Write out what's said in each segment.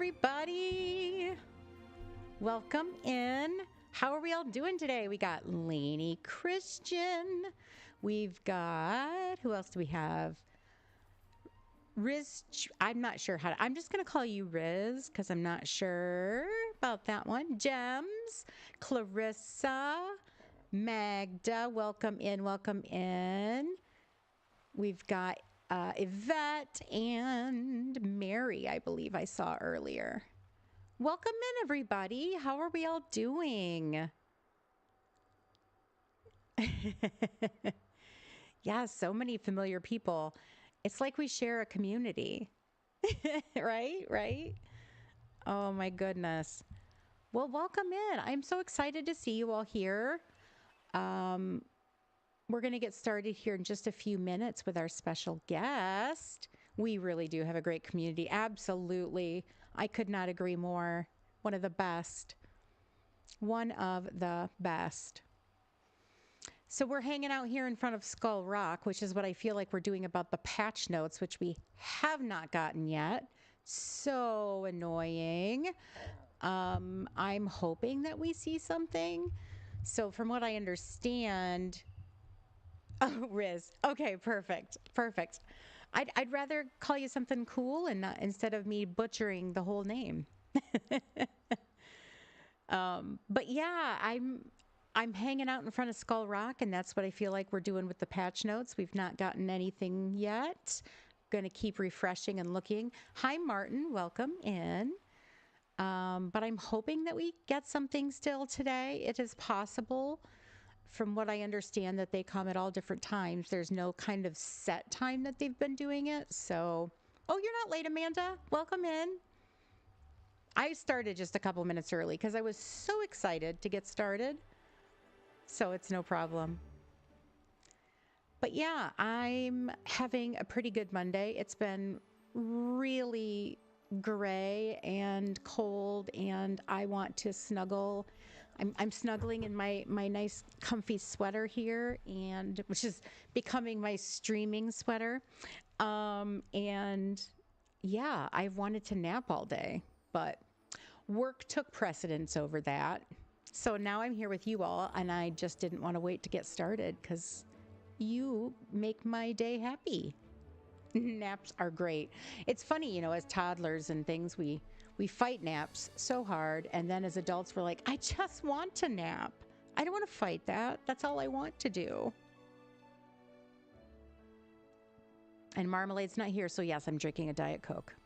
everybody. Welcome in. How are we all doing today? We got Lainey Christian. We've got, who else do we have? Riz, I'm not sure how to, I'm just going to call you Riz because I'm not sure about that one. Gems, Clarissa, Magda, welcome in, welcome in. We've got Yvette and Mary, I believe I saw earlier. Welcome in, everybody. How are we all doing? Yeah, so many familiar people. It's like we share a community, right? Right? Oh, my goodness. Well, welcome in. I'm so excited to see you all here. We're going to get started here in just a few minutes with our special guest. We really do have a great community. Absolutely. I could not agree more. One of the best. One of the best. So we're hanging out here in front of Skull Rock, which is what I feel like we're doing about the patch notes, which we have not gotten yet. So annoying. I'm hoping that we see something. So from what I understand... Oh, Riz. Okay, perfect. Perfect. I'd rather call you something cool and not, instead of me butchering the whole name. But yeah, I'm hanging out in front of Skull Rock, and that's what I feel like we're doing with the patch notes. We've not gotten anything yet. Going to keep refreshing and looking. Hi, Martin. Welcome in. But I'm hoping that we get something still today. It is possible. From what I understand, that they come at all different times. There's no kind of set time that they've been doing it. So, oh, you're not late, Amanda. Welcome in. I started just a couple minutes early because I was so excited to get started. So it's no problem. But yeah, I'm having a pretty good Monday. It's been really gray and cold, and I want to snuggle. I'm snuggling in my nice comfy sweater here, and which is becoming my streaming sweater. And yeah, I've wanted to nap all day, but work took precedence over that. So now I'm here with you all, and I just didn't want to wait to get started because you make my day happy. Naps are great. It's funny, you know, as toddlers and things, we fight naps so hard, and then as adults we're like, I just want to nap. I don't want to fight that. That's all I want to do. And Marmalade's not here, so yes, I'm drinking a Diet Coke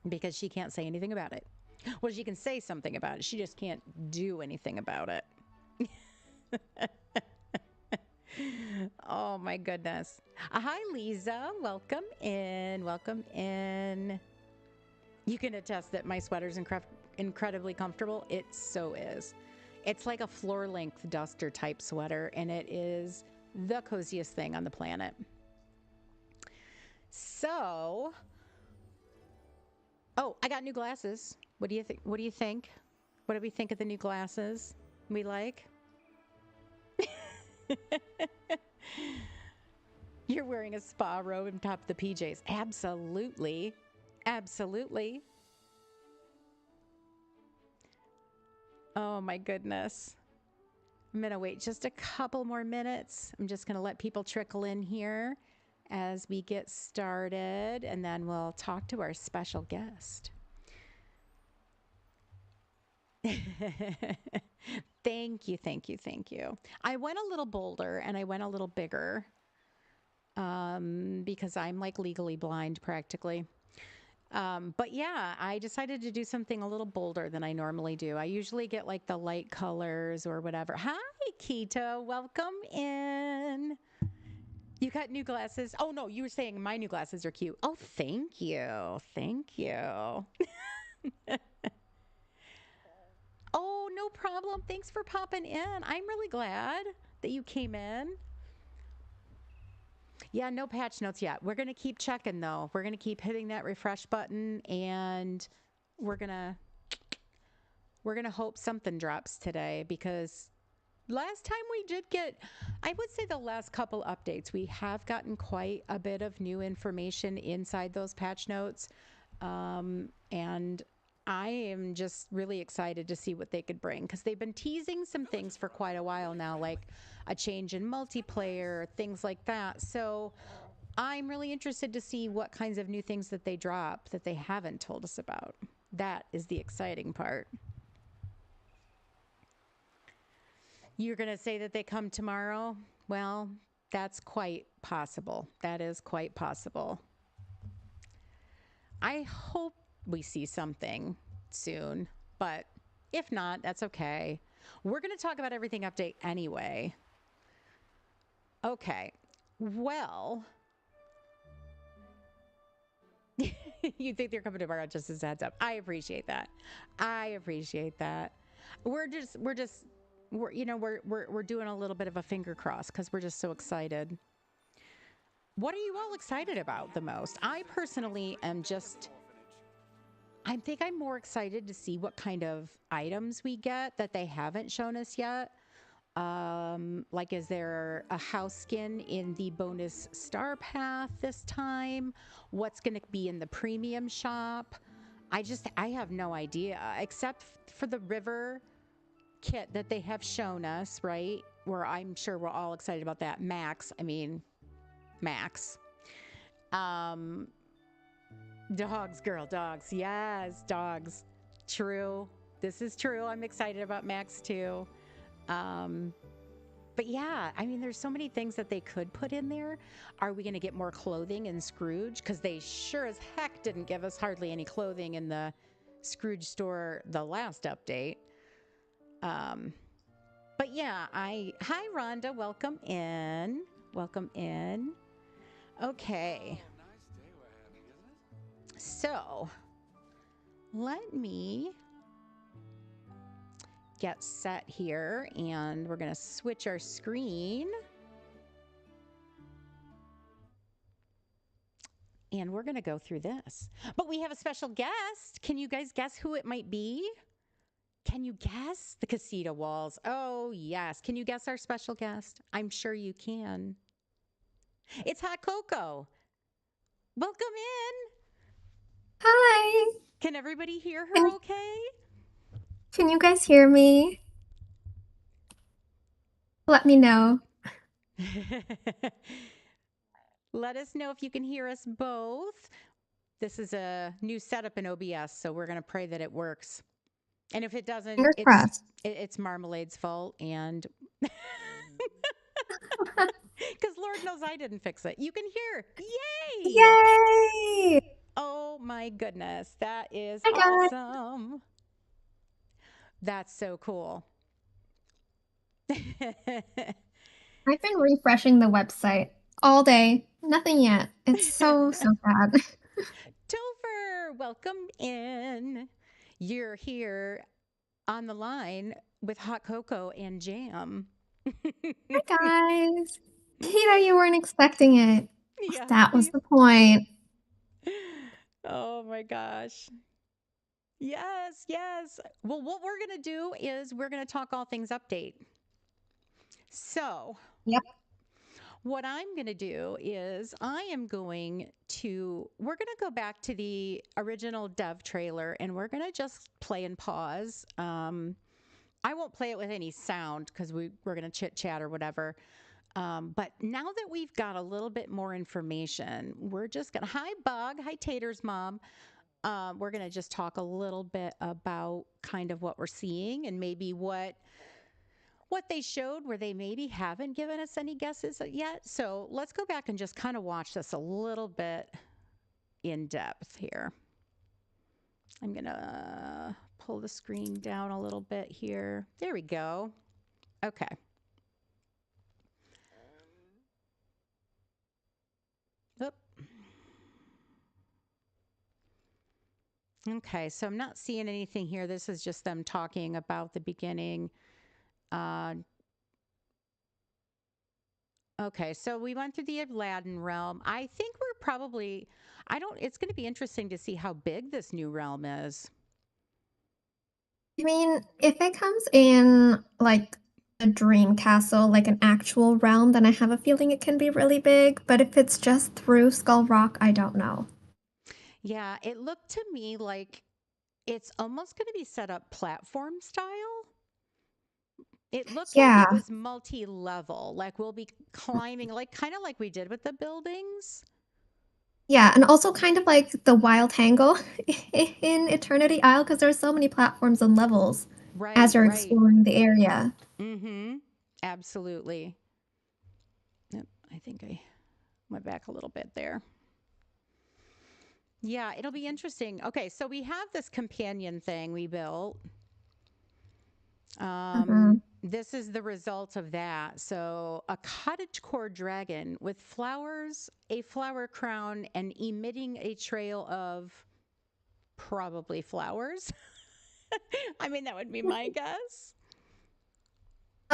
because she can't say anything about it. Well, she can say something about it. She just can't do anything about it. Oh my goodness. Hi, Lisa. Welcome in. Welcome in. You can attest that my sweater's incredibly comfortable. It so is. It's like a floor-length duster type sweater, and it is the coziest thing on the planet. So, oh, I got new glasses. What do you think? What do you think? What do we think of the new glasses we like? You're wearing a spa robe on top of the PJs. Absolutely. Absolutely. Oh my goodness. I'm going to wait just a couple more minutes. I'm just going to let people trickle in here as we get started, and then we'll talk to our special guest. Thank you, thank you, thank you. I went a little bolder and I went a little bigger because I'm like legally blind practically. But yeah, I decided to do something a little bolder than I normally do. I usually get like the light colors or whatever. Hi, Keto. Welcome in. You got new glasses? Oh, no, you were saying my new glasses are cute. Oh, thank you. Thank you. Oh, no problem. Thanks for popping in. I'm really glad that you came in. Yeah, no patch notes yet. We're going to keep checking, though. We're going to keep hitting that refresh button, and we're going to hope something drops today, because last time we did get, I would say the last couple updates, we have gotten quite a bit of new information inside those patch notes. And I am just really excited to see what they could bring because they've been teasing some things for quite a while now, like a change in multiplayer, things like that. So I'm really interested to see what kinds of new things that they drop that they haven't told us about. That is the exciting part. You're going to say that they come tomorrow? Well, that's quite possible. That is quite possible. I hope we see something soon, but if not, that's okay. We're going to talk about everything update anyway. Okay. Well, you think they're coming tomorrow, just as a heads up. I appreciate that. I appreciate that. We're doing a little bit of a finger cross because we're just so excited. What are you all excited about the most? I personally am just, I think I'm more excited to see what kind of items we get that they haven't shown us yet. Like, is there a house skin in the bonus star path this time? What's going to be in the premium shop? I have no idea, except for the river kit that they have shown us, right? Where I'm sure we're all excited about that. Max. Um, Dogs, girl, dogs. Yes, dogs. True. This is true. I'm excited about Max too. Um, but yeah, I mean, there's so many things that they could put in there. Are we going to get more clothing in Scrooge? Because they sure as heck didn't give us hardly any clothing in the Scrooge store the last update. Um, but yeah, hi Rhonda, welcome in. Welcome in. Okay. So let me get set here and we're going to switch our screen. And we're going to go through this. But we have a special guest. Can you guys guess who it might be? Can you guess? The Casita Walls. Oh, yes. Can you guess our special guest? I'm sure you can. It's Hot Coco. Welcome in. Hi. Can everybody hear Can, her okay? can you guys hear me? Let me know. Let us know if you can hear us both. This is a new setup in OBS, so we're going to pray that it works. And if it doesn't, Fingers crossed. it's Marmalade's fault, and because Lord knows I didn't fix it. You can hear. Yay! Yay! Oh my goodness. That is Hi, guys. awesome. That's so cool. I've been refreshing the website all day. Nothing yet. It's so sad. Topher, welcome in. You're here on the line with Hot Cocoa and Jam. Hi, guys. Tita, you weren't expecting it. Yeah. That was the point. Oh my gosh. Yes, yes. Well, what we're going to do is we're going to talk all things update. So, Yep. what I'm going to do is we're going to go back to the original dev trailer and we're going to just play and pause. I won't play it with any sound because we're going to chit chat or whatever. But now that we've got a little bit more information, we're just going to, hi, Bug. Hi, Tater's mom. We're going to just talk a little bit about kind of what we're seeing and maybe what they showed where they maybe haven't given us any guesses yet. So let's go back and just kind of watch this a little bit in depth here. I'm going to pull the screen down a little bit here. There we go. Okay. Oop. Okay, so I'm not seeing anything here. This is just them talking about the beginning. Okay, so we went through the Aladdin realm. I think we're probably, it's going to be interesting to see how big this new realm is. I mean, if it comes in like a dream castle, like an actual realm, then I have a feeling it can be really big. But if it's just through Skull Rock, I don't know. Yeah, it looked to me like it's almost going to be set up platform style. It looked like Yeah, it was multi-level, like we'll be climbing, like kind of like we did with the buildings. yeah, and also kind of like the Wild Tangle in Eternity Isle, because there's so many platforms and levels as Right, you're right. exploring the area. Mm-hmm. Absolutely. Yep, I think I went back a little bit there. Yeah, it'll be interesting. Okay, so we have this companion thing we built. Hmm. This is the result of that. So, a cottagecore dragon with flowers, a flower crown, and emitting a trail of probably flowers. I mean, that would be my guess.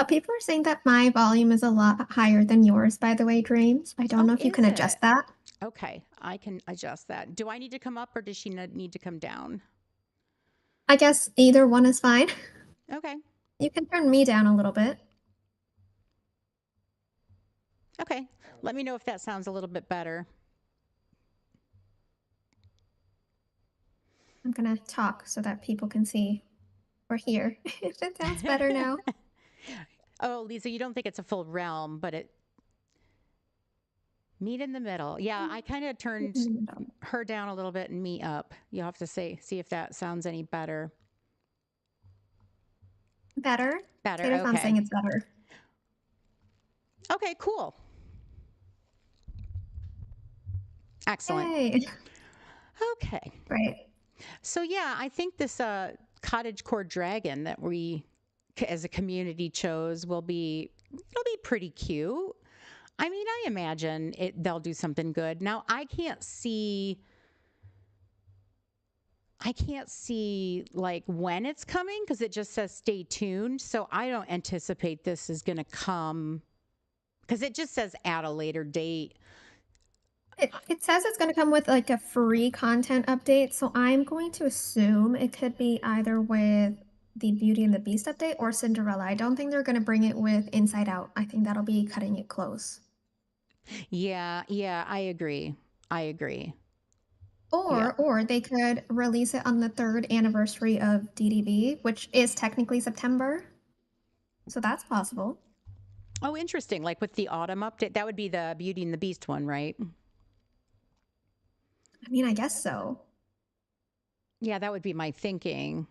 People are saying that my volume is a lot higher than yours, by the way, Dreams. I don't Oh, know if you can is it? adjust that. Okay, I can adjust that. Do I need to come up or does she need to come down? I guess either one is fine. Okay, You can turn me down a little bit. okay. Let me know if that sounds a little bit better. I'm gonna talk so that people can see or hear if it sounds better now. Oh, Lisa, you don't think it's a full realm, but it meet in the middle. Yeah, I kind of turned her down a little bit and me up. You'll have to see if that sounds any better. Better? Better. Tater Tom's Okay. saying it's better. Okay, cool. Excellent. Yay! Okay. Right. So yeah, I think this cottage core dragon that we as a community chose will be it'll be pretty cute. I mean, I imagine they'll do something good. Now, I can't see like when it's coming because it just says stay tuned. So I don't anticipate this is going to come because it just says at a later date. It says it's gonna come with like a free content update, so I'm going to assume it could be either with the Beauty and the Beast update or Cinderella. I don't think they're gonna bring it with Inside Out. I think that'll be cutting it close. Yeah, yeah, I agree. I agree. Yeah. Or they could release it on the third anniversary of DDB, which is technically September. So that's possible. Oh, interesting. Like with the autumn update, that would be the Beauty and the Beast one, right? I mean, I guess so. Yeah, that would be my thinking.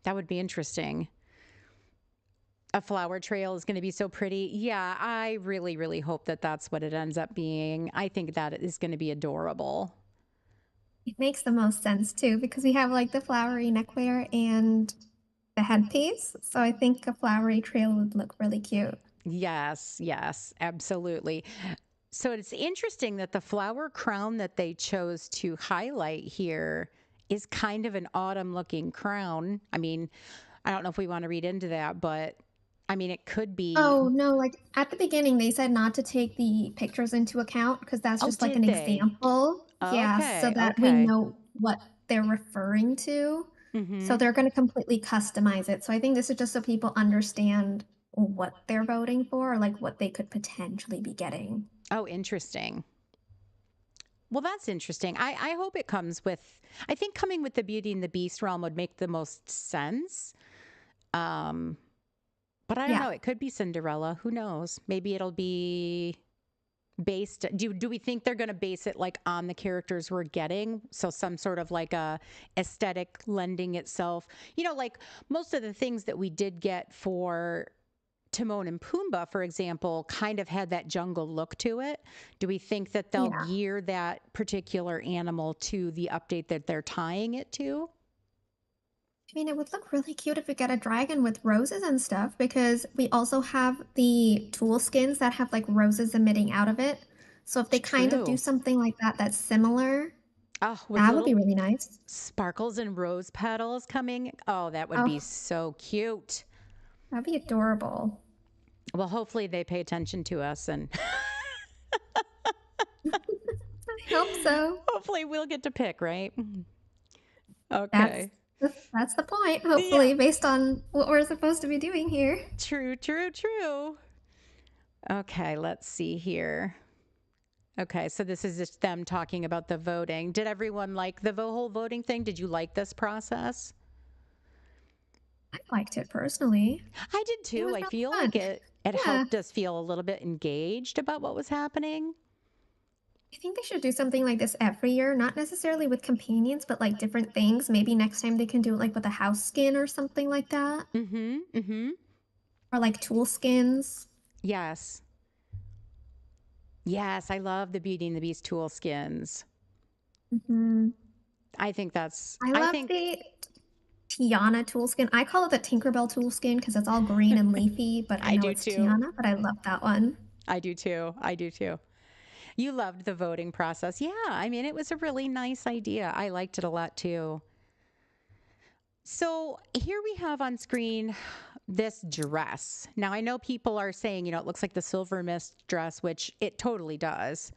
That would be interesting. A flower trail is going to be so pretty. Yeah, I really, really hope that that's what it ends up being. I think that is going to be adorable. It makes the most sense too, because we have like the flowery neckwear and the headpiece. So I think a flowery trail would look really cute. Yes, yes, absolutely. So it's interesting that the flower crown that they chose to highlight here is kind of an autumn looking crown. I mean, I don't know if we want to read into that, but I mean, it could be. Oh no, like at the beginning they said not to take the pictures into account because that's Oh, just like an did they? example. Yeah, so Okay, that we okay. know what they're referring to. So Mm-hmm. they're going to completely customize it. So I think this is just so people understand what they're voting for or like what they could potentially be getting. Oh, interesting. Well, that's interesting. I hope it comes with, I think coming with the Beauty and the Beast realm would make the most sense. Um, but I don't Yeah. know. It could be Cinderella. Who knows? Maybe it'll be based. Do we think they're going to base it like on the characters we're getting? So some sort of like a aesthetic lending itself. Like most of the things that we did get for Timon and Pumbaa, for example, kind of had that jungle look to it. Do we think that they'll Yeah. gear that particular animal to the update that they're tying it to? I mean, it would look really cute if we get a dragon with roses and stuff because we also have the tool skins that have like roses emitting out of it. So if they kind of do True. something like that that's similar, Oh, with that would be little really nice. sparkles and rose petals coming. Oh, that would be Oh, so cute. that'd be adorable. Well, hopefully they pay attention to us and I hope so. hopefully we'll get to pick, right? That's Okay. that's the point, Yeah. hopefully, based on what we're supposed to be doing here. True, true, true. Okay, let's see here. Okay, so this is just them talking about the voting. Did everyone like the whole voting thing? Did you like this process? I liked it personally. I did It too. was I really feel like fun. it Yeah. helped us feel a little bit engaged about what was happening. I think they should do something like this every year, not necessarily with companions, but like different things. Maybe next time they can do it like with a house skin or something like that, Mhm. Mhm. or like tool skins. Yes. Yes, I love the Beauty and the Beast tool skins. Mhm. I I love think the Tiana tool skin. I call it the Tinkerbell tool skin because it's all green and leafy, but I I know do it's too. Tiana, but I love that one. I do too. I do too. You loved the voting process. Yeah, I mean, it was a really nice idea. I liked it a lot too. So here we have on screen this dress. Now, I know people are saying, it looks like the Silver Mist dress, which it totally does.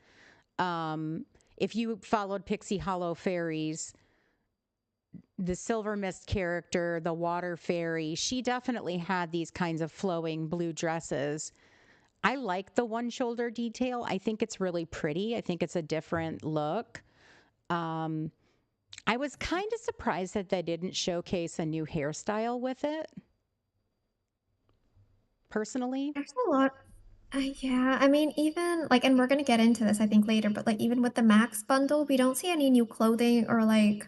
If you followed Pixie Hollow Fairies, the Silver Mist character, the water fairy, she definitely had these kinds of flowing blue dresses. I like the one shoulder detail. I think it's really pretty. I think it's a different look. Um, I was kind of surprised that they didn't showcase a new hairstyle with it, personally. There's a lot. Yeah, I mean, even like, and we're gonna get into this, I think, later, but like, even with the Max bundle, we don't see any new clothing or like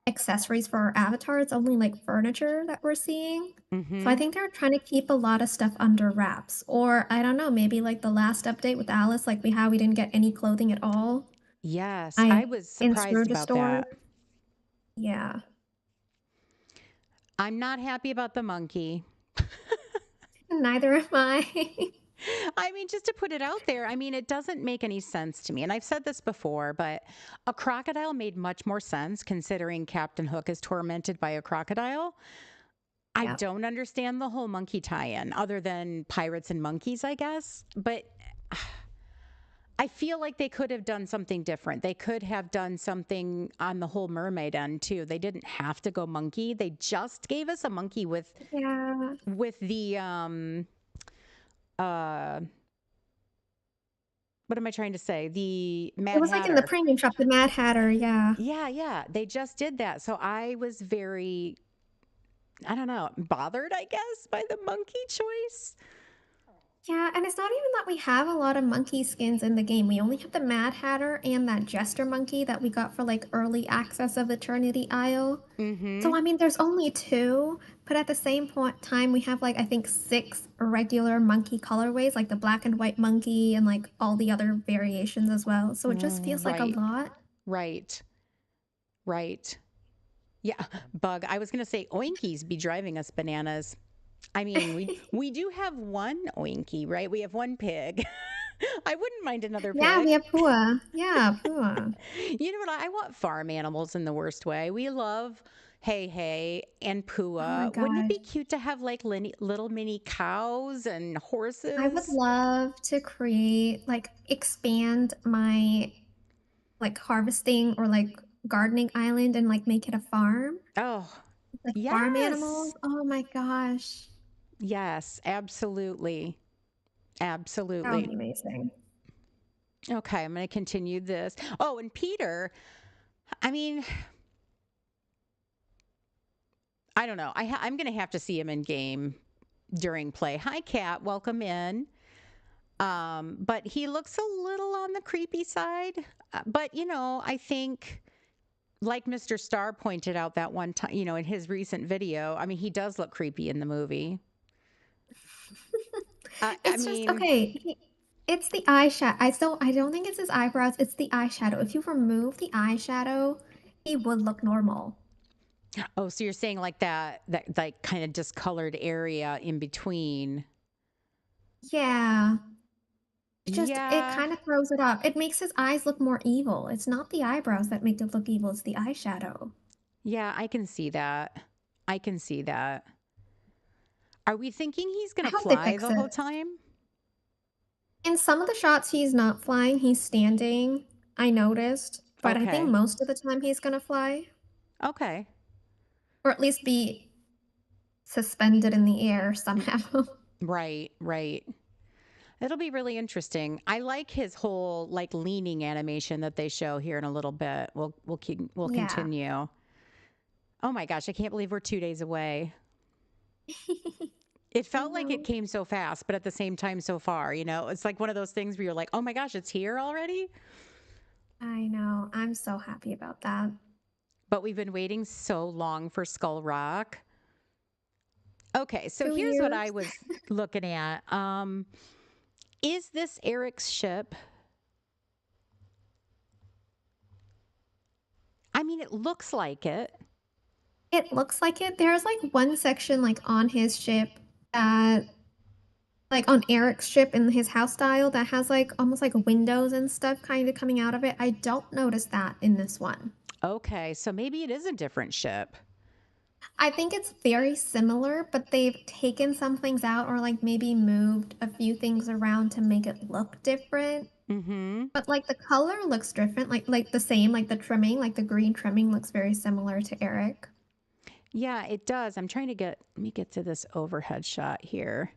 accessories for our avatar. It's only like furniture that we're seeing. So I Mm-hmm. think they're trying to keep a lot of stuff under wraps. Or I don't know, maybe like the last update with Alice, like we didn't get any clothing at all. Yes, I I was in surprised Saruta about store. that. Yeah. I'm not happy about the monkey. Neither am I. I mean, just to put it out there, I mean, it doesn't make any sense to me. And I've said this before, but a crocodile made much more sense considering Captain Hook is tormented by a crocodile. I Yep. don't understand the whole monkey tie in, other than pirates and monkeys, I guess. But I feel like they could have done something different. They could have done something on the whole mermaid end too. They didn't have to go monkey. They just gave us a monkey Yeah. with the uh what am I trying to say? The It Mad was like in the Hatter. premium shop, the Mad Hatter, yeah. Yeah, yeah. They just did that. So I was very, I don't know, bothered, I guess, by the monkey choice. Yeah, and it's not even that we have a lot of monkey skins in the game. We only have the Mad Hatter and that Jester monkey that we got for like early access of Eternity Isle. So Mm-hmm. I mean, there's only two, but at the same point time, we have like I think six regular monkey colorways, like the black and white monkey and like all the other variations as well. So it just feels like a Right, lot. right, right. Yeah, bug. I was gonna say oinkies be driving us bananas. I mean, we do have one oinky, right? We have one pig. I wouldn't mind another Yeah, we pig. have Pua. Yeah, Pua. You know what? I want farm animals in the worst way. We love Hey Hey and Oh my Pua. Wouldn't it gosh. be cute to have like little mini cows and I would horses? love to create, like, expand my, like, harvesting or, like, gardening island and, like, make it a farm. Oh, Like, farm animals. yes. Oh my gosh. Yes, absolutely. That would Absolutely. be amazing. Okay, I'm going to continue this. Oh, and Peter, I mean, I don't know. I'm going to have to see him in game during play. Hi, Kat. Welcome in. But he looks a little on the creepy side. But, I think, like Mr. Starr pointed out that one time, in his recent video, I mean, he does look creepy in the movie. I It's just mean, okay, it's the eyeshadow. I don't think it's his eyebrows, it's the eyeshadow. If you remove the eyeshadow, he would look normal. oh, so you're saying like that like kind of discolored area in between. Yeah. It Yeah. kinda throws it off. It makes his eyes look more evil. It's not the eyebrows that make it look evil, it's the eyeshadow. Yeah, I can see that. I can see that. Are we thinking he's I going to hope they fly fix the it. whole time? In some of the shots, he's not flying, he's standing, I noticed, but I think Okay. most of the time he's gonna fly, Okay. or at least be suspended in the air R- somehow. Right, right. It'll be really interesting. I like his whole like leaning animation that they show here in a little bit. We'll Yeah. continue. Oh my gosh, I can't believe we're 2 days away. It I felt like it know. came so fast, but at the same time so far, you know? It's like one of those things where you're like, "Oh my gosh, it's here already?" I know. I'm so happy about that. But we've been waiting so long for Skull Rock. Okay, so Two here's what years. I was looking at. Is this Eric's ship? I mean, it looks like it. It looks like it. There's like one section like on his ship that like on Eric's ship in his house style that has like almost like windows and stuff kind of coming out of it. I don't notice that in this one. Okay, so maybe it is a different ship. I think it's very similar, but they've taken some things out or like maybe moved a few things around to make it look different. Mm-hmm. But like the color looks different, like the same, like the trimming, like the green trimming looks very similar to Eric. Yeah, it does. I'm trying to let me get to this overhead shot here.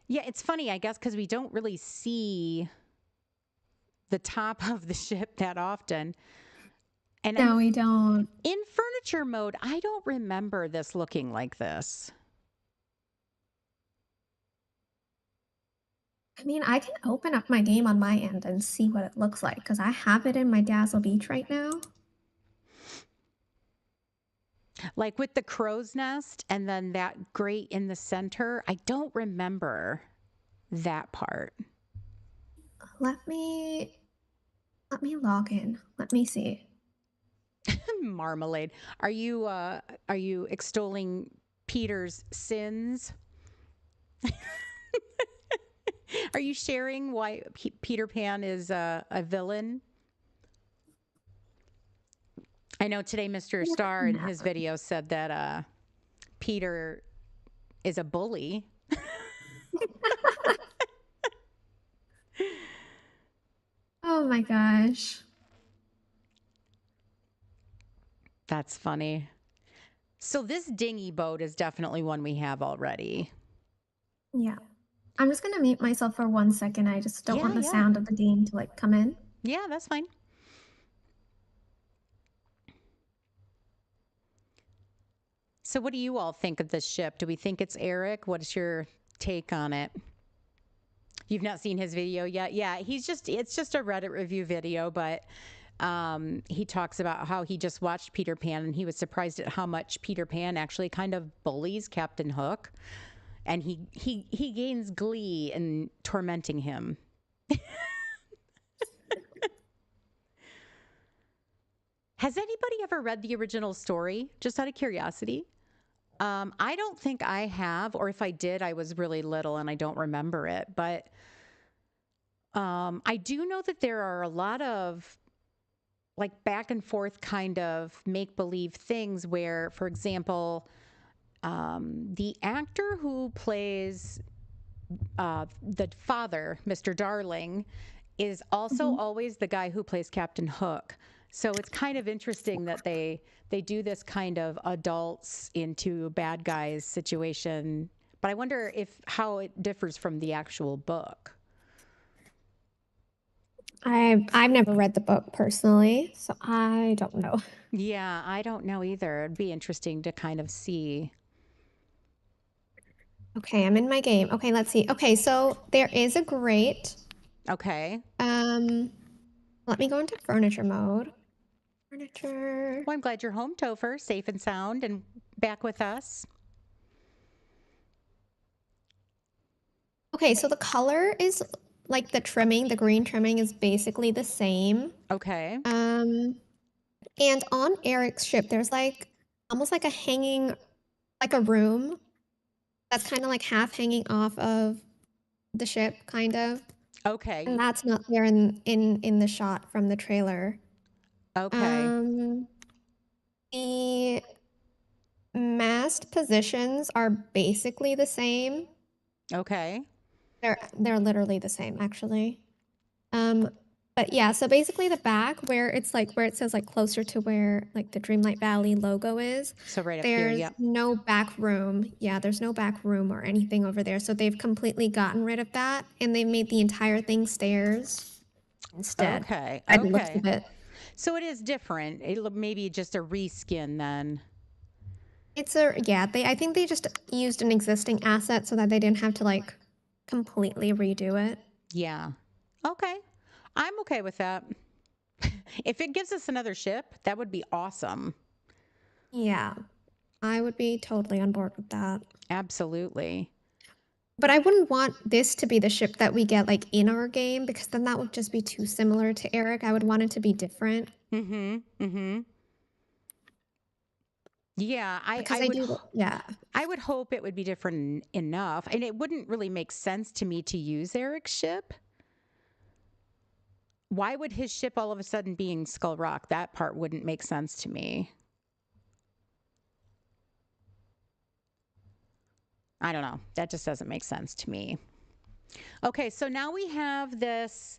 Yeah, it's funny, I guess, because we don't really see the top of the ship that often. And No, we don't. in furniture mode, I don't remember this looking like this. I mean, I can open up my game on my end and see what it looks like because I have it in my Dazzle Beach right now. Like with the crow's nest and then that grate in the center, I don't remember that part. Let me log in. Let me see. Marmalade. Are you extolling Peter's sins? Are you sharing why Peter Pan is a villain? I know today Mr. Star in his Never. video said that Peter is a bully. Oh my gosh. That's funny. So this dinghy boat is definitely one we have already. Yeah. I'm just gonna mute myself for 1 second. I just don't Yeah, want the yeah. sound of the game to like come in. Yeah, that's fine. So what do you all think of this ship? Do we think it's Eric? What's your take on it? You've not seen his video yet? Yeah, it's just a Reddit review video, but he talks about how he just watched Peter Pan and he was surprised at how much Peter Pan actually kind of bullies Captain Hook, and he gains glee in tormenting him. Has anybody ever read the original story? Just out of curiosity. I don't think I have, or if I did, I was really little and I don't remember it. But I do know that there are a lot of like back and forth kind of make believe things where, for example, the actor who plays the father, Mr. Darling, is also Mhm. always the guy who plays Captain Hook. So it's kind of interesting that they do this kind of adults into bad guys situation. But I wonder if how it differs from the actual book. I've never read the book personally, so I don't know. Yeah, I don't know either. It'd be interesting to kind of see. Okay, I'm in my game. Okay, let's see. Okay, so there is a grate. Okay. Um, Let me go into furniture mode. Furniture. Well, I'm glad you're home, Topher, safe and sound, and back with us. Okay, so the color is like the trimming, the green trimming is basically the same. Okay. Um, and on Eric's ship, there's like almost like a hanging, like a room that's kind of like half hanging off of the ship, kind of. And Okay. that's not there in the shot from the trailer. Okay. Um, the mast positions are basically the same. Okay. They're literally the same, actually. Um, But yeah, so basically the back where it's like where it says like closer to where like the Dreamlight Valley logo is, So right up here, there's yep. no back room. Yeah, there's no back room or anything over there. So they've completely gotten rid of that and they made the entire thing stairs instead. Okay, It looks a okay. bit. So it is different. It maybe just a reskin then. It's a yeah, they I think they just used an existing asset so that they didn't have to like completely redo it. Yeah. Okay. I'm okay with that. If it gives us another ship, that would be awesome. Yeah, I would be totally on board with that. Absolutely. But I wouldn't want this to be the ship that we get like in our game because then that would just be too similar to Eric. I would want it to be different Mhm. Mhm. Yeah, because I do yeah. I would hope it would be different enough. And it wouldn't really make sense to me to use Eric's ship. Why would his ship all of a sudden being Skull Rock? That part wouldn't make sense to me. I don't know. That just doesn't make sense to me. Okay, so now we have this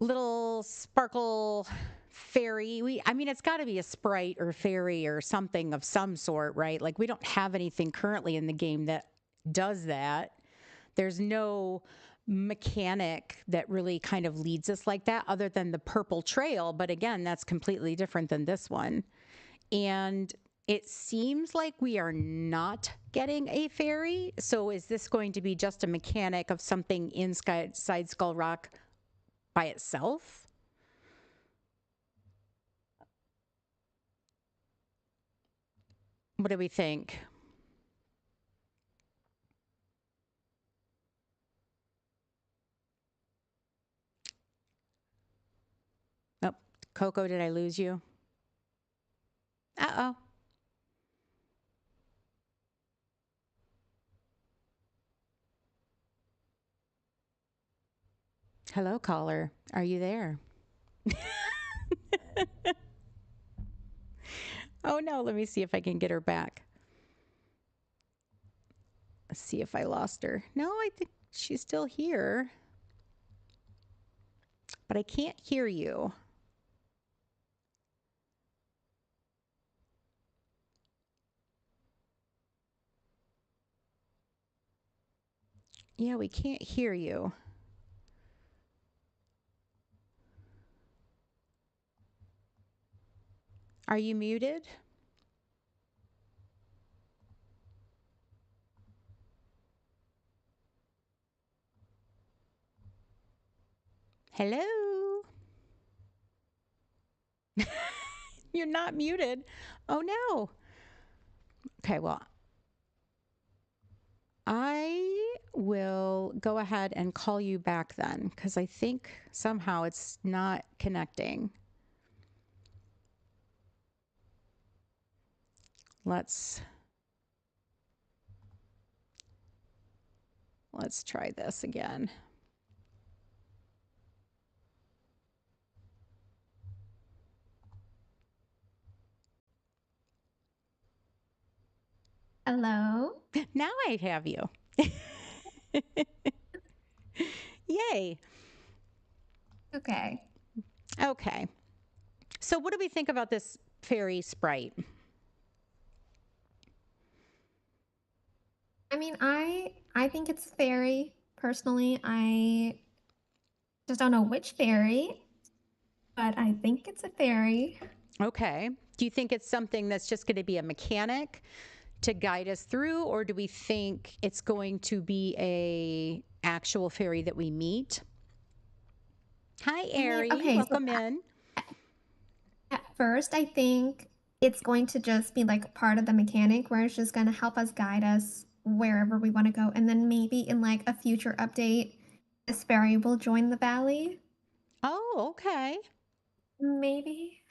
little sparkle fairy. I mean, it's got to be a sprite or fairy or something of some sort, right? Like we don't have anything currently in the game that does that. There's no mechanic that really kind of leads us like that other than the purple trail, but again, that's completely different than this one. And it seems like we are not getting a fairy. So is this going to be just a mechanic of something inside Skull Rock by itself? What do we think? Oh, Coco, did I lose you? Uh-oh. Hello, caller. Are you there? Oh no, let me see if I can get her back. Let's see if I lost her. No, I think she's still here, but I can't hear you. Yeah, we can't hear you. Are you muted? Hello? You're not muted. Oh no. Okay, well, I will go ahead and call you back then because I think somehow it's not connecting. Let's try this again. Hello? Now I have you. Yay. Okay. Okay. So what do we think about this fairy sprite? I mean, I think it's fairy personally. I just don't know which fairy, but I think it's a fairy. Okay. Do you think it's something that's just going to be a mechanic to guide us through, or do we think it's going to be a actual fairy that we meet? Hi, I mean, Ari. okay, so Welcome in. at first I think it's going to just be like part of the mechanic where it's just going to help us guide us wherever we want to go. And then maybe in like a future update, this fairy will join the valley. Oh, okay. Maybe.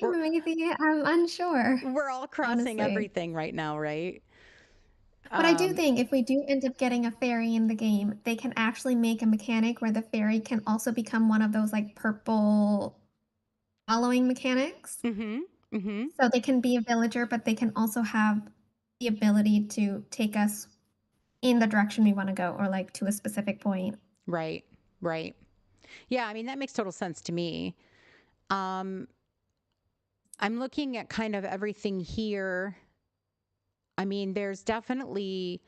we're Maybe. I'm unsure, we're all crossing honestly. everything right now, right? But I do Um, think if we do end up getting a fairy in the game, they can actually make a mechanic where the fairy can also become one of those like purple following mechanics. mm-hmm. Mm-hmm. So they can be a villager, but they can also have the ability to take us in the direction we want to go or like to a specific point. Right. Right. Yeah, I mean, that makes total sense to me. Um, I'm looking at kind of everything here. I mean, there's definitely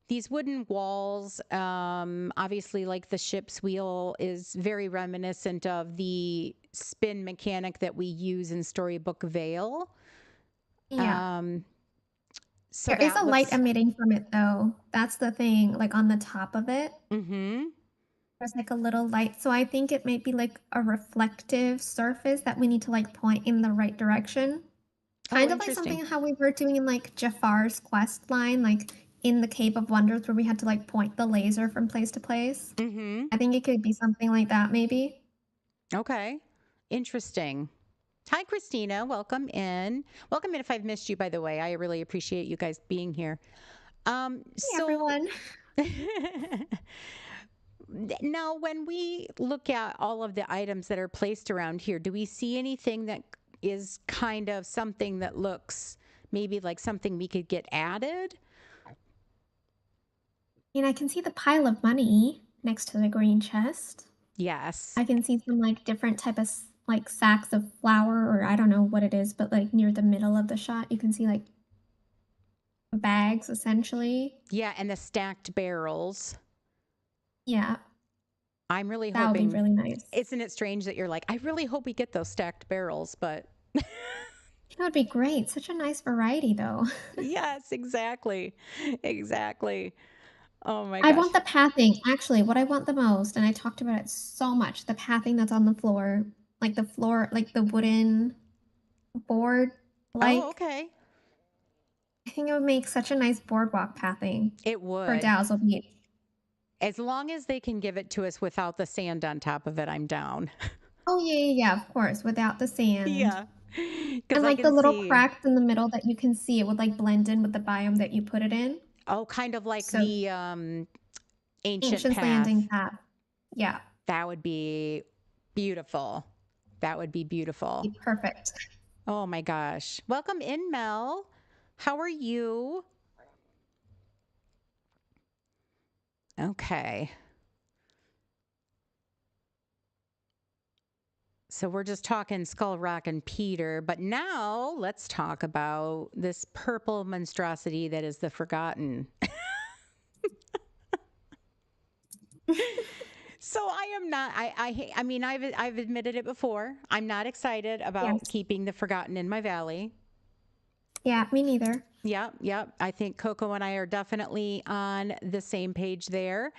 these wooden walls. Obviously, like the ship's wheel is very reminiscent of the spin mechanic that we use in Storybook Vale. Yeah. Um, so There is that a light looks. emitting from it though. That's the thing, like on the top of it. Mm-hmm. There's like a little light. So I think it might be like a reflective surface that we need to like point in the right direction. Oh, Kind of like interesting. something how we were doing in like Jafar's quest line, like in the Cave of Wonders where we had to like point the laser from place to place. Mm-hmm. I think it could be something like that maybe. Okay. Interesting. Hi, Christina. Welcome in. Welcome in. If I've missed you, by the way, I really appreciate you guys being here. Hey So everyone. now, when we look at all of the items that are placed around here, do we see anything that is kind of something that looks maybe like something we could get added? And I can see the pile of money next to the green chest. Yes. I can see some like different type of like sacks of flour or I don't know what it is, but like near the middle of the shot, you can see like bags essentially. Yeah, and the stacked barrels. Yeah, I'm really that would be hoping. really nice. Isn't it strange that you're like, I really hope we get those stacked barrels, but That would be great. Such a nice variety though. yes, exactly. Exactly. Oh my I gosh. want the pathing. Actually, what I want the most, and I talked about it so much, the pathing that's on the floor, like the wooden board, Oh, like okay. I think it would make such a nice boardwalk pathing It for would. Dazzle Beach. As long as they can give it to us without the sand on top of it, I'm down. Oh yeah, yeah, yeah, of course, without the sand. Yeah. Because And I like the can little see, cracks in the middle that you can see, it would like blend in with the biome that you put it in. oh, kind of like So the ancient Ancient's Landing path. path. Yeah, That would be beautiful. That would be beautiful. be perfect. Oh my gosh. Welcome in, Mel. How are you? Okay. So we're just talking Skull Rock and Peter, but now let's talk about this purple monstrosity that is the Forgotten. So I am not. I mean, I've admitted it before. I'm not excited about Yes. keeping the Forgotten in my valley. Yeah, me neither. Yep, yep. I think Coco and I are definitely on the same page there.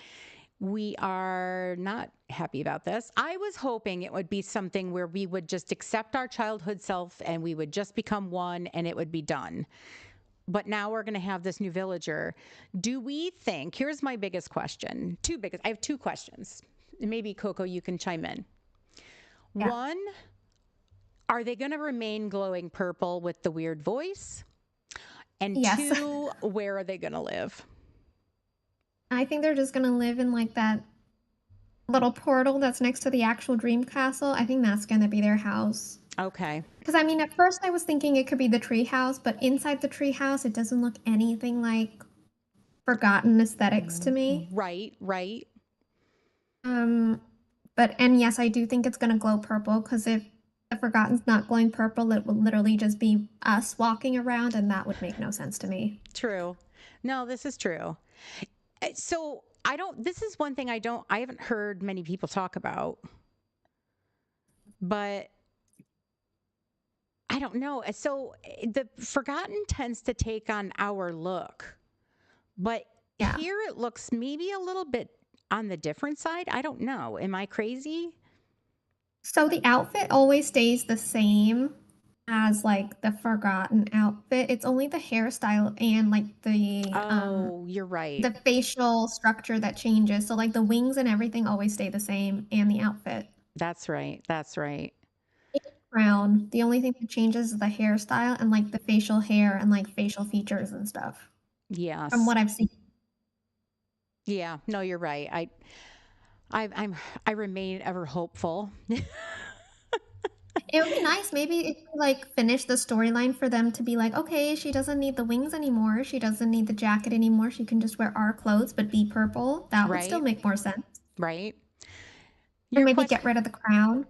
We are not happy about this. I was hoping it would be something where we would just accept our childhood self and we would just become one and it would be done. But now we're going to have this new villager. Do we think, here's my biggest question, I have two questions. Maybe Coco, you can chime in. Yeah. One, are they going to remain glowing purple with the weird voice? And Yes. two, where are they going to live? I think they're just gonna live in like that little portal that's next to the actual dream castle. I think that's gonna be their house. Okay. Because I mean, at first I was thinking it could be the tree house, but inside the tree house, it doesn't look anything like forgotten aesthetics to me. Right, right. Um, but and yes, I do think it's gonna glow purple because if the Forgotten's not glowing purple, it would literally just be us walking around, and that would make no sense to me. True. No, this is true. So I don't, this is one thing I haven't heard many people talk about, but I don't know. So the Forgotten tends to take on our look, but Yeah. here it looks maybe a little bit on the different side. I don't know. Am I crazy? So the outfit always stays the same as like the Forgotten outfit. It's only the hairstyle and like Oh, you're right. the facial structure that changes. So like the wings and everything always stay the same and the outfit. That's right. That's right. Crown. The only thing that changes is the hairstyle and like the facial hair and like facial features and stuff. From Yes. what I've seen. Yeah. No, you're right. I'm I remain ever hopeful. It would be nice maybe if we like finish the storyline for them to be like, okay, she doesn't need the wings anymore. She doesn't need the jacket anymore. She can just wear our clothes but be purple. That would still Right? make more sense. Right? Or Your maybe question, get rid of the crown.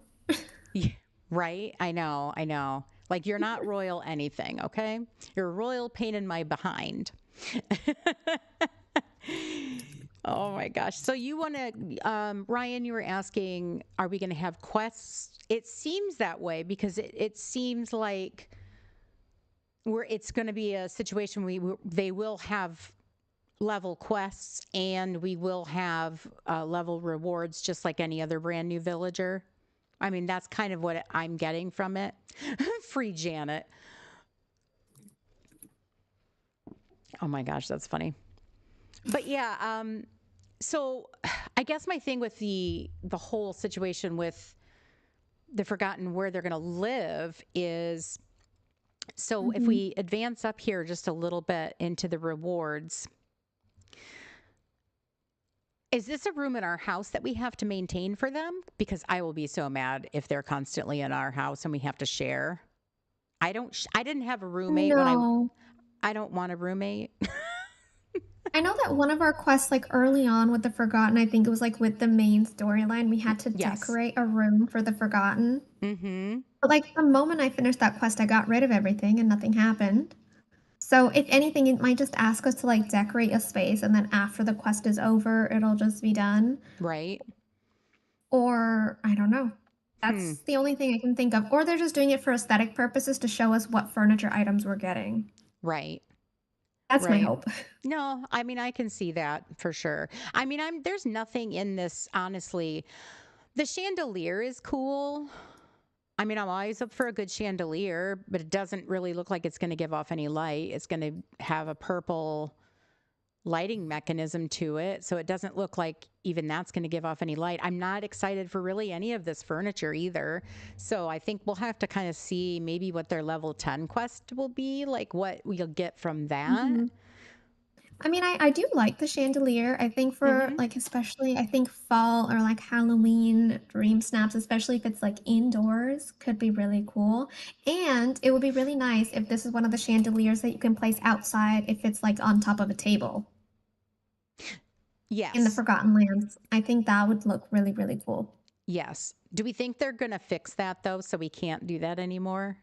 yeah, right? I know, I know. Like you're not royal anything, okay? You're a royal pain in my behind. Oh my gosh. So you want to, Ryan, you were asking, are we going to have quests? It seems that way because it seems like it's going to be a situation they will have level quests and we will have level rewards just like any other brand new villager. I mean, that's kind of what I'm getting from it. Free Janet. Oh my gosh, that's funny. But yeah, so I guess my thing with the whole situation with the Forgotten where they're going to live is, so if Mhm. we advance up here just a little bit into the rewards, is this a room in our house that we have to maintain for them? Because I will be so mad if they're constantly in our house and we have to share. I didn't have a roommate when No. I don't want a roommate. I know that one of our quests, like, early on with the Forgotten, I think it was, like, with the main storyline, we had to Yes. decorate a room for the Forgotten. Mm-hmm. But, like, the moment I finished that quest, I got rid of everything and nothing happened. So, if anything, it might just ask us to, like, decorate a space, and then after the quest is over, it'll just be done. Right. Or I don't know. Hmm. That's the only thing I can think of. Or they're just doing it for aesthetic purposes to show us what furniture items we're getting. Right. That's my Right. hope. No, I mean I can see that for sure. I mean, there's nothing in this honestly. The chandelier is cool. I mean, I'm always up for a good chandelier, but it doesn't really look like it's going to give off any light. It's going to have a purple lighting mechanism to it. So it doesn't look like even that's going to give off any light. I'm not excited for really any of this furniture either. So I think we'll have to kind of see maybe what their level 10 quest will be, like what we'll get from that. Mhm. I mean, I do like the chandelier. I think for, Mm-hmm. like, especially, I think fall or, like, Halloween dream snaps, especially if it's, like, indoors, could be really cool. And it would be really nice if this is one of the chandeliers that you can place outside if it's, like, on top of a table in the Yes. Forgotten Lands. I think that would look really, really cool. Yes. Do we think they're going to fix that though, so we can't do that anymore?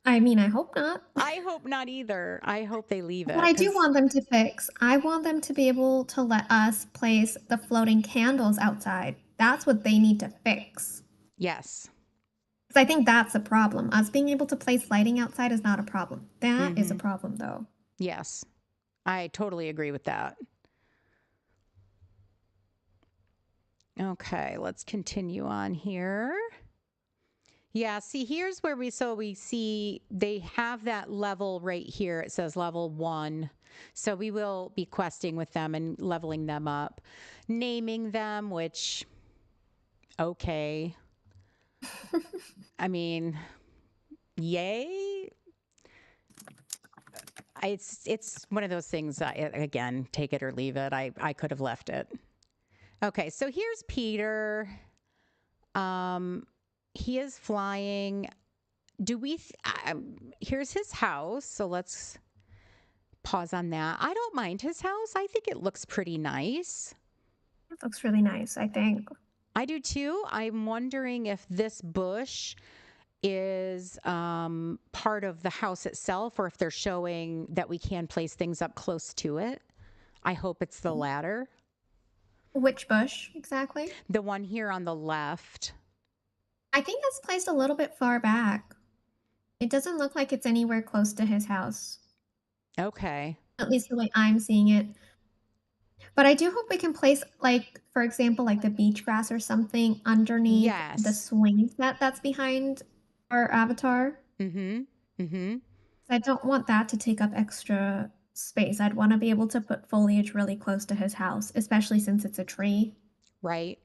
I mean, I hope not. I hope not either. I hope they leave What it I do because, want them to fix, I want them to be able to let us place the floating candles outside. That's what they need to fix. yes. 'Cause I think that's a problem. Us being able to place lighting outside is not a problem. That is a Mm-hmm. problem, though. Yes. I totally agree with that. Okay, let's continue on here. Yeah, see, here's where we see they have that level right here. It says level 1. So we will be questing with them and leveling them up, naming them, which, okay. I mean, yay. It's one of those things. Again, take it or leave it. I could have left it. Okay, so here's Peter. Um, he is flying. Do we? Here's his house. So let's pause on that. I don't mind his house. I think it looks pretty nice. It looks really nice, I think. I do too. I'm wondering if this bush is part of the house itself or if they're showing that we can place things up close to it. I hope it's the latter. Which bush, exactly? The one here on the left. I think that's placed a little bit far back. It doesn't look like it's anywhere close to his house, Okay. at least the way I'm seeing it. But I do hope we can place, like, for example, like the beach grass or something underneath the Yes. swing set that's behind our avatar. Mm-hmm. Mm-hmm. I don't want that to take up extra space. I'd want to be able to put foliage really close to his house, especially since it's a tree. Right.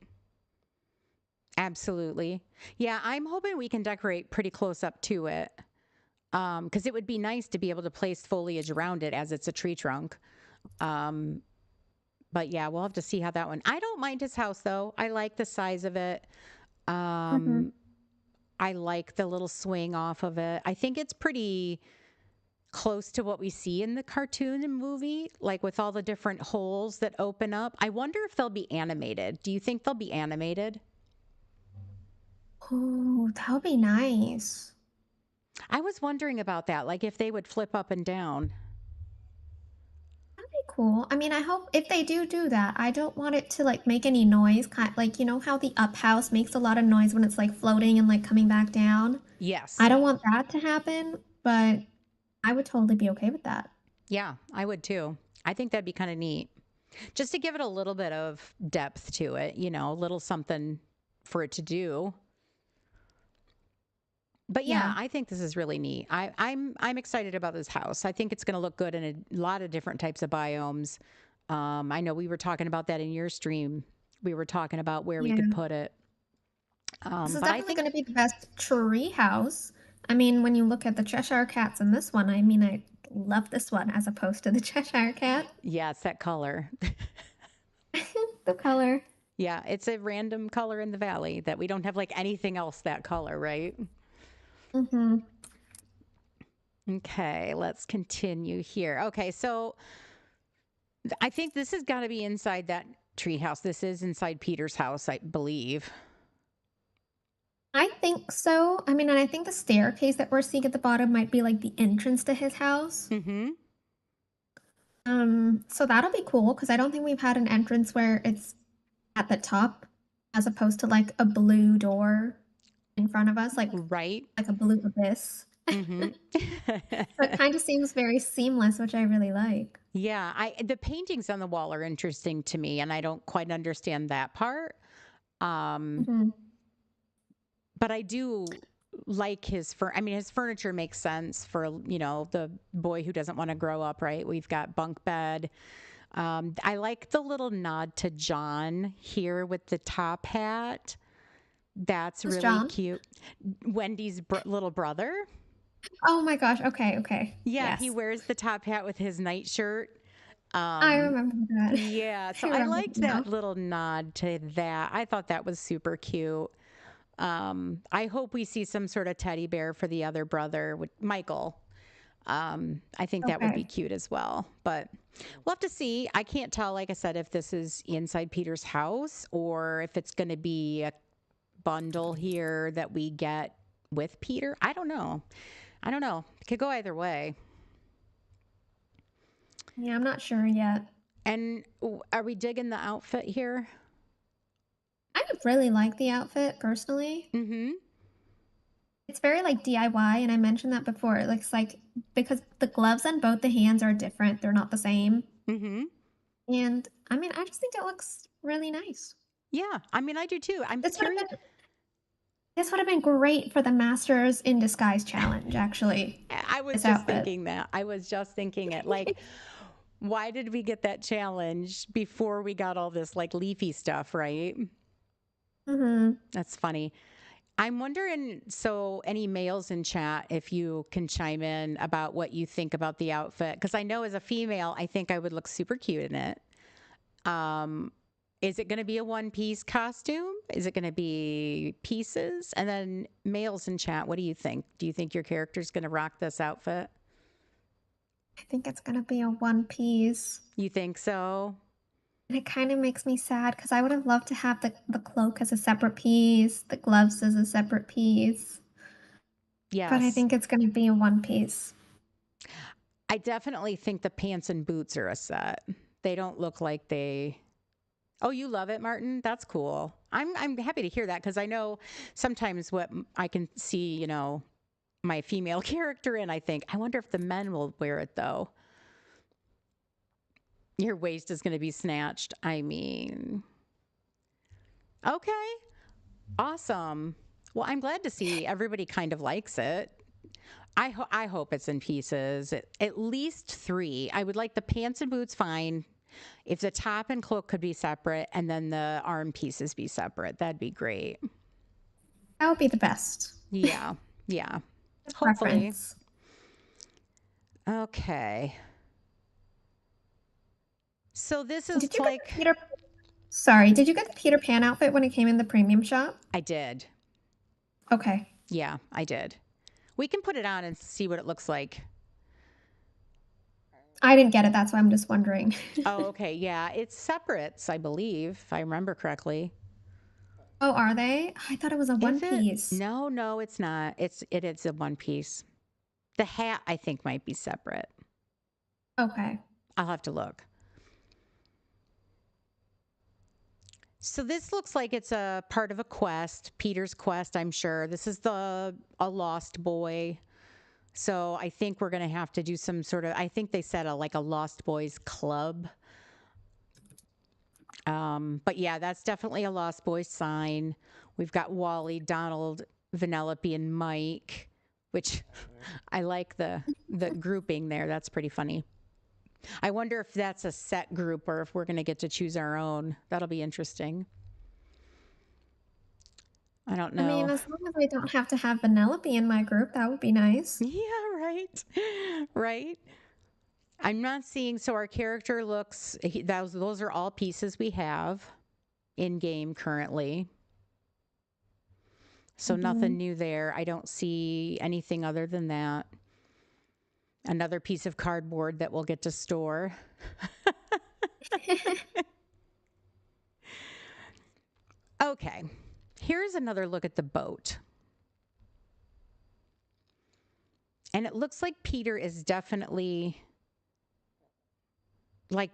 Absolutely. Yeah, I'm hoping we can decorate pretty close up to it. Because it would be nice to be able to place foliage around it as it's a tree trunk. Um, but yeah, we'll have to see how that one. I don't mind his house though. I like the size of it. Mhm. Um, I like the little swing off of it. I think it's pretty. close to what we see in the cartoon and movie, like with all the different holes that open up. I wonder if they'll be animated. Do you think they'll be animated? Oh, that would be nice. I was wondering about that, like if they would flip up and down. That'd be cool. I mean, I hope if they do that, I don't want it to like make any noise. Kind like you know how the up house makes a lot of noise when it's like floating and like coming back down. I Yes. don't want that to happen, but I would totally be okay with that. Yeah, I would too. I think that'd be kind of neat. Just to give it a little bit of depth to it, a little something for it to do. But yeah, Yeah. I think this is really neat. I'm excited about this house. I think it's going to look good in a lot of different types of biomes. I know we were talking about that in your stream. We were talking about where we could Yeah. put it. This is But I definitely think going to be the best tree house. I mean, when you look at the Cheshire Cats in this one, I mean, I love this one as opposed to the Cheshire Cat. yeah, it's that color. The color. Yeah, it's a random color in the valley that we don't have like anything else that color, right? Mm-hmm. Okay, let's continue here. Okay, so I think this has got to be inside that treehouse. This is inside Peter's house, I believe. I think so. I mean, and I think the staircase that we're seeing at the bottom might be like the entrance to his house. Mm-hmm. So that'll be cool because I don't think we've had an entrance where it's at the top as opposed to like a blue door in front of us, Right. like a blue abyss. Mm-hmm. So it kind of seems very seamless, which I really like. Yeah, I the paintings on the wall are interesting to me, and I don't quite understand that part. Um, Hmm. but I do like I mean, his furniture makes sense for, the boy who doesn't want to grow up, right? We've got bunk bed. I like the little nod to John here with the top hat. That's Who's really John? cute. Wendy's little brother. Oh my gosh. Okay, okay. Yeah, he Yes. wears the top hat with his nightshirt. I Um, remember that. yeah, I so I remember liked now. that little nod to that. I thought that was super cute. I hope we see some sort of teddy bear for the other brother with Michael. I think that would be Okay. cute as well. But we'll have to see. I can't tell, like I said, if this is inside Peter's house or if it's going to be a bundle here that we get with Peter. I don't know. I don't know. It could go either way. Yeah, I'm not sure yet. And are we digging the outfit here? I really like the outfit personally. Mm-hmm. It's very like DIY, and I mentioned that before. It looks like because the gloves on both the hands are different, they're not the same. Mm-hmm. And I mean, I just think it looks really nice. Yeah. I mean, I do too. I'm This would have curious. been this would have been great for the Masters in Disguise challenge, actually. I was This just outfit. thinking that. I was just thinking it. Like, why did we get that challenge before we got all this like leafy stuff, right? Hmm. That's funny. I'm wondering, so any males in chat, if you can chime in about what you think about the outfit. Because I know as a female, I think I would look super cute in it. Um, is it going to be a one piece costume? Is it going to be pieces? And then males in chat, what do you think? Do you think your character's going to rock this outfit? I think it's gonna be a one piece. You think so? And it kind of makes me sad because I would have loved to have the cloak as a separate piece, the gloves as a separate piece. But I Yes. think it's gonna be a one piece. I definitely think the pants and boots are a set. They don't look like they. Oh, you love it, Martin? That's cool. I'm happy to hear that because I know sometimes what I can see, my female character in, I think, I wonder if the men will wear it though. Your waist is going to be snatched. I mean, okay, awesome. Well, I'm glad to see everybody kind of likes it. I hope it's in pieces, at least three. I would like the pants and boots fine. If the top and cloak could be separate and then the arm pieces be separate, that'd be great. That would be the best. Yeah. Yeah. The Hopefully. preference. Okay. So this Did is you get like, the Peter? Sorry, did you get the Peter Pan outfit when it came in the premium shop? I did. Okay. Yeah, I did. We can put it on and see what it looks like. I didn't get it. That's why I'm just wondering. Oh, okay. Yeah, it's separates, I believe, if I remember correctly. Oh, are they? I thought it was a one Is it? piece. No, no, it's not. It is a one piece. The hat I think might be separate. Okay. I'll have to look. So this looks like it's a part of a quest, Peter's quest, I'm sure. This is the a lost boy. So I think we're going to have to do some sort of I think they said like a Lost Boys club. But yeah, that's definitely a Lost Boys sign. We've got Wally, Donald, Vanellope, and Mike, which I like the grouping there. That's pretty funny. I wonder if that's a set group or if we're going to get to choose our own. That'll be interesting. I don't I mean, know. as long as I don't have to have Vanellope in my group, that would be nice. Yeah, right. Right. I'm not seeing so our character looks those are all pieces we have in game currently. So nothing Mhm. new there. I don't see anything other than that. Another piece of cardboard that we'll get to store. Okay. Here's another look at the boat. And it looks like Peter is definitely like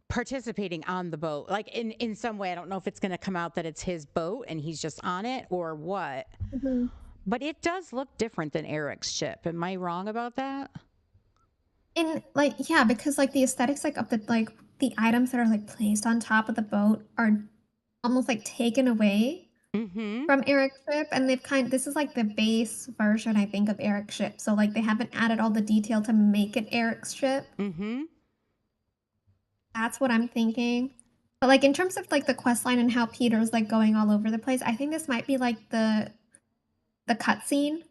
participating on the boat. Like in some way, I don't know if it's going to come out that it's his boat and he's just on it or what. Mhm. But it does look different than Eric's ship. Am I wrong about that? And, like, yeah, because, like, the aesthetics, like, of the items that are, like, placed on top of the boat are almost, like, taken away Mhm. from Eric's ship, and this is, like, the base version, I think, of Eric's ship, so, like, they haven't added all the detail to make it Eric's ship. Mhm. That's what I'm thinking. But, like, in terms of, like, the quest line and how Peter's, like, going all over the place, I think this might be, like, the cutscene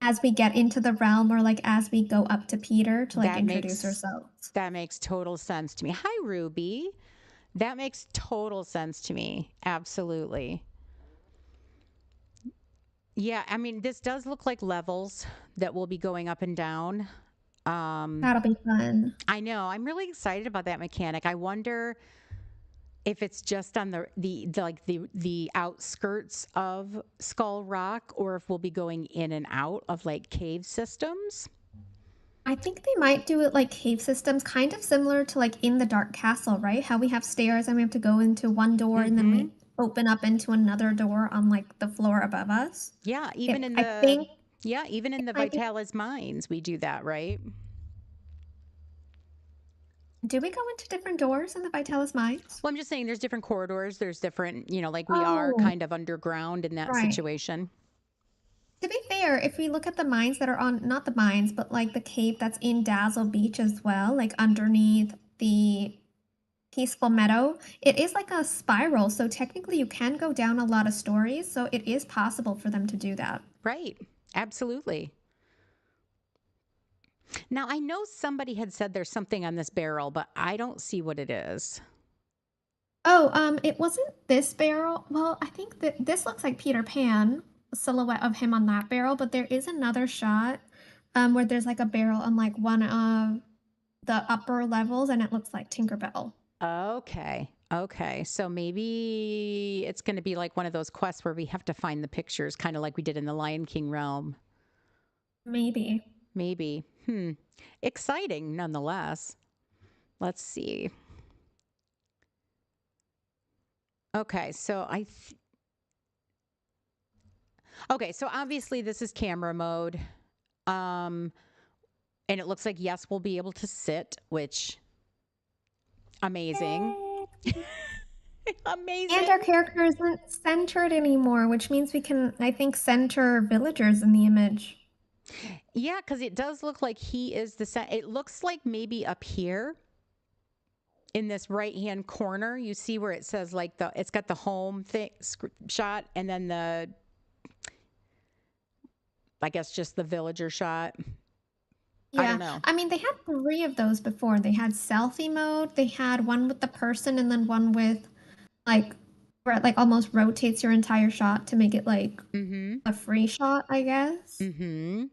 as we get into the realm or, like, as we go up to Peter to, like, That introduce makes ourselves. that makes total sense to me. Hi Ruby. That makes total sense to me. Absolutely. Yeah, I mean this does look like levels that will be going up and down. Um That'll be fun. I know. I'm really excited about that mechanic. I wonder if it's just on the outskirts of Skull Rock or if we'll be going in and out of like cave systems. I think they might do it like cave systems, kind of similar to like in the Dark Castle, right? How we have stairs and we have to go into one door and then Mhm. we open up into another door on like the floor above us. Yeah, I think even in it the might be. Vitalis mines we do that, right? Do we go into different doors in the Vitalis mines? Well, I'm just saying there's different corridors, there's different, like we are Oh, kind of underground in that right. situation. To be fair, if we look at the mines that are on, not the mines, but like the cave that's in Dazzle Beach as well, like underneath the Peaceful Meadow, it is like a spiral. So technically, you can go down a lot of stories. So it is possible for them to do that. Right. Absolutely. Now, I know somebody had said there's something on this barrel, but I don't see what it is. Oh, it wasn't this barrel. Well, I think that this looks like Peter Pan, a silhouette of him on that barrel, but there is another shot, where there's like a barrel on like one of the upper levels, and it looks like Tinkerbell. Okay. Okay. So maybe it's going to be like one of those quests where we have to find the pictures, kind of like we did in the Lion King realm. Maybe. Maybe. Exciting nonetheless. Let's see. Okay. Okay. So obviously this is camera mode. Um, and it looks like, yes, we'll be able to sit, which amazing. Yay! And our Amazing. character isn't centered anymore, which means we can, I think, center villagers in the image. Yeah, because it does look like he is it looks like maybe up here in this right hand corner, you see where it says like it's got the home thing shot and then I guess just the villager shot. I don't Yeah, know. I mean, they had three of those before. They had selfie mode, they had one with the person, and then one with like where it like almost rotates your entire shot to make it like Mm-hmm. a free shot, I guess. Mm-hmm.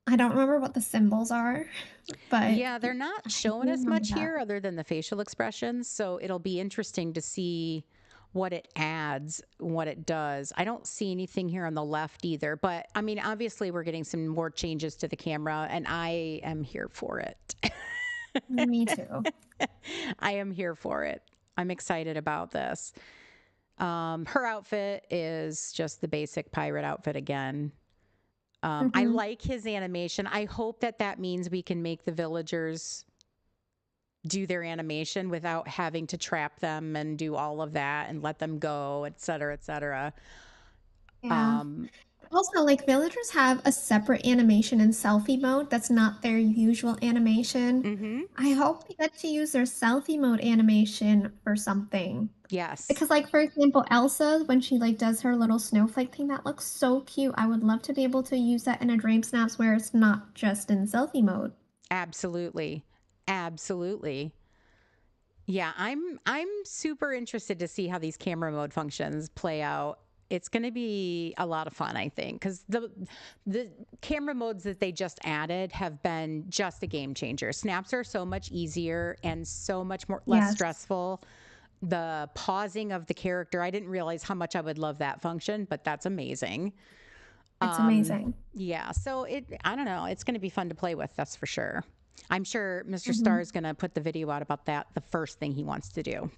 I don't remember what the symbols are, but Yeah, they're not I showing do us remember much that. here other than the facial expressions. So it'll be interesting to see what it adds, what it does. I don't see anything here on the left either. But I mean, obviously, we're getting some more changes to the camera, and I am here for it. Me too. I am here for it. I'm excited about this. Her outfit is just the basic pirate outfit again. I Mhm. like his animation. I hope that that means we can make the villagers do their animation without having to trap them and do all of that and let them go, et cetera, et cetera. Yeah. Um, Also, like villagers have a separate animation in selfie mode that's not their usual animation. mhm. I hope they get to use their selfie mode animation for something. Yes, Because like for example, Elsa, when she like does her little snowflake thing, that looks so cute. I would love to be able to use that in a Dream Snaps where it's not just in selfie mode. absolutely. Absolutely. Yeah, I'm super interested to see how these camera mode functions play out. It's going to be a lot of fun, I think, because the camera modes that they just added have been just a game changer. Snaps are so much easier and so much more less Yes, stressful. The pausing of the character, I didn't realize how much I would love that function, but that's amazing. it's Um, amazing. yeah, so I don't know, it's going to be fun to play with, that's for sure. I'm sure Mr. Star Mhm. is going to put the video out about that the first thing he wants to do.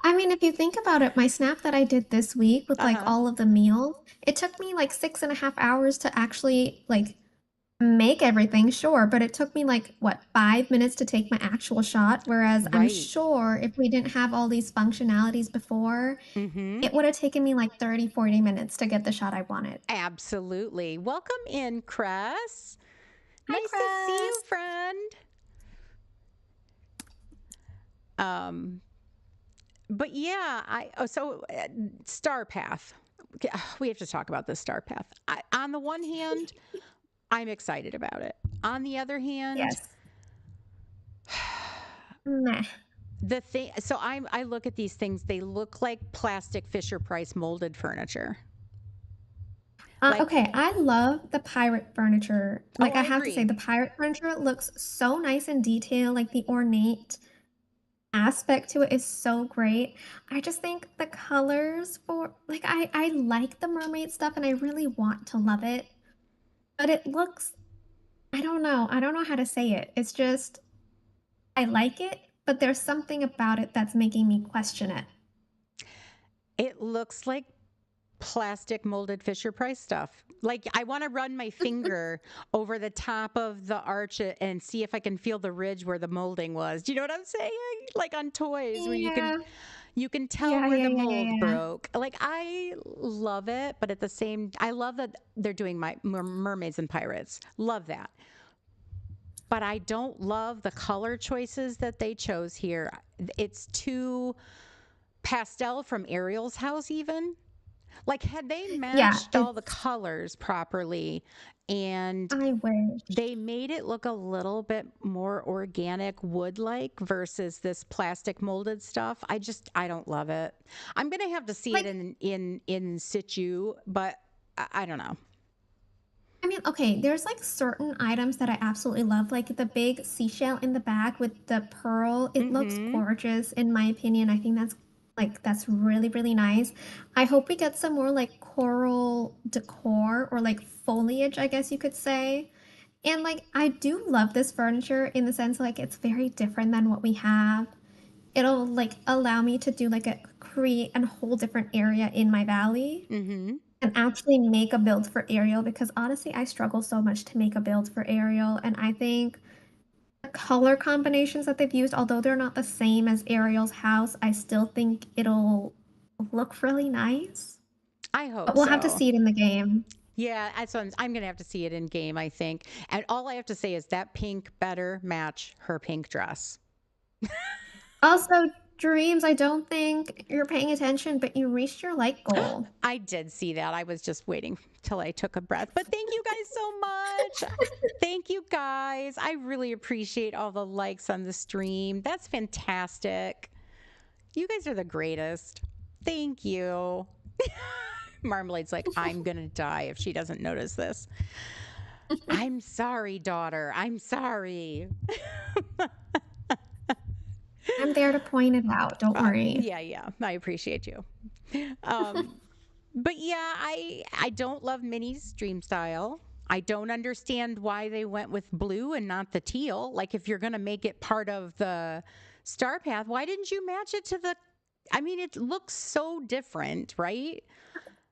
I mean, if you think about it, my snap that I did this week with like Uh-huh. all of the meals, it took me like 6.5 hours to actually like make everything, sure, but it took me like what, 5 minutes to take my actual shot. Whereas I'm Right. sure if we didn't have all these functionalities before, Mm-hmm. it would have taken me like 30, 40 minutes to get the shot I wanted. Absolutely. Welcome in, Cress. Hi, Nice to see you, Crest. friend. Um, but yeah, Star Path. We have to talk about this Star Path. On the one hand, I'm excited about it. On the other hand, Yes. Meh. the thing so I look at these things, they look like plastic Fisher Price molded furniture. Like, Okay, I love the pirate furniture. oh, Like, I I have to say, agree. the pirate furniture looks so nice in detail. Like, the ornate aspect to it is so great. I just think the colors for, like, I like the mermaid stuff and I really want to love it, but it looks, I don't know. I don't know how to say it. It's just, I like it, but there's something about it that's making me question it. It looks like plastic molded Fisher Price stuff. Like, I want to run my finger over the top of the arch and see if I can feel the ridge where the molding was. Do you know what I'm saying? Like on toys where Yeah. you can tell Yeah, where yeah, the yeah, mold yeah, yeah. broke. Like, I love it, but at the same I love that they're doing my mermaids and pirates. Love that. But I don't love the color choices that they chose here. It's too pastel from Ariel's house, even. Like, had they Yeah, matched all the it's, colors properly and I wish. they made it look a little bit more organic wood like versus this plastic molded stuff, I don't love it. I'm gonna have to see it Like, in situ, but I don't know. I mean, okay, there's like certain items that I absolutely love, like the big seashell in the back with the pearl. It looks Mm-hmm. gorgeous, in my opinion. I think that's really, really nice. I hope we get some more like coral decor or like foliage, I guess you could say. And like I do love this furniture in the sense like it's very different than what we have. It'll like allow me to do like a create a whole different area in my valley Mm-hmm. and actually make a build for Ariel because honestly, I struggle so much to make a build for Ariel. And I think the color combinations that they've used, although they're not the same as Ariel's house, I still think it'll look really nice. I But hope we'll have to so. see it in the game. Yeah, I'm gonna have to see it in game, I think. And all I have to say is that pink better match her pink dress. Also, Dreams, I don't think you're paying attention, but you reached your like goal. I did see that. I was just waiting till I took a breath. But thank you guys so much. Thank you guys. I really appreciate all the likes on the stream. That's fantastic. You guys are the greatest. Thank you. Marmalade's like, I'm going to die if she doesn't notice this. I'm sorry, daughter. I'm sorry. I'm there to point it out. Don't worry. Yeah. I appreciate you. Um, but yeah, I don't love Minnie's dream style. I don't understand why they went with blue and not the teal. Like, if you're going to make it part of the star path, why didn't you match it to the? I mean, it looks so different, right?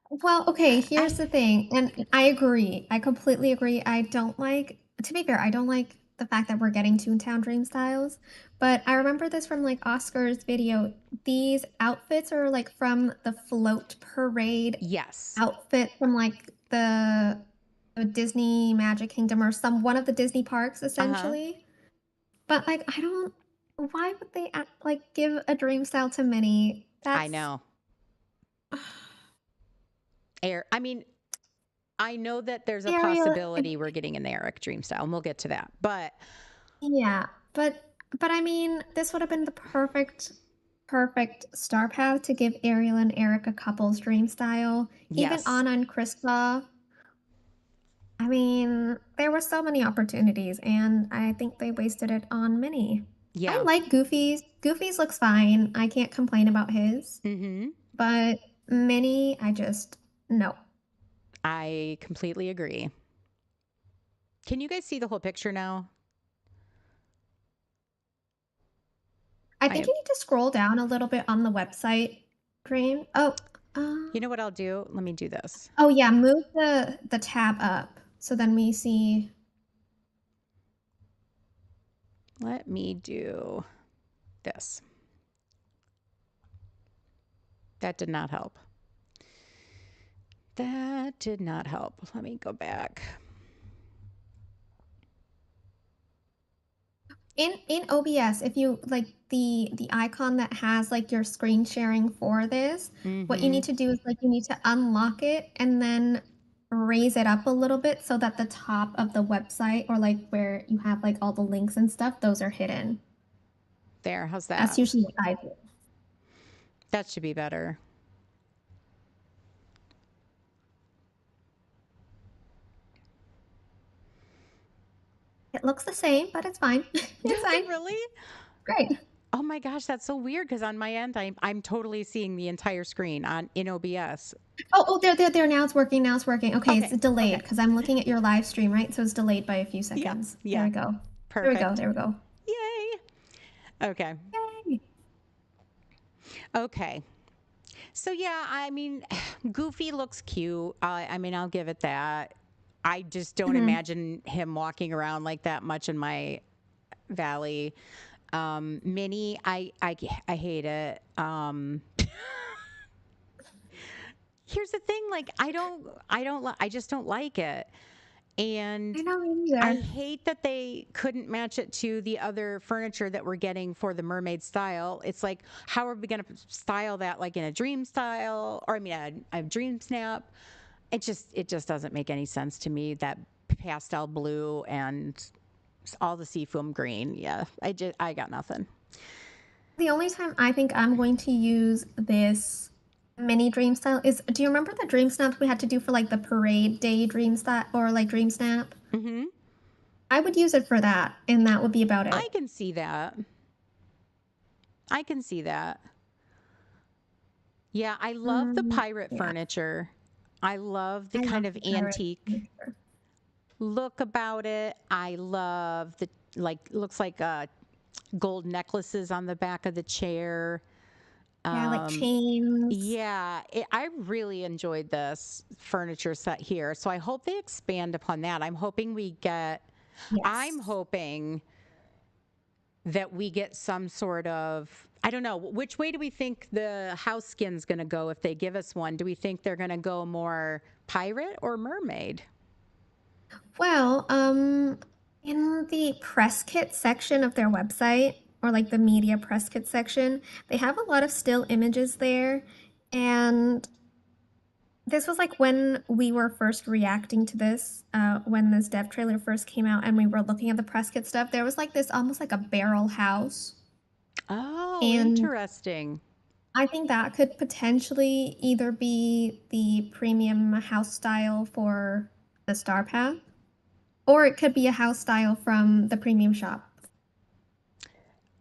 Well, okay, I here's the thing, and I agree. I completely agree. I don't like, to be fair, I don't like the fact that we're getting Toontown Dream Styles, but I remember this from like Oscar's video. These outfits are like from the float parade yes, outfit from like the Disney Magic Kingdom or some one of the Disney parks uh huh. essentially. But like I don't why would they like give a dream style to Minnie? I That's know. Air. I mean, I know that there's a Ariel. possibility we're getting an Eric dream style, and we'll get to that. But Yeah, but I mean, this would have been the perfect star path to give Ariel and Eric a couple's dream style. Even yes, Anna and Kristoff. I mean, there were so many opportunities, and I think they wasted it on Minnie. I yeah. like Goofy's. Goofy's looks fine. I can't complain about his. Mm-hmm. But Minnie, I just no. I completely agree. Can you guys see the whole picture now? I I think you need to scroll down a little bit on the website, Dream. You know what I'll do? Let me do this. Oh yeah, move the tab up so then we see. Let me do this. That did not help. That did not help. Let me go back. In OBS, if you like the icon that has like your screen sharing for this, what you Mm-hmm. need to do is like you need to unlock it and then raise it up a little bit so that the top of the website or like where you have like all the links and stuff, those are hidden. There. How's That's that? usually what I do. That should be better. It looks the same, but it's fine. It's Does fine. it really? Great. Oh my gosh, that's so weird because on my end, I'm totally seeing the entire screen on in OBS. Oh, there. Now it's working. Now it's working. Okay, it's Okay. delayed Okay. because I'm looking at your live stream, right? So it's delayed by a few Yep. seconds. There Yeah. we go. There we go. Perfect. There we go. Yay. Okay. Yay. Okay. So yeah, I mean, Goofy looks cute. I mean, I'll give it that. I just don't Mhm. imagine him walking around like that much in my valley. Minnie, I hate it. Here's the thing, like I just don't like it. I And know me I neither. hate that they couldn't match it to the other furniture that we're getting for the mermaid style. It's like, how are we going to style that like in a dream style or I mean a dream snap? It just doesn't make any sense to me that pastel blue and all the seafoam green. Yeah, I got nothing. The only time I think I'm going to use this mini dream style is, do you remember the dream snap we had to do for like the parade day dream snap or like dream snap? Hmm. I would use it for that, and that would be about I it. can see that. I can see that. Yeah, I love the pirate Yeah, furniture. I love the I kind love of the pirate antique furniture. look about it. I love the like looks like gold necklaces on the back of the chair. Yeah, like Um, chains. yeah, I really enjoyed this furniture set here. So I hope they expand upon that. I'm Yes. hoping that we get some sort of I don't know, which way do we think the house skin's going to go if they give us one? Do we think they're going to go more pirate or mermaid? Well, in the press kit section of their website, or like the media press kit section, they have a lot of still images there. And this was like when we were first reacting to this, when this dev trailer first came out, and we were looking at the press kit stuff. There was like this almost like a barrel house. Oh, And interesting. I think that could potentially either be the premium house style for the Star Path, or it could be a house style from the premium shop.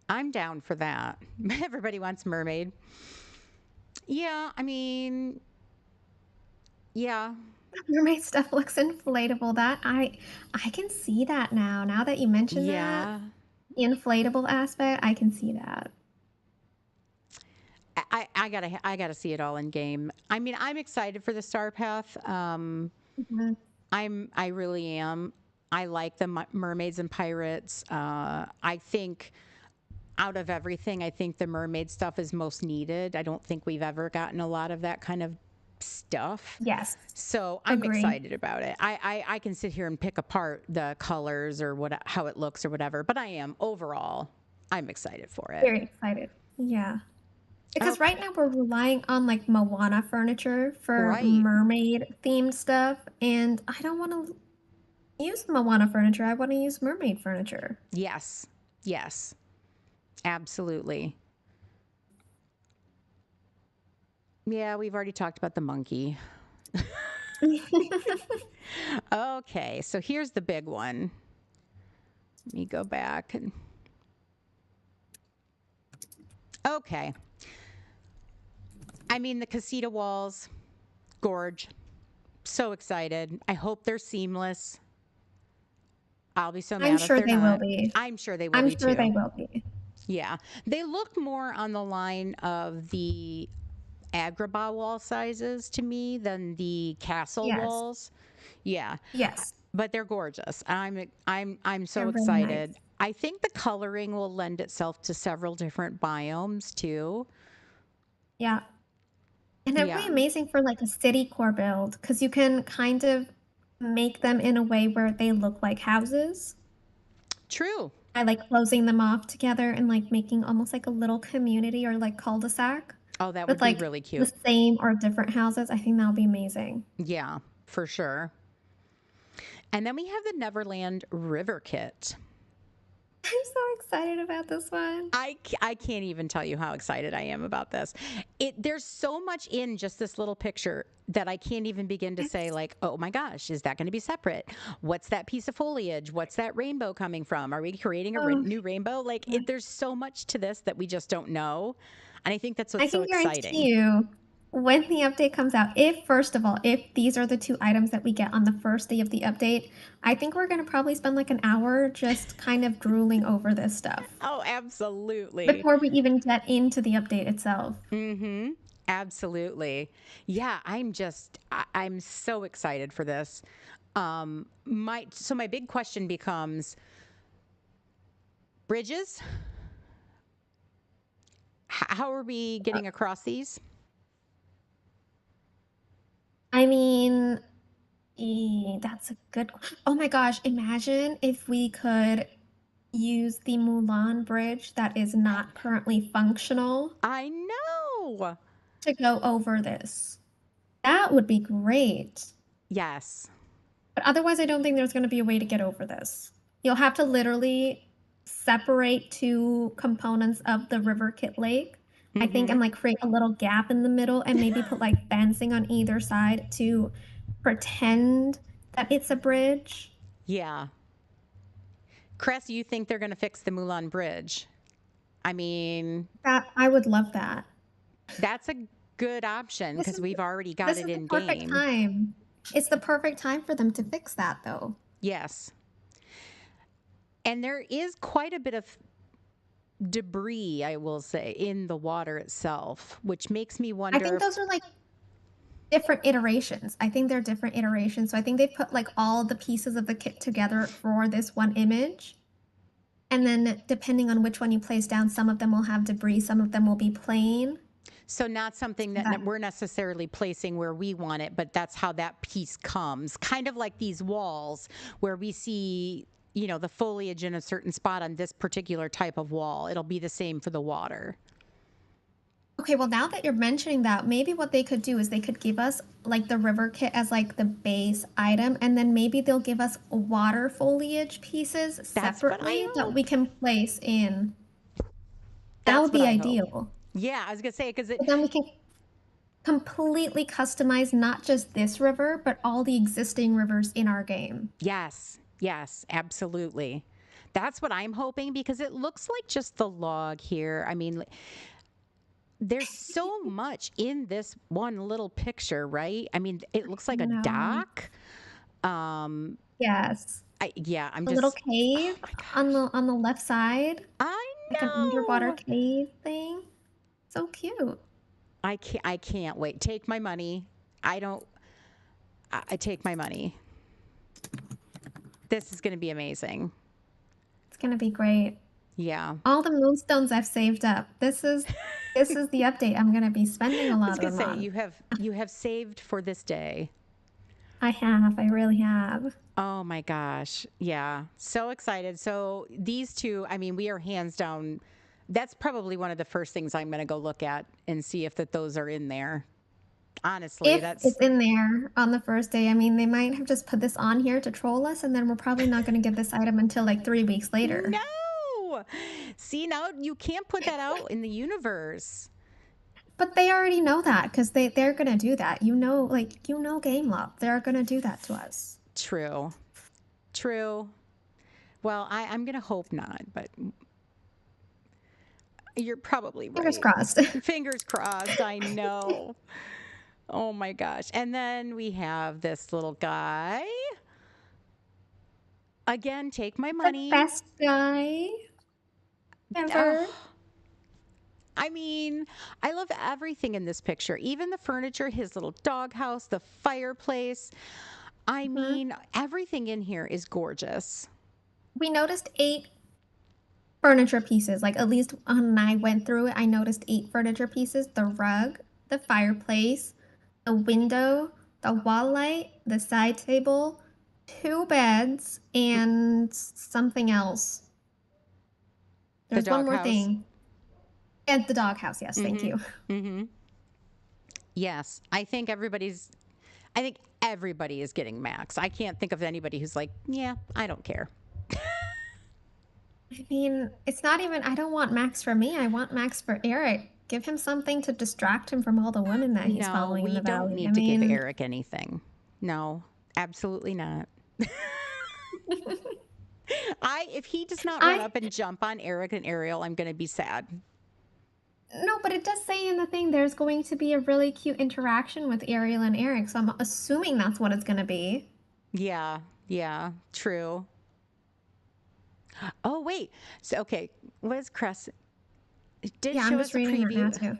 I'm down for that. Everybody wants mermaid. Yeah, I mean, yeah, Mermaid stuff looks inflatable. That I can see that now. Now that you mention that, yeah. the inflatable aspect, I can see that. I gotta see it all in game. I mean, I'm excited for the Star Path. Mhm. I really am. I like the mermaids and pirates. I think out of everything, I think the mermaid stuff is most needed. I don't think we've ever gotten a lot of that kind of stuff. Yes, So I'm agree. excited about it. I can sit here and pick apart the colors or how it looks or whatever, but I am overall, I'm excited for it. Very excited. Yeah. Because right Okay. now we're relying on like Moana furniture for Right. mermaid themed stuff, and I don't want to use Moana furniture. I want to use mermaid furniture. Yes. Yes. Absolutely. Yeah, we've already talked about the monkey. Okay, so here's the big one. Let me go back and okay. I mean the casita walls, gorge. So excited. I hope they're seamless. I'll be so I'm mad if sure they're they will not. be. I'm sure they will I'm be sure they too. will be. Yeah. They look more on the line of the Agrabah wall sizes to me than the castle Yes. walls. Yeah. Yes. But they're gorgeous. I'm so They're really nice. excited. I think the coloring will lend itself to several different biomes too. Yeah. And it'd be Yeah. amazing for like a city core build because you can kind of make them in a way where they look like houses True. by like closing them off together and like making almost like a little community or like cul-de-sac Oh, that with would be like really the cute. same or different houses. I think that would be amazing. Yeah, for sure. And then we have the Neverland River Kit. I'm so excited about this one. I can't even tell you how excited I am about this. There's so much in just this little picture that I can't even begin to say It's like, oh my gosh, is that going to be separate? What's that piece of foliage? What's that rainbow coming from? Are we creating a oh, new rainbow? Like, yeah. there's so much to this that we just don't know, and I think that's what's I so can exciting. guarantee you when the update comes out, if first of all, if these are the two items that we get on the first day of the update, I think we're going to probably spend like an hour just kind of drooling over this stuff Oh, absolutely. before we even get into the update itself. Mm-hmm. Absolutely. Yeah, I'm so excited for this. My big question becomes bridges. How are we Uh, getting across these? I mean, that's a good. Oh my gosh, imagine if we could use the Mulan bridge that is not currently functional I know. to go over this. That would be great. Yes. But otherwise, I don't think there's going to be a way to get over this. You'll have to literally separate two components of the River Kit Lake, I think, Mm-hmm. and like create a little gap in the middle and maybe put like fencing on either side to pretend that it's a bridge. Yeah. Cress, you think they're going to fix the Mulan Bridge? I mean, That I would love that. that's a good option This because is we've already got this it is the in perfect game. time. It's the perfect time for them to fix that though. Yes. And there is quite a bit of debris, I will say, in the water itself, which makes me I wonder think if those are like different iterations. I think they're different iterations. So I think they put like all the pieces of the kit together for this one image. And then depending on which one you place down, some of them will have debris, some of them will be plain. so not something So that that we're necessarily placing where we want it, but that's how that piece comes. Kind of like these walls where we see, the foliage in a certain spot on this particular type of wall. It'll be the same for the water. okay, well now that you're mentioning that, maybe what they could do is they could give us like the river kit as like the base item, and then maybe they'll give us water foliage pieces That's what I separately that we hope. can place in. That That's would what be I hope. ideal. Yeah, I was gonna say because it. But then we can completely customize not just this river, but all the existing rivers in our game. Yes, yes, absolutely. That's what I'm hoping because it looks like just the log here. I mean, there's so much in this one little picture, right? I mean, it looks like a No. dock. Um, Yes. yeah, I'm A little just, cave oh my on gosh. the left side, I like an underwater know. cave thing. So cute. I can't wait. Take my money. I don't, I take my money. This is going to be amazing. It's gonna be great. Yeah. All the moonstones I've saved up. This is the update I'm gonna be spending a I lot was of going to them say, on. you have saved for this day. I really have. Oh my gosh. Yeah. So excited. So these two, I mean, we are hands down. That's probably one of the first things I'm going to go look at and see if those are in there. Honestly, If that's it's in there on the first day, I mean, they might have just put this on here to troll us, and then we're probably not gonna get this item until like 3 weeks later. no. See, now you can't put that out in the universe. But they already know that because they're gonna do that. Game Love. They're gonna do that to us. True. True. Well, I'm going to hope not, but you're probably Fingers right. crossed. Fingers crossed. I know. Oh my gosh. And then we have this little guy. Again, take my The money. best guy Oh, ever. I mean, I love everything in this picture, even the furniture, his little doghouse, the fireplace. I Mhm. mean, everything in here is gorgeous. We noticed 8 furniture pieces. Like at least when I went through it, I noticed 8 furniture pieces: the rug, the fireplace, the window, the wall light, the side table, 2 beds, and something else. The There's one more doghouse. thing. And the doghouse. Yes, thank Mm-hmm. you. Mm-hmm. Yes. I think everybody is getting Max. I can't think of anybody who's like, yeah, I don't care. I mean, it's not even, I don't want Max for me. I want Max for Eric. Give him something to distract him from all the women that he's No, following in we the don't valley. I need to give mean, Eric anything. No, absolutely not. If he does not run I up and jump on Eric and Ariel, I'm going to be sad. no, but it does say in the thing there's going to be a really cute interaction with Ariel and Eric, so I'm assuming that's what it's going to be. Yeah, yeah, true. Oh, wait. So, okay, Liz Cress did Yeah, I'm show just us a reading that now preview. too.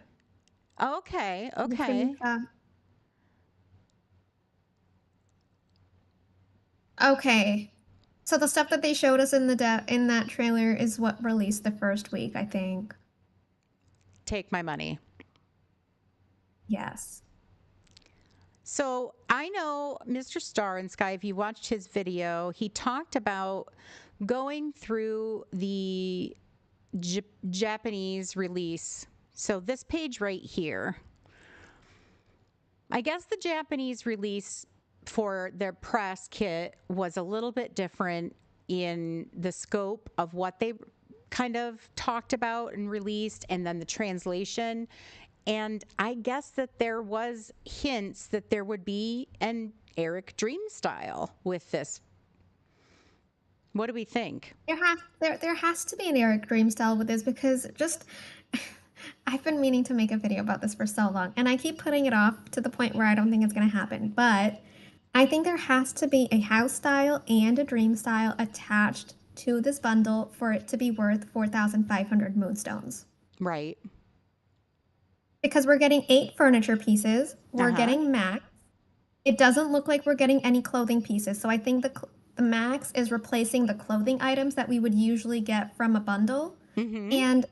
Okay, The okay. Okay. So the stuff that they showed us in in that trailer is what released the first week, I think. Take my money. Yes. So I know Mr. Star in Sky, if you watched his video, he talked about going through the Japanese release. So this page right here, I guess the Japanese release for their press kit was a little bit different in the scope of what they kind of talked about and released, and then the translation. And I guess that there was hints that there would be an Eric Dream style with this. What do we think? There has to be an Eric Dream style with this because just I've been meaning to make a video about this for so long, and I keep putting it off to the point where I don't think it's going to happen. But I think there has to be a house style and a dream style attached to this bundle for it to be worth 4,500 moonstones. Right. Because we're getting 8 furniture pieces, Uh we're huh. getting Max. It doesn't look like we're getting any clothing pieces, so I think the Max is replacing the clothing items that we would usually get from a bundle. Mm hmm. And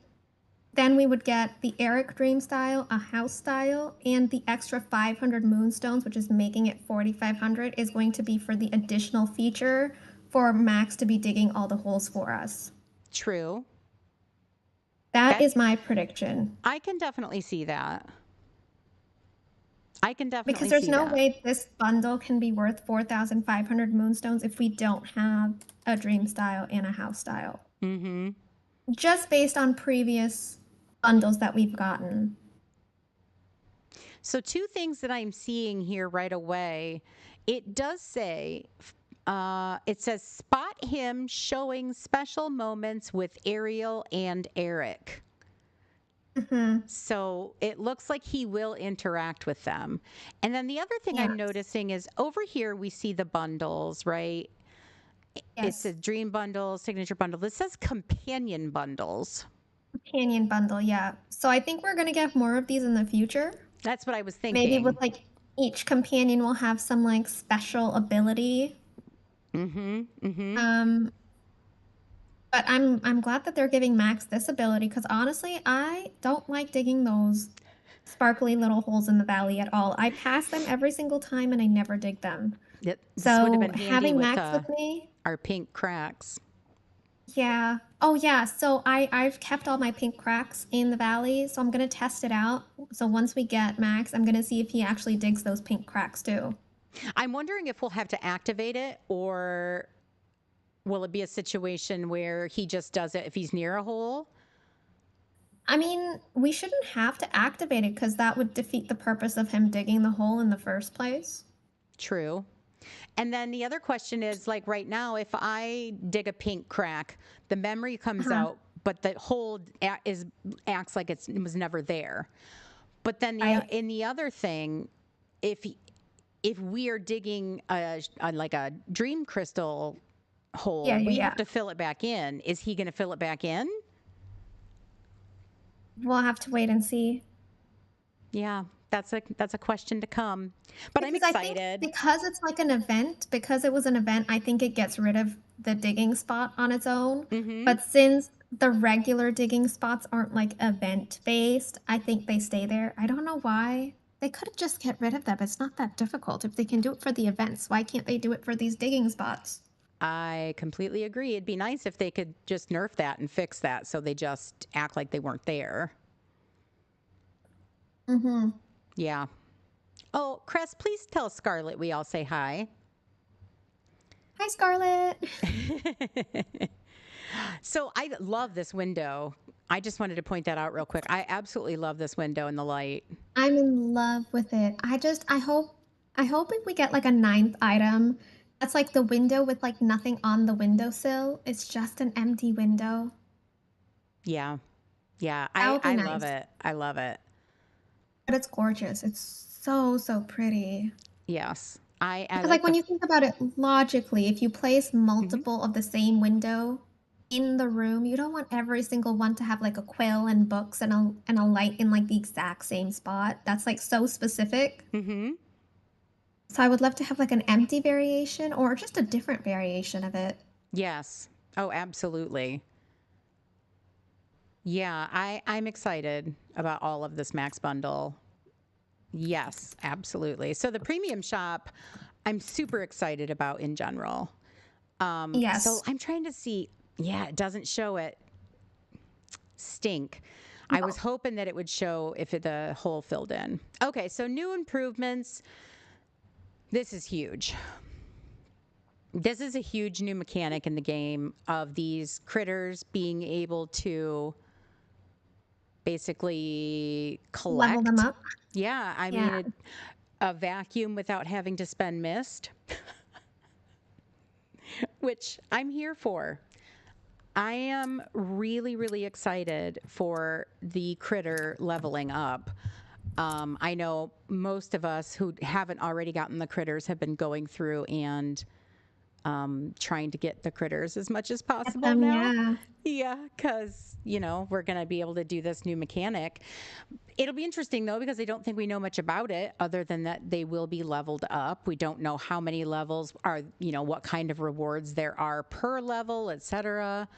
then we would get the Eric Dream style, a house style, and the extra 500 moonstones, which is making it 4,500, is going to be for the additional feature for Max to be digging all the holes for us. True. That That is my prediction. I can definitely see that. I can Because definitely there's see no that. way this bundle can be worth 4,500 moonstones if we don't have a dream style and a house style. Mm hmm. Just based on previous bundles that we've gotten. So, two things that I'm seeing here right away. It does say, it says, spot him showing special moments with Ariel and Eric. Mhm. So it looks like he will interact with them. And then the other thing I'm Yes. noticing is over here we see the bundles, right? It Yes. says dream bundle, signature bundle. This says companion bundles. Companion bundle, yeah. So I think we're gonna get more of these in the future. That's what I was Maybe with thinking. like each companion will have some like special ability. Mm-hmm. Mm-hmm. Um, but I'm glad that they're giving Max this ability because honestly, I don't like digging those sparkly little holes in the valley at all. I pass them every single time and I never dig them. This would have So been handy having with Max with me, our pink cracks. yeah. Oh yeah, so I've kept all my pink cracks in the valley, so I'm gonna test it out. So once we get Max, I'm gonna see if he actually digs those pink cracks too. I'm wondering if we'll have to activate it, or will it be a situation where he just does it if he's near a hole? I mean, we shouldn't have to activate it because that would defeat the purpose of him digging the hole in the first place. True. And then the other question is, like, right now, if I dig a pink crack, the memory comes Uh-huh. out, but the hole acts like it was never there. But then Right. in the other thing, if if we are digging like a dream crystal Yeah, hole, yeah, we yeah. have to fill it back in. Is he going to fill it back in? We'll have to wait and see. Yeah, that's a question to come. But I'm Because I think excited. because it's like an event, because it was an event, I think it gets rid of the digging spot on its own. Mm-hmm. But since the regular digging spots aren't like event based, I think they stay there. I don't know why. They could just get rid of them. It's not that difficult. If they can do it for the events, why can't they do it for these digging spots? I completely agree. It'd be nice if they could just nerf that and fix that so they just act like they weren't there. Mm-hmm. Yeah. Oh, Cress, please tell Scarlett we all say hi. Hi, Scarlett. So I love this window. I just wanted to point that out real quick. I absolutely love this window and the light. I'm in love with it. I hope if we get like a ninth item, that's like the window with like nothing on the windowsill. It's just an empty window. Yeah. Yeah. That I, would be I love nice. it. I love it. But it's gorgeous. It's so, so pretty. Yes. I Because like like the. when you think about it logically, if you place Mhm. multiple of the same window in the room, you don't want every single one to have like a quill and books and a light in like the exact same spot. That's like so specific. Mhm. So I would love to have like an empty variation or just a different variation of it. Yes. Oh, absolutely. Yeah, I'm excited about all of this Max bundle. Yes, absolutely. So the premium shop, I'm super excited about in general. So Yes. I'm trying to see. Yeah, it doesn't show it. Stink. I was No. hoping that it would show if the hole filled in. Okay, so new improvements. This is huge. This is a huge new mechanic in the game of these critters being able to basically Level them collect. up. Yeah, I Yeah. mean, a vacuum without having to spend mist, which I'm here for. I am really, really excited for the critter leveling up. I know most of us who haven't already gotten the critters have been going through and trying to get the critters as much as Get possible them, now. yeah. Yeah, because, we're going to be able to do this new mechanic. It'll be interesting though, because I don't think we know much about it other than that they will be leveled up. We don't know how many levels are, what kind of rewards there are per level, etc.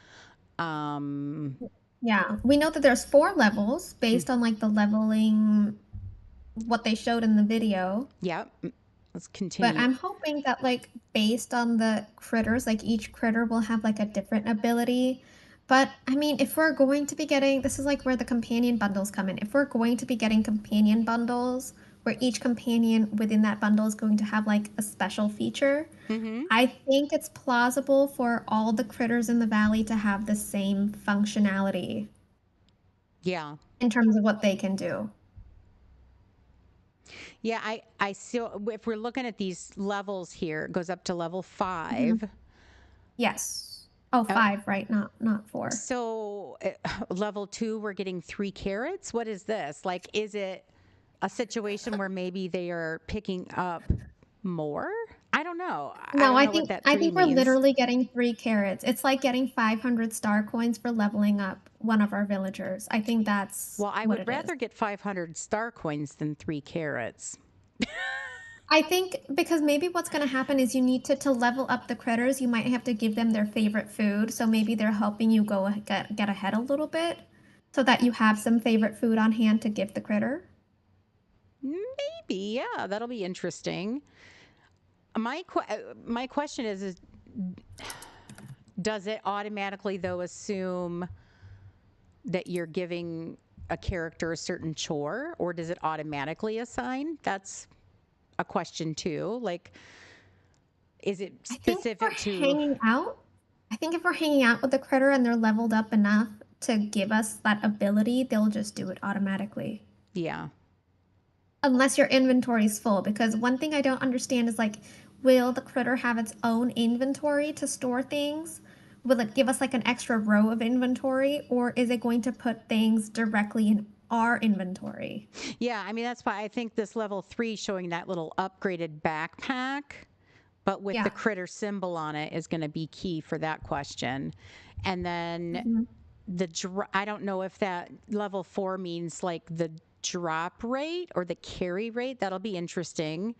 Um, Yeah. We know that there's 4 levels based on like the leveling what they showed in the video. yeah, let's But continue. I'm hoping that like based on the critters, like each critter will have like a different ability. But I mean, if we're going to be getting, this is like where the companion bundles come in. If we're going to be getting companion bundles, where each companion within that bundle is going to have like a special feature, Hmm. I think it's plausible for all the critters in the valley to have the same functionality. Yeah. in terms of what they can do. Yeah, I still, if we're looking at these levels here, it goes up to level Mhm. 5. Yes. Oh, Uh, 5, right? Not 4. so level 2, we're getting 3 carrots. What is this? Like, is it a situation where maybe they are picking up more? I don't know. I No, don't I know what think that I 3 think we're means. literally getting 3 carrots. It's like getting 500 star coins for leveling up one of our villagers. I think that's Well, I what would it is. rather get 500 star coins than 3 carrots. I think because maybe what's gonna happen is you need to level up the critters, you might have to give them their favorite food, so maybe they're helping you get ahead a little bit so that you have some favorite food on hand to give the critter. Maybe, yeah, that'll be interesting. My question is does it automatically though assume that you're giving a character a certain chore, or does it automatically assign? That's a question too. Like, is it I think if we're specific to, hanging out I think if we're hanging out with the critter and they're leveled up enough to give us that ability, they'll just do it automatically. yeah. Unless your inventory's full, because one thing I don't understand is like, will the critter have its own inventory to store things? Will it give us like an extra row of inventory, or is it going to put things directly in our inventory? Yeah, I mean, that's why I think this level 3 showing that little upgraded backpack, but with the Yeah. critter symbol on it, is going to be key for that question. And then Mhm. I don't know if that level 4 means like the drop rate or the carry rate. That'll be interesting.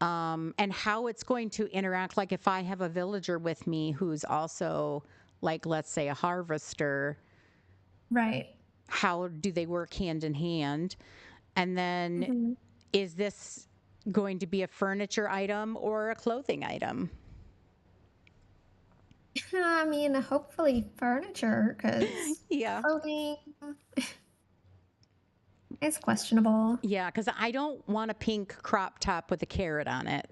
And how it's going to interact. Like if I have a villager with me who's also, like, let's say a harvester, Right. how do they work hand in hand? And then Mhm. is this going to be a furniture item or a clothing item? I mean, hopefully furniture, because Yeah. clothing is questionable. Yeah, because I don't want a pink crop top with a carrot on it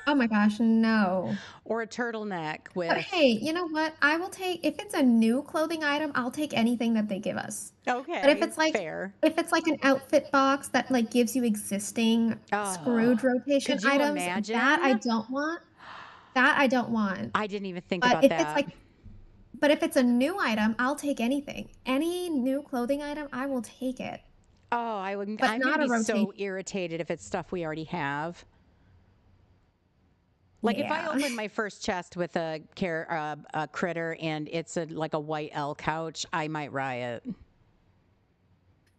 Oh my gosh, no. or a turtleneck But with, hey, you know what? I will take if it's a new clothing item, I'll take anything that they give us. But okay, fair. if it's like an outfit box that like gives you existing Oh, Scrooge rotation could you items, that I imagine? don't want. That I don't want. I didn't even think But about if it's that. like but if it's a new item, I'll take anything. Any new clothing item, I will take it, Oh, but I'm going to not a be rotation. so irritated if it's stuff we already have. Like if I Yeah. open my first chest with a critter and it's like a white L couch, I might riot.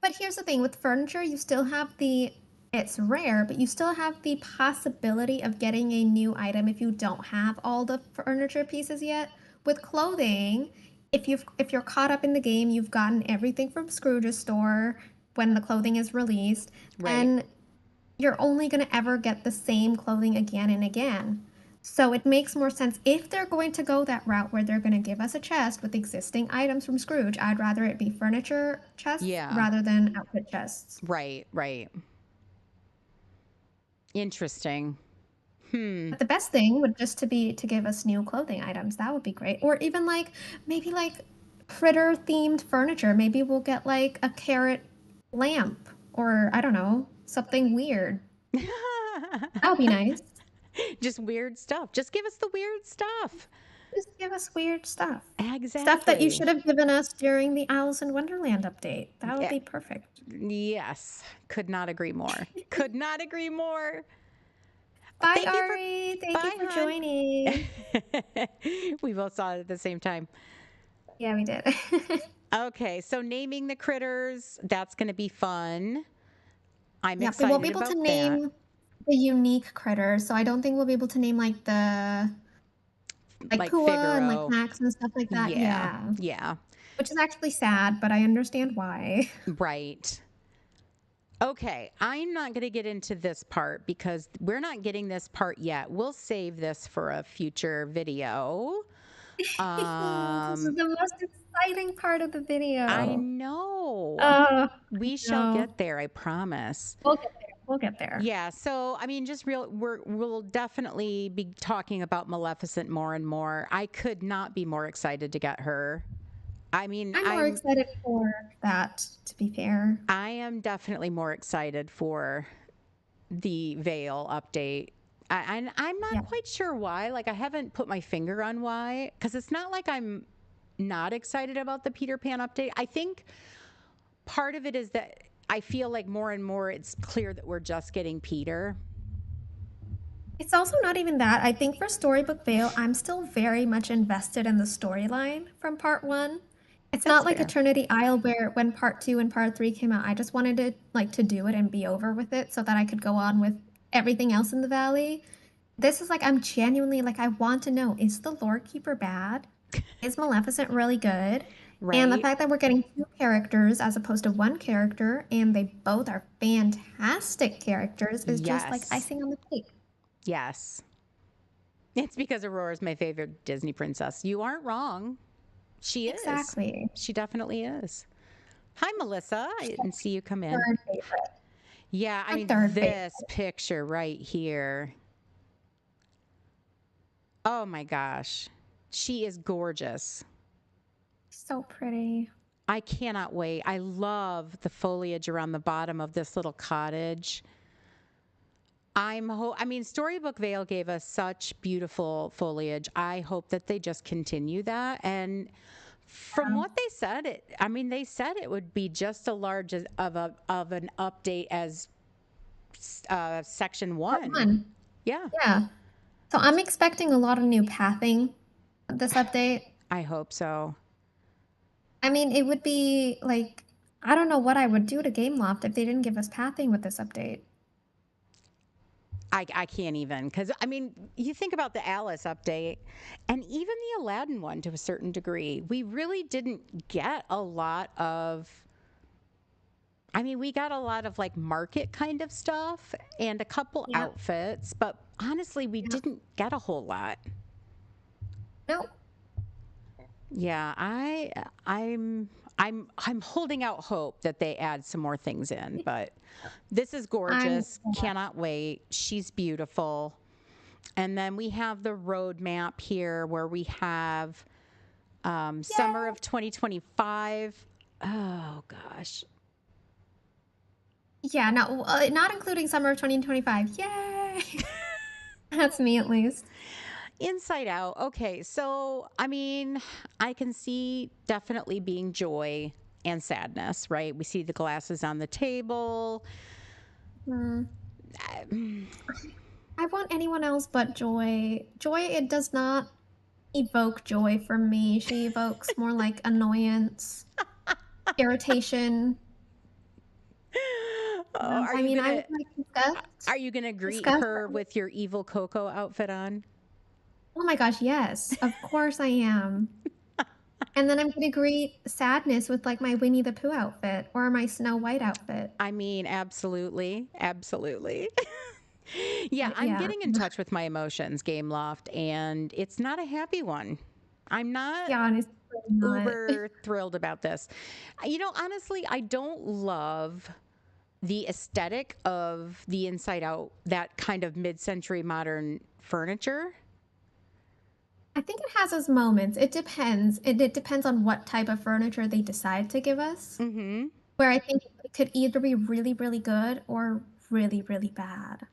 But here's the thing with furniture, you still have the it's rare, but you still have the possibility of getting a new item if you don't have all the furniture pieces yet. With clothing, if you're caught up in the game, you've gotten everything from Scrooge's store when the clothing is released, Right. and you're only going to ever get the same clothing again and again. So it makes more sense if they're going to go that route where they're going to give us a chest with existing items from Scrooge. I'd rather it be furniture chests Yeah. rather than outfit chests. Right. Right. Interesting. Hmm. But the best thing would just to be to give us new clothing items. That would be great. Or even like maybe like critter themed furniture. Maybe we'll get like a carrot lamp or I don't know, something weird. That would be nice. Just weird stuff. Just give us the weird stuff. Just give us weird stuff. Stuff that you Exactly. should have given us during the Alice in Wonderland update. That would Yeah. be perfect. Yes. Could not agree more. Could not agree more. Bye, Thank you for. Ari. Thank you Bye, for hon. joining. We both saw it at the same time. Yeah, we did. Okay, so naming the critters, that's going to be fun. I'm Yeah, we won't be excited able to about that. name the unique critters, so I don't think we'll be able to name like the like Like Pua and like Figaro. Max and stuff like that. Yeah. Yeah. Yeah. Which is actually sad, but I understand why. Right. Okay, I'm not going to get into this part because we're not getting this part yet. We'll save this for a future video. This is Um, the most exciting part of the I video. know. I We shall know. get there, I promise. We'll get there. We'll get there. Yeah, so I mean, just real, we'll definitely be talking about Maleficent more and more. I could not be more excited to get her. I mean, I'm more excited for that, to be fair. I am definitely more excited for the Veil update. I'm not Yeah. quite sure why. Like, I haven't put my finger on why, because it's not like I'm not excited about the Peter Pan update. I think part of it is that I feel like more and more it's clear that we're just getting Peter. It's also not even that. I think for Storybook Vale, I'm still very much invested in the storyline from part one. It's not That's like fair. Eternity Isle where when part two and part three came out, I just wanted to do it and be over with it so that I could go on with everything else in the valley. This is like I'm genuinely like I want to know, is the Lore Keeper bad? Is Maleficent really good? And the Right? fact that we're getting two characters as opposed to one character, and they both are fantastic characters, is just like Yes. icing on the cake. Yes. It's because Aurora's my favorite Disney princess. You aren't wrong. She is. Exactly. She definitely is. Hi, Melissa. I didn't see you come in. Third favorite. Yeah, I My mean, third favorite. this picture right here. Oh my gosh. She is gorgeous. So pretty. I cannot wait. I love the foliage around the bottom of this little cottage. I mean, Storybook Vale gave us such beautiful foliage. I hope that they just continue that. And from Yeah. what they said, I mean, they said it would be just as large of an update as section Part one. one. Yeah, Yeah. So I'm expecting a lot of new pathing with this update. I hope so. I mean, it would be like I don't know what I would do to Gameloft if they didn't give us pathing with this update. I can't even because I mean, you think about the Alice update and even the Aladdin one to a certain degree. We really didn't get a lot of. I mean, we got a lot of like market kind of stuff and a couple Yeah. outfits, but honestly, we Yeah. didn't get a whole lot. No. Yeah, I'm holding out hope that they add some more things in, but this is I'm gorgeous. Cannot wait. She's beautiful. And then we have the roadmap here where we have summer yeah. of 2025. Oh gosh. Yeah, no, not including summer of 2025. Yay! That's me at least. Inside Out. Okay, so I mean, I can see definitely being joy and sadness, right? We see the glasses on the table. Hmm. Uh, I want anyone else but Joy. Joy, it does not evoke joy from me. She evokes more like annoyance, irritation. Oh, I mean, I would like are you gonna greet disgust. her with your evil Coco outfit on? Oh my gosh, yes, of course I am. And then I'm gonna greet sadness with like my Winnie the Pooh outfit or my Snow White outfit. I mean, absolutely, absolutely. Yeah, I'm Yeah, getting in touch with my emotions, Game Loft, and it's not a happy one. I'm not yeah, honestly, not. uber thrilled about this. Honestly, I don't love the aesthetic of the Inside Out, that kind of mid-century modern furniture. I think it has its moments. It depends. It depends on what type of furniture they decide to give us. Mm-hmm. Where I think it could either be really, really good or really, really bad.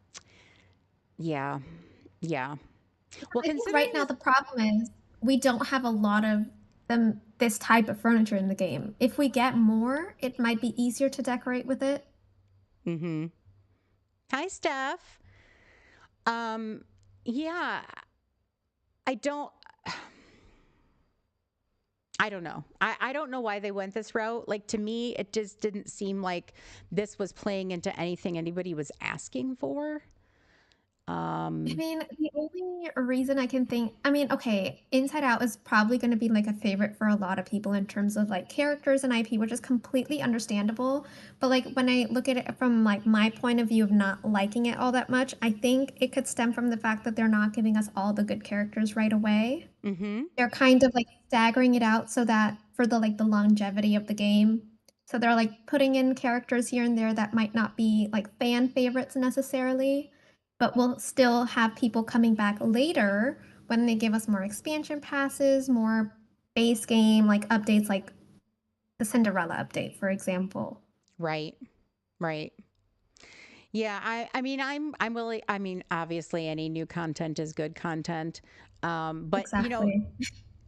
Yeah, yeah. Well, I think considering right now this, the problem is we don't have a lot of this type of furniture in the game. If we get more, it might be easier to decorate with it. mm-hmm. Hi, Steph. Um, yeah, I don't. I don't know. I don't know why they went this route. Like, to me, it just didn't seem like this was playing into anything anybody was asking for. I Um, mean, the only reason I can think, I mean, okay, Inside Out is probably going to be like a favorite for a lot of people in terms of like characters and IP, which is completely understandable. But like when I look at it from like my point of view of not liking it all that much, I think it could stem from the fact that they're not giving us all the good characters right away. mm-hmm. They're kind of like staggering it out so that for the longevity of the game. So they're like putting in characters here and there that might not be like fan favorites necessarily, but will still have people coming back later when they give us more expansion passes, more base game like updates like the Cinderella update, for example. Right. Right. Yeah, I mean I'm really I mean obviously any new content is good content. But Exactly.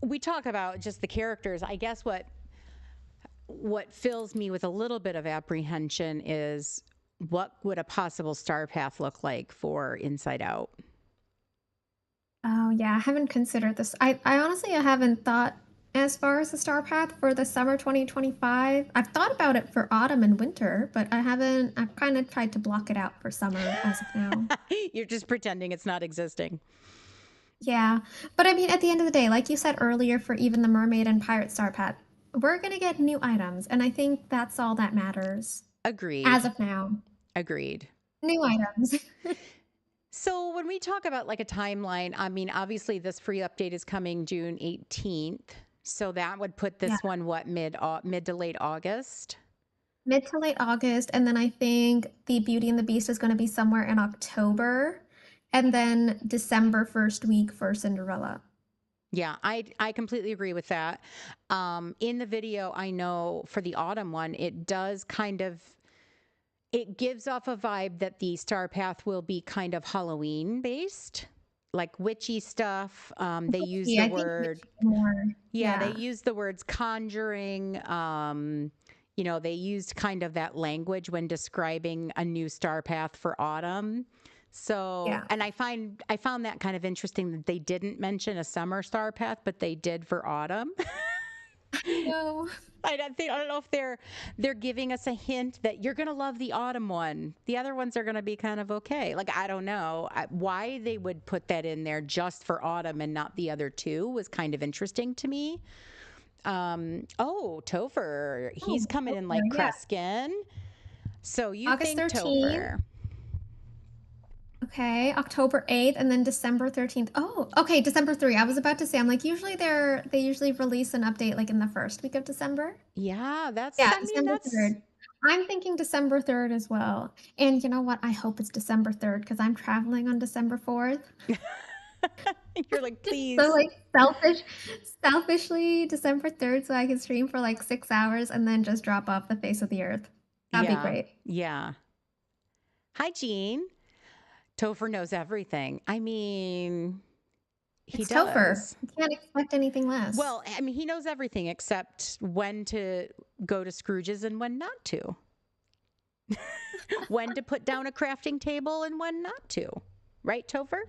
we talk about just the characters. I guess what fills me with a little bit of apprehension is what would a possible star path look like for Inside Out? Oh, yeah, I haven't considered this. I honestly I haven't thought as far as the star path for the summer 2025. I've thought about it for autumn and winter, but I haven't. I've kind of tried to block it out for summer as of now. You're just pretending it's not existing. Yeah, but I mean, at the end of the day, like you said earlier, for even the mermaid and pirate star path, we're gonna get new items, and I think that's all that matters as Agreed. of now. Agreed. New items. So when we talk about like a timeline, I mean, obviously this free update is coming June 18th. So that would put Yeah, this one what mid to late August. mid to late August, and then I think the Beauty and the Beast is gonna be somewhere in October, and then December first week for Cinderella. Yeah, I completely agree with that. In the video, I know for the autumn one, it does kind of it gives off a vibe that the star path will be kind of Halloween based, like witchy stuff. They use Witchy, the I think word witchy more. Yeah, they Yeah, used the words conjuring. They used kind of that language when describing a new star path for autumn. So, yeah. and I found that kind of interesting that they didn't mention a summer star path, but they did for autumn. I know. I don't know if they're giving us a hint that you're going to love the autumn one. The other ones are going to be kind of okay. Like I don't know why they would put that in there just for autumn and not the other two was kind of interesting to me. Topher, Oh, he's coming in October, like yeah. Kreskin. So you August think 13th. Topher? Okay, October 8th and then December 13th. Oh, okay, December 3. I was about to say, I'm like, usually they usually release an update like in the first week of December. Yeah, Yeah, I mean, December that's 3rd. I'm thinking December 3rd as well. And you know what? I hope it's December 3rd because I'm traveling on December 4th. you're like, So please. like selfishly December 3rd so I can stream for like 6 hours and then just drop off the face of the earth. That'd be Yeah, great. yeah. Hi, Jean. Topher knows everything. I mean, he It's Topher. does. You can't expect anything less. Well, I mean, he knows everything except when to go to Scrooge's and when not to. When to put down a crafting table and when not to. Right, Topher?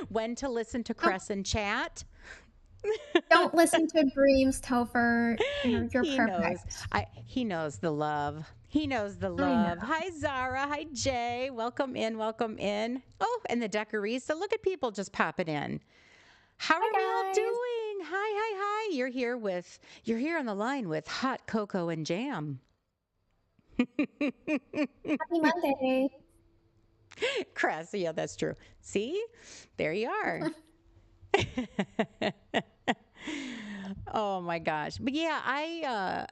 When to listen to Don't Cress and chat. don't listen to dreams, Topher. You're He knows. perfect. He knows the love. He knows the I know. love. Hi Zara. Hi Jay. Welcome in. Welcome in. Oh, and the Decorista. Look at people just popping in. How Hi are we all guys. doing? Hi, hi, hi. You're here on the line with hot cocoa and jam. Happy Monday. Cress, yeah, that's true. See? There you are. Oh my gosh. But yeah,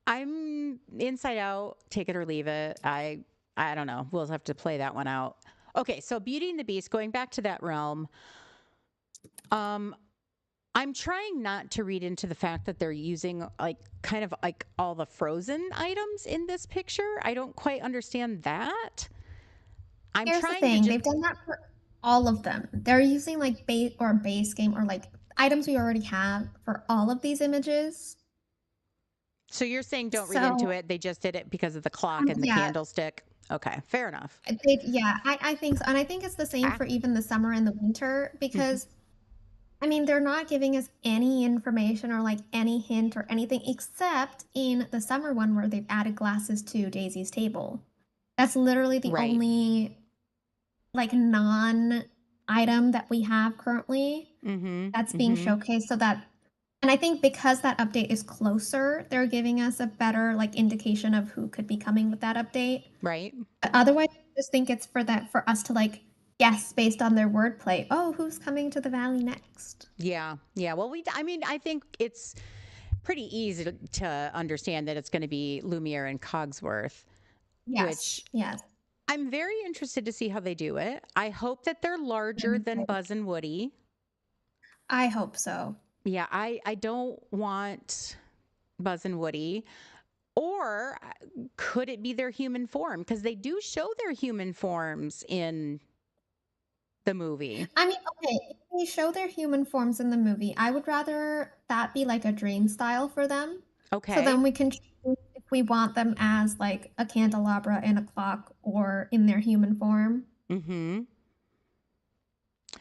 I'm Inside Out, take it or leave it. I don't know. We'll have to play that one out. Okay, so Beauty and the Beast, going back to that realm. Um, I'm trying not to read into the fact that they're using like kind of like all the frozen items in this picture. I don't quite understand that. I'm Here's the trying to thing, just they've done that for all of them. They're using like base game or like items we already have for all of these images. So you're saying don't read into So it. They just did it because of the clock and the yeah, candlestick. Okay, fair enough. yeah, I think so. And I think it's the same Ah, for even the summer and the winter mhm. because I mean, they're not giving us any information or like any hint or anything except in the summer one where they've added glasses to Daisy's table. That's literally the Right. only like non item that we have currently Mm-hmm. that's being Mm-hmm. showcased so that and I think because that update is closer, they're giving us a better like indication of who could be coming with that update. Right. But otherwise, I just think it's for us to like guess based on their wordplay. Oh, who's coming to the valley next? Yeah. Yeah. Well, I mean, I think it's pretty easy to understand that it's going to be Lumiere and Cogsworth, which Yes, yes. I'm very interested to see how they do it. I hope that they're larger than Buzz and Woody. I hope so. Yeah, I don't want Buzz and Woody. Or could it be their human form? Because they do show their human forms in the movie. I mean, okay, if they show their human forms in the movie, I would rather that be like a dream style for them. So Okay. then we can choose if we want them as like a candelabra and a clock or in their human form. Mm-hmm.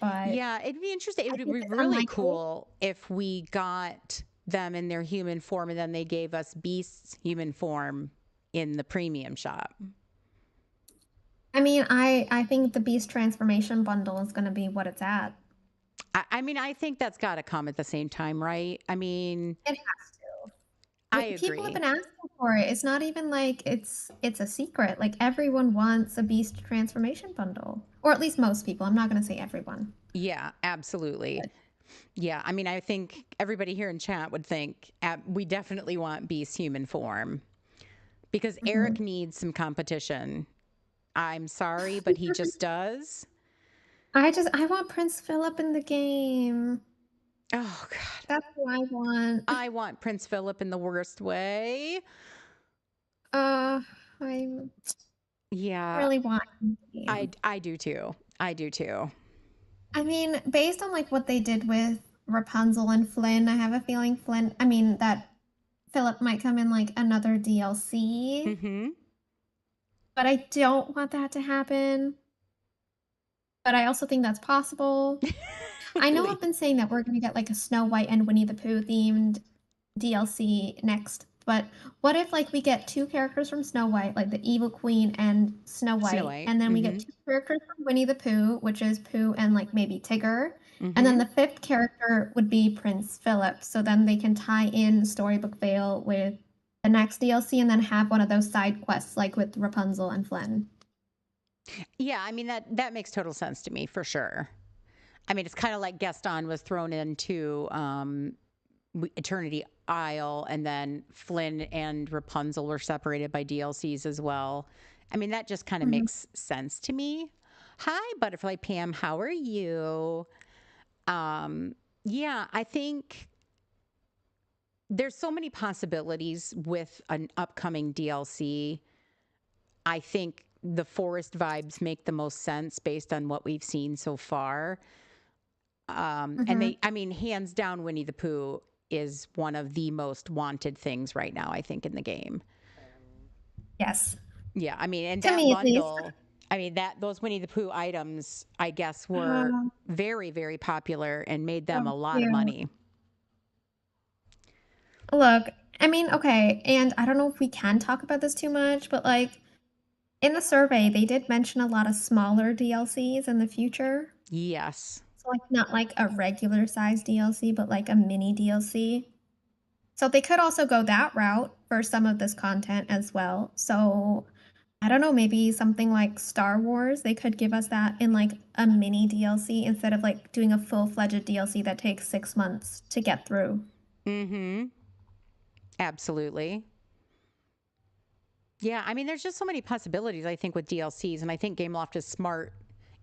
But Yeah, it'd be interesting. It I would think be it's really unlikely. cool if we got them in their human form and then they gave us Beast's human form in the premium shop. I mean, I think the Beast transformation bundle is going to be what it's at. I mean, I think that's got to come at the same time, right? I mean, It has to. I People have agree. been asking for it. It's not even like it's a secret. Like everyone wants a Beast transformation bundle, or at least most people. I'm not going to say everyone. Yeah, absolutely. But Yeah, I mean, I think everybody here in chat would think we definitely want Beast's human form because Eric mhm. needs some competition. I'm sorry, but he just does. I want Prince Philip in the game. Oh, God. That's who I want. I want Prince Philip in the worst way. Uh, I Yeah, really want him in the game. I do too. I do too. I mean, based on like what they did with Rapunzel and Flynn, I have a feeling that Philip might come in like another DLC, Mm-hmm. but I don't want that to happen. But I also think that's possible. I know Please. I've been saying that we're gonna get like a Snow White and Winnie the Pooh themed DLC next, but what if like we get two characters from Snow White, like the Evil Queen and Snow Snow White, White. and then we Mm-hmm. get two characters from Winnie the Pooh, which is Pooh and like maybe Tigger, and Mm-hmm. then the fifth character would be Prince Philip. So then they can tie in Storybook Vale with the next DLC and then have one of those side quests like with Rapunzel and Flynn. Yeah, I mean that makes total sense to me for sure. I mean, it's kind of like Gaston was thrown into Eternity Isle, and then Flynn and Rapunzel were separated by DLCs as well. I mean, that just kind of Mhm. makes sense to me. Hi, Butterfly Pam. How are you? Um, yeah, I think there's so many possibilities with an upcoming DLC. I think the forest vibes make the most sense based on what we've seen so far. And Mhm. I mean, hands down, Winnie the Pooh is one of the most wanted things right now, I think, in the game. Yes. Yeah, I mean, and To that me at least. bundle, I mean, those Winnie the Pooh items, I guess, were Oh, very, very popular and made them so a lot of cute. money. Look, I mean, okay, and I don't know if we can talk about this too much, but like in the survey, they did mention a lot of smaller DLCs in the future. Yes. So like not like a regular size DLC, but like a mini DLC. So they could also go that route for some of this content as well. So I don't know, maybe something like Star Wars, they could give us that in like a mini DLC instead of like doing a full-fledged DLC that takes 6 months to get through. Mm-hmm. Absolutely. Yeah, I mean, there's just so many possibilities, I think, with DLCs, and I think Gameloft is smart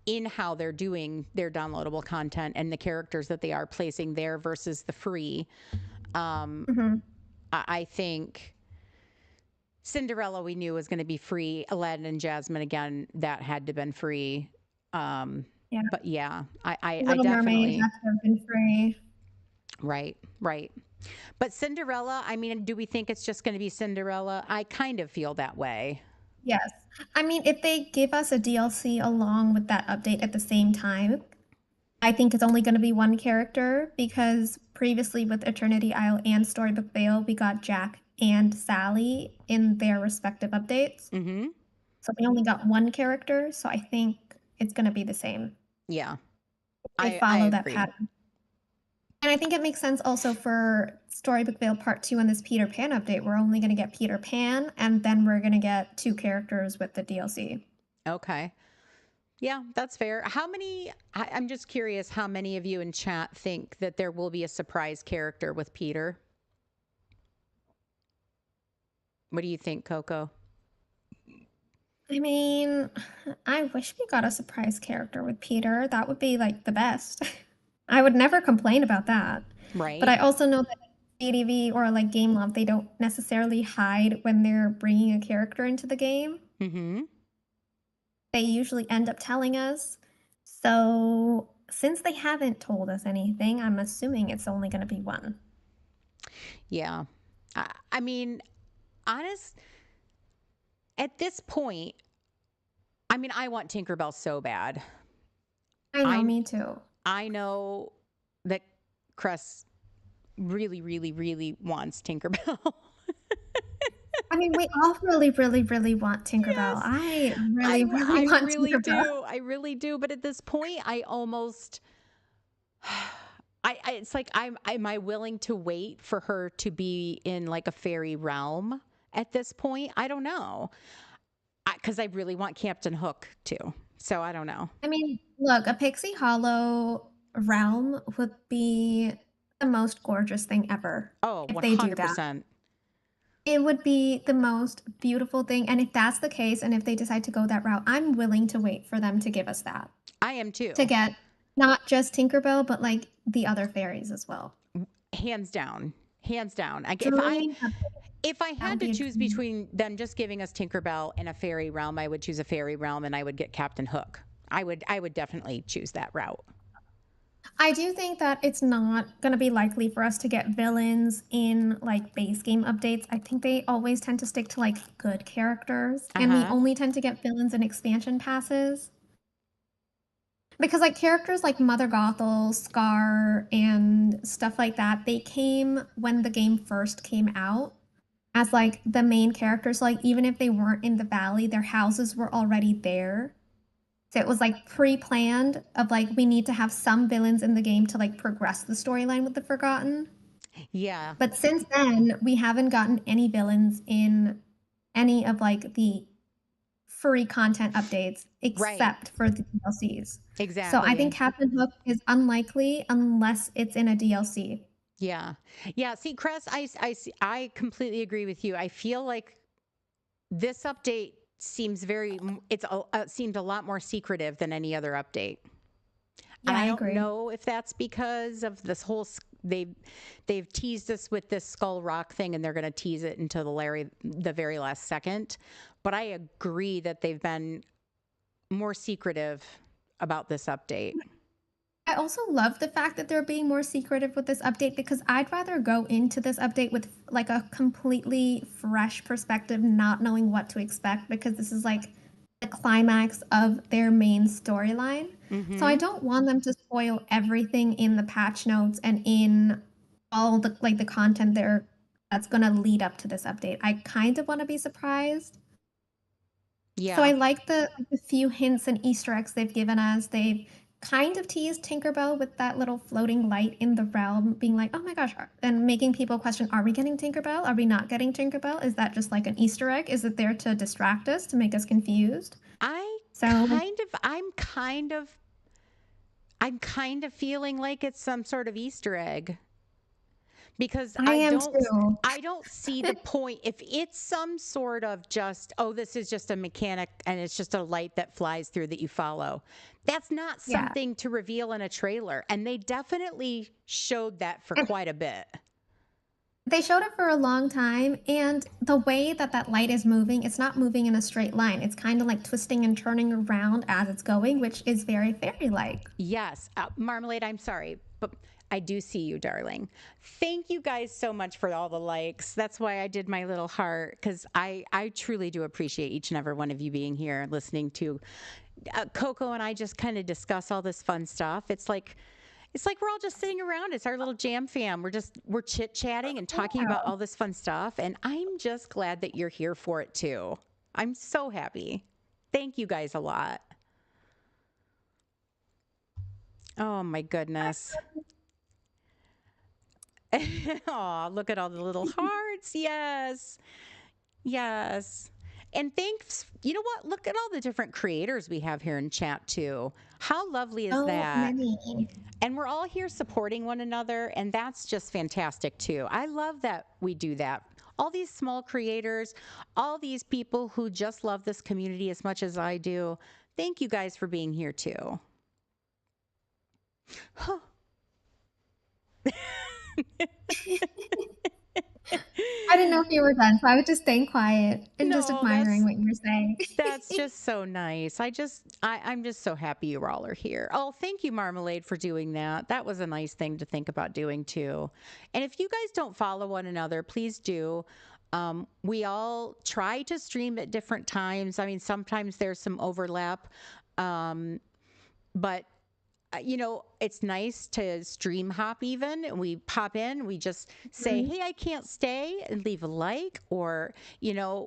in how they're doing their downloadable content and the characters that they are placing there versus the free. Um, Mhm. I think Cinderella we knew was going to be free. Aladdin and Jasmine again, that had to have been free. Um, Yeah. but yeah, I Little Mermaid definitely had to have been free. right, right. But Cinderella, I mean, do we think it's just going to be Cinderella? I kind of feel that way. Yes. I mean, if they give us a DLC along with that update at the same time, I think it's only going to be one character because previously with Eternity Isle and Storybook Vale, we got Jack and Sally in their respective updates. Mm-hmm. So we only got one character, so I think it's going to be the same. Yeah, They I follow that agree. pattern. And I think it makes sense also for Storybook Vale Part 2 and this Peter Pan update. We're only going to get Peter Pan, and then we're going to get two characters with the DLC. Okay. Yeah, that's fair. I'm just curious how many of you in chat think that there will be a surprise character with Peter? What do you think, Coco? I mean, I wish we got a surprise character with Peter. That would be like the best. I would never complain about that. But I right? also know that ADV or like Game Love, they don't necessarily hide when they're bringing a character into the game. Mm-hmm. They usually end up telling us. So since they haven't told us anything, I'm assuming it's only going to be one. Yeah. I mean, honest, at this point, I mean, I want Tinkerbell so bad. I know, I me too. I know that Cress really, really, really wants Tinkerbell. I mean, we all really, really, really want Tinkerbell. Yes, I really, really I want really Tinkerbell. do. I really do. But at this point, I almost, it's like, am I willing to wait for her to be in like a fairy realm at this point? I don't know. Because I really want Captain Hook too. So I don't know. I mean, look, a Pixie Hollow realm would be the most gorgeous thing ever Oh, if they do that. 100%. It would be the most beautiful thing. And if that's the case, and if they decide to go that route, I'm willing to wait for them to give us that. I am To too. get not just Tinkerbell, but like the other fairies as well. Hands down. Hands down. Dream, If I that would had to be a choose dream. between them just giving us Tinkerbell and a fairy realm, I would choose a fairy realm and I would get Captain Hook. I would definitely choose that route. I do think that it's not going to be likely for us to get villains in like base game updates. I think they always tend to stick to like good characters, and we Uh-huh. only tend to get villains in expansion passes. Because like characters like Mother Gothel, Scar, and stuff like that, they came when the game first came out as like the main characters. Like even if they weren't in the valley, their houses were already there. So it was like pre-planned of like we need to have some villains in the game to like progress the storyline with the Forgotten. Yeah. But since then, we haven't gotten any villains in any of like the free content updates Right. except for the DLCs. So I think Exactly. Captain Hook is unlikely unless it's in a DLC. Yeah. Yeah. See, Cress, I completely agree with you. I feel like this update seems seemed a lot more secretive than any other update. And Yeah, I I don't agree. know if that's because of this whole they've teased us with this Skull Rock thing, and they're going to tease it until the very last second. But I agree that they've been more secretive about this update. I also love the fact that they're being more secretive with this update because I'd rather go into this update with like a completely fresh perspective, not knowing what to expect because this is like the climax of their main storyline. So I Mm-hmm. don't want them to spoil everything in the patch notes and in all the like the content there that's going to lead up to this update. I kind of want to be surprised. So I Yeah. like the few hints and Easter eggs they've given us. They've kind of teased Tinkerbell with that little floating light in the realm, being like, "Oh my gosh," and making people question, "Are we getting Tinkerbell? Are we not getting Tinkerbell? Is that just like an Easter egg? Is it there to distract us, to make us confused?" I So kind of, I'm kind of feeling like it's some sort of Easter egg because I am too. I don't see the point if it's some sort of just, oh, this is just a mechanic and it's just a light that flies through that you follow. That's not Yeah. something to reveal in a trailer, and they definitely showed that for And quite a bit. they showed it for a long time, and the way that that light is moving, it's not moving in a straight line. It's kind of like twisting and turning around as it's going, which is very fairy-like. Yes, Marmalade, I'm sorry, but I do see you, darling. Thank you guys so much for all the likes. That's why I did my little heart, because I truly do appreciate each and every one of you being here, listening to Coco and I just kind of discuss all this fun stuff. It's like we're all just sitting around. It's our little jam fam. We're chit chatting and talking about Yeah. all this fun stuff, and I'm just glad that you're here for it too. I'm so happy. Thank you guys a lot. Oh my goodness. Oh, look at all the little hearts. Yes. Yes. And thanks. You know what? Look at all the different creators we have here in chat, too. How lovely is So that? many. And we're all here supporting one another. And that's just fantastic, too. I love that we do that. All these small creators, all these people who just love this community as much as I do. Thank you guys for being here, too. I didn't know if you were done, so I was just staying quiet and just No, admiring what you were saying. that's just so nice. I'm just so happy you all are here. Oh, thank you, Marmalade, for doing that. That was a nice thing to think about doing too. And if you guys don't follow one another, please do. We all try to stream at different times. I mean, sometimes there's some overlap, um, but it's nice to stream hop even. And we pop in, we just say, Mhm. hey, I can't stay and leave a like, or,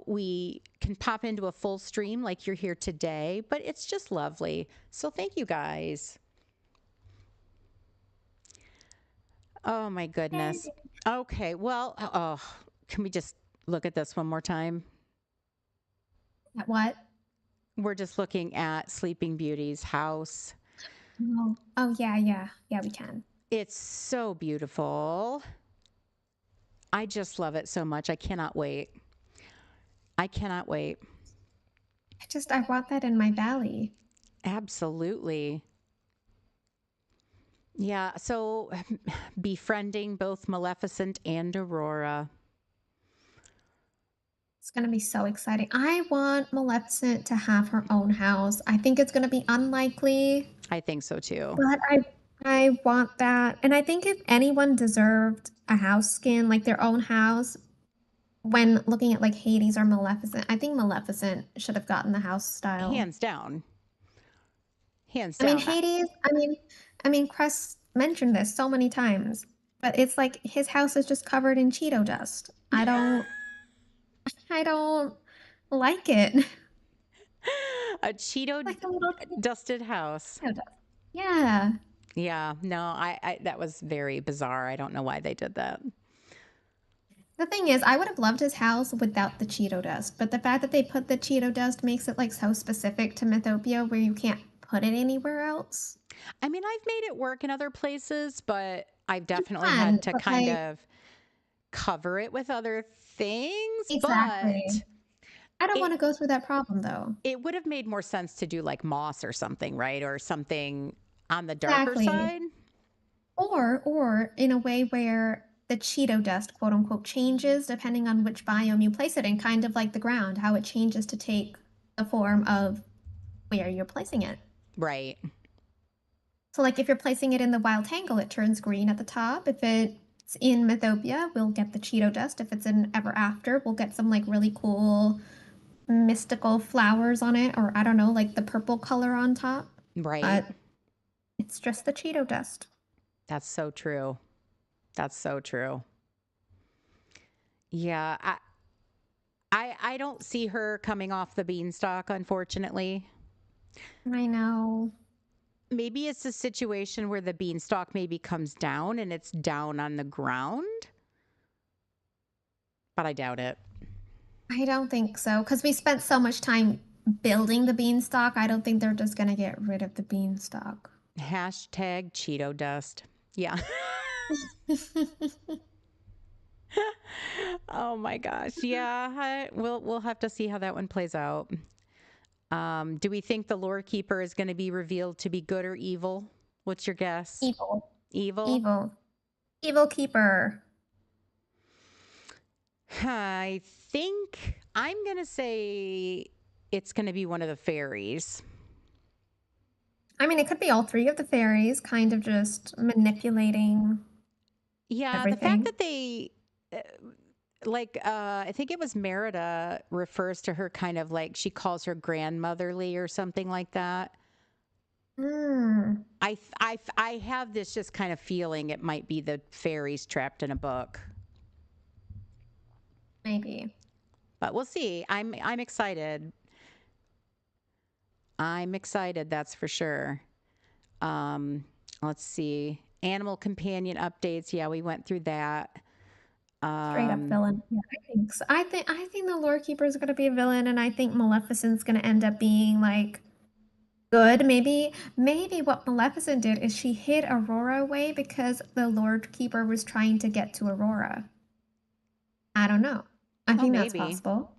we can pop into a full stream like you're here today, but it's just lovely. So thank you guys. Oh my goodness. Yay. Okay. Well, oh, can we just look at this one more time? At what? We're just looking at Sleeping Beauty's house. Oh, yeah, yeah. Yeah, we can. It's so beautiful. I just love it so much. I cannot wait. I cannot wait. I want that in my valley. Absolutely. Yeah. So befriending both Maleficent and Aurora. It's gonna be so exciting. I want Maleficent to have her own house. I think it's gonna be unlikely, I think so too. but I want that. And I think if anyone deserved a house skin, like their own house, when looking at like Hades or Maleficent, I think Maleficent should have gotten the house style. Hands down. Hands I mean, down. Hades, I mean, Crest mentioned this so many times, but it's like his house is just covered in Cheeto dust. I don't like it. A Cheeto Like a little dusted house. Cheeto dust. Yeah. Yeah. No, that was very bizarre. I don't know why they did that. The thing is, I would have loved his house without the Cheeto dust, but the fact that they put the Cheeto dust makes it like so specific to Mythopia where you can't put it anywhere else. I mean, I've made it work in other places, but I've You definitely can, had to but kind like of cover it with other things, but exactly. I don't want it to go through that problem though. it would have made more sense to do like moss or something, right? Or something on the darker Exactly. side. Or in a way where the Cheeto dust, quote unquote, changes depending on which biome you place it in, kind of like the ground, how it changes to take the form of where you're placing it. Right. So, like if you're placing it in the Wild Tangle, it turns green at the top. If it's in Mythopia, we'll get the Cheeto dust. If it's in Ever After, we'll get some like really cool mystical flowers on it, or I don't know, like the purple color on top. Right. But it's just the Cheeto dust. That's so true. That's so true. Yeah, I don't see her coming off the beanstalk, unfortunately. I know. Maybe it's a situation where the beanstalk maybe comes down and it's down on the ground, but I doubt it. I don't think so, because we spent so much time building the beanstalk. I don't think they're just gonna get rid of the beanstalk. Hashtag Cheeto dust. Yeah. Oh my gosh. Yeah, we'll have to see how that one plays out. Do we think the lore keeper is going to be revealed to be good or evil? What's your guess? Evil. Evil? Evil. Evil keeper. I think I'm going to say it's going to be one of the fairies. I mean, it could be all three of the fairies kind of just manipulating Yeah, the fact everything. that they uh, I think it was Merida refers to her kind of like she calls her grandmotherly or something like that. Hmm. I have this just kind of feeling it might be the fairies trapped in a book, Maybe. but we'll see. I'm excited. I'm excited. That's for sure. Um, let's see. Animal companion updates. Yeah, we went through that. Straight up Um, villain. Yeah, I think so. I think the lore keeper is gonna be a villain, and I think Maleficent's gonna end up being like good. Maybe what Maleficent did is she hid Aurora away because the Lord Keeper was trying to get to Aurora. I don't know. I oh, think that's maybe. possible.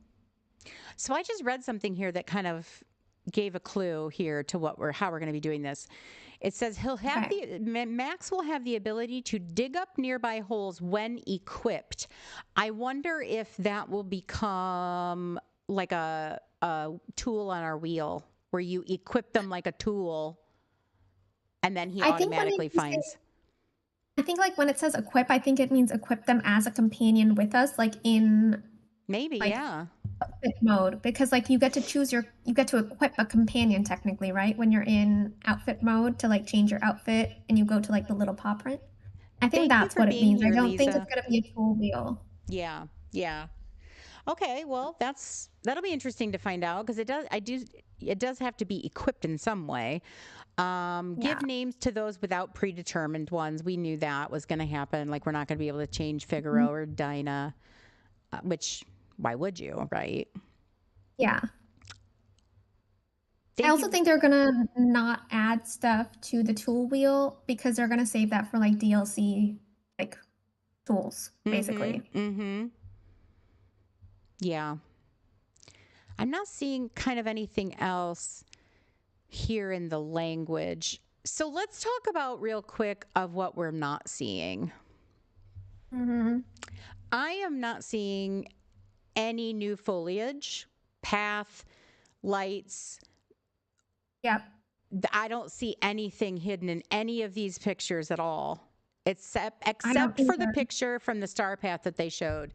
So I just read something here that kind of gave a clue here to how we're going to be doing this. It says he'll have Okay. Max will have the ability to dig up nearby holes when equipped. I wonder if that will become like a tool on our wheel where you equip them like a tool and then he I think when automatically you say finds. I think, like, when it says equip, I think it means equip them as a companion with us, like, in, Maybe, like, yeah. outfit mode, because, like, you get to equip a companion technically, right? When you're in outfit mode to, like, change your outfit and you go to, like, the little paw print. I think Thank you that's for what it being means. I here, don't think it's Lisa. gonna be a tool wheel. Yeah, yeah. Okay, well, that'll be interesting to find out because it does have to be equipped in some way. Yeah. Give names to those without predetermined ones. We knew that was going to happen. Like we're not going to be able to change Mhm. Figaro or Dinah, which why would you, right? Yeah. I Thank also you. think they're gonna not add stuff to the tool wheel because they're gonna save that for, like, DLC, like, tools, Mm-hmm. basically. Mm-hmm. Yeah. I'm not seeing kind of anything else here in the language. So let's talk about real quick of what we're not seeing. Mhm. I am not seeing any new foliage, path, lights. Yep. I don't see anything hidden in any of these pictures at all, I don't except for the either. picture from the star path that they showed.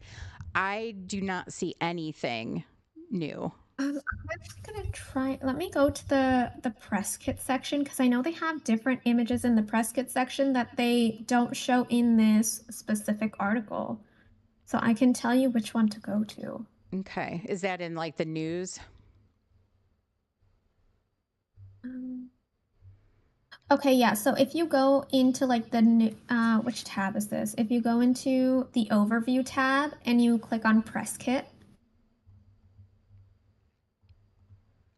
I do not see anything new. I'm actually gonna try. Let me go to the press kit section because I know they have different images in the press kit section that they don't show in this specific article. So I can tell you which one to go to. Okay. Is that in like the news? Um, okay, yeah. So if you go into like the new, which tab is this? If you go into the overview tab and you click on press kit,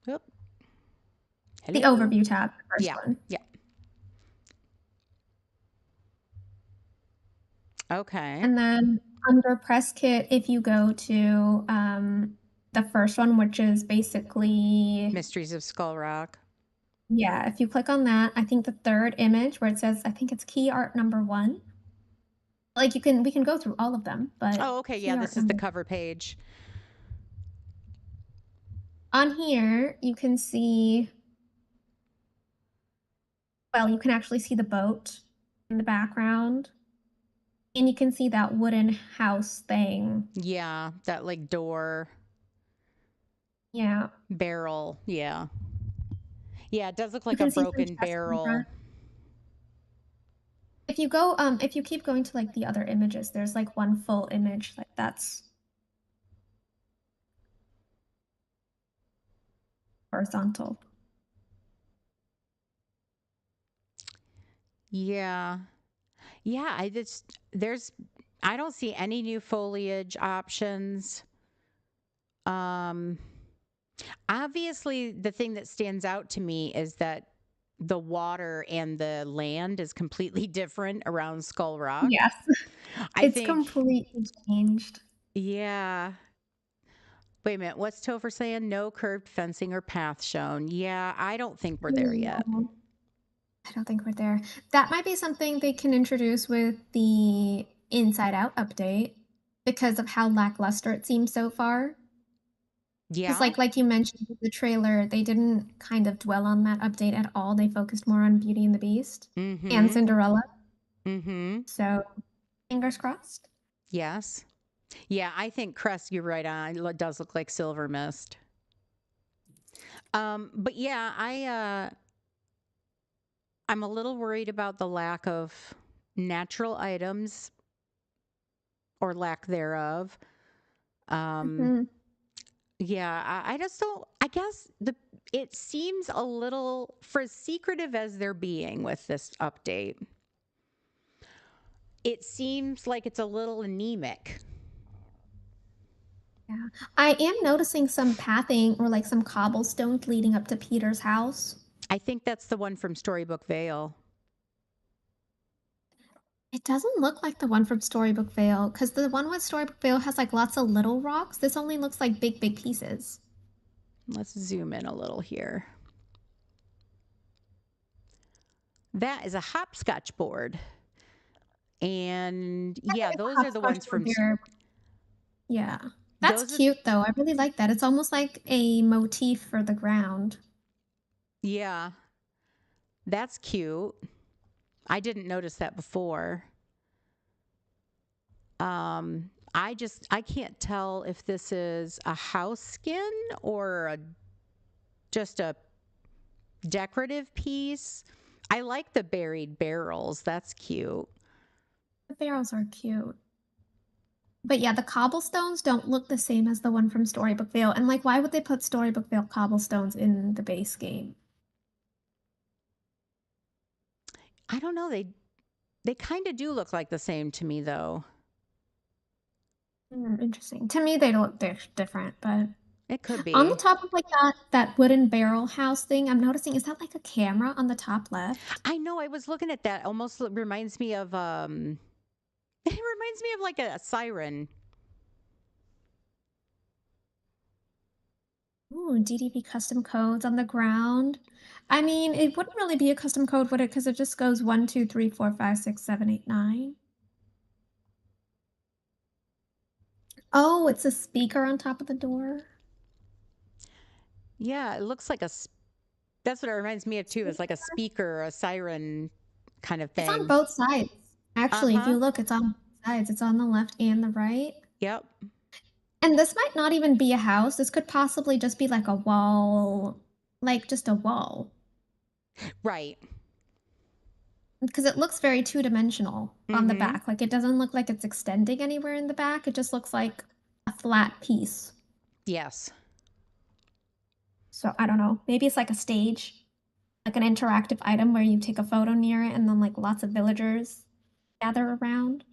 Oop. the Hello. overview tab, the first Yeah. one. Yeah. Okay. And then under press kit, if you go to the first one, which is basically, Mysteries of Skull Rock. yeah, if you click on that, I think the third image where it says, I think it's key art number one. Like we can go through all of them, but Oh, okay. key Yeah. art This is the number cover page. on here, you can see, well, you can actually see the boat in the background. And you can see that wooden house thing. Yeah. That like door Yeah. barrel. Yeah. Yeah. It does look You like a can see some broken chests in front. barrel. If you keep going to like the other images, there's like one full image like that's horizontal. Yeah. Yeah. I don't see any new foliage options. Um, Obviously, the thing that stands out to me is that the water and the land is completely different around Skull Rock. Yes. I It's think, completely changed. yeah. Wait a minute. What's Topher saying? No curved fencing or path shown. Yeah, I don't think we're there yet. No, I don't think we're there. That might be something they can introduce with the Inside Out update because of how lackluster it seems so far. Because Yeah. like you mentioned with the trailer, they didn't kind of dwell on that update at all. They focused more on Beauty and the Beast and Mm-hmm. Cinderella. Mm-hmm. So fingers crossed. Yes. Yeah, I think Crest, you're right on. It does look like Silver Mist. But yeah, I'm a little worried about the lack of natural items or lack thereof. Um, Mhm. yeah, I just don't. I guess it seems a little for as secretive as they're being with this update. It seems like it's a little anemic. Yeah. I am noticing some pathing or like some cobblestones leading up to Peter's house. I think that's the one from Storybook Vale. It doesn't look like the one from Storybook Vale because the one with Storybook Vale has like lots of little rocks. This only looks like big pieces. Let's zoom in a little here. That is a hopscotch board. And yeah, It's a those are the hopscotch ones board from here. Yeah. That's those are cute though. I really like that. It's almost like a motif for the ground. yeah, that's cute. I didn't notice that before. I can't tell if this is a house skin or just a decorative piece. I like the buried barrels. That's cute. The barrels are cute. But yeah, the cobblestones don't look the same as the one from Storybook Vale. And like, why would they put Storybook Vale cobblestones in the base game? I don't know. They kind of do look like the same to me though. Interesting. To me, they look different, but It could on the be. top of like that wooden barrel house thing, I'm noticing, is that like a camera on the top left? I know I was looking at that. Almost reminds me of it reminds me of like a siren. Ooh, DDP custom codes on the ground. I mean, it wouldn't really be a custom code, would it? Because it just goes 1, 2, 3, 4, 5, 6, 7, 8, 9. Oh, it's a speaker on top of the door. Yeah, it looks like that's what it reminds me of too. It's like a speaker, a siren kind of It's on thing. both sides. Actually, if Uh-huh. you look, it's on both sides. It's on the left and the right. Yep. And this might not even be a house. This could possibly just be like a wall, like just a wall. Right. Because it looks very two-dimensional on the Mm-hmm. back. Like it doesn't look like it's extending anywhere in the back. It just looks like a flat piece. Yes. So I don't know. Maybe it's like a stage, like an interactive item where you take a photo near it and then like lots of villagers gather around.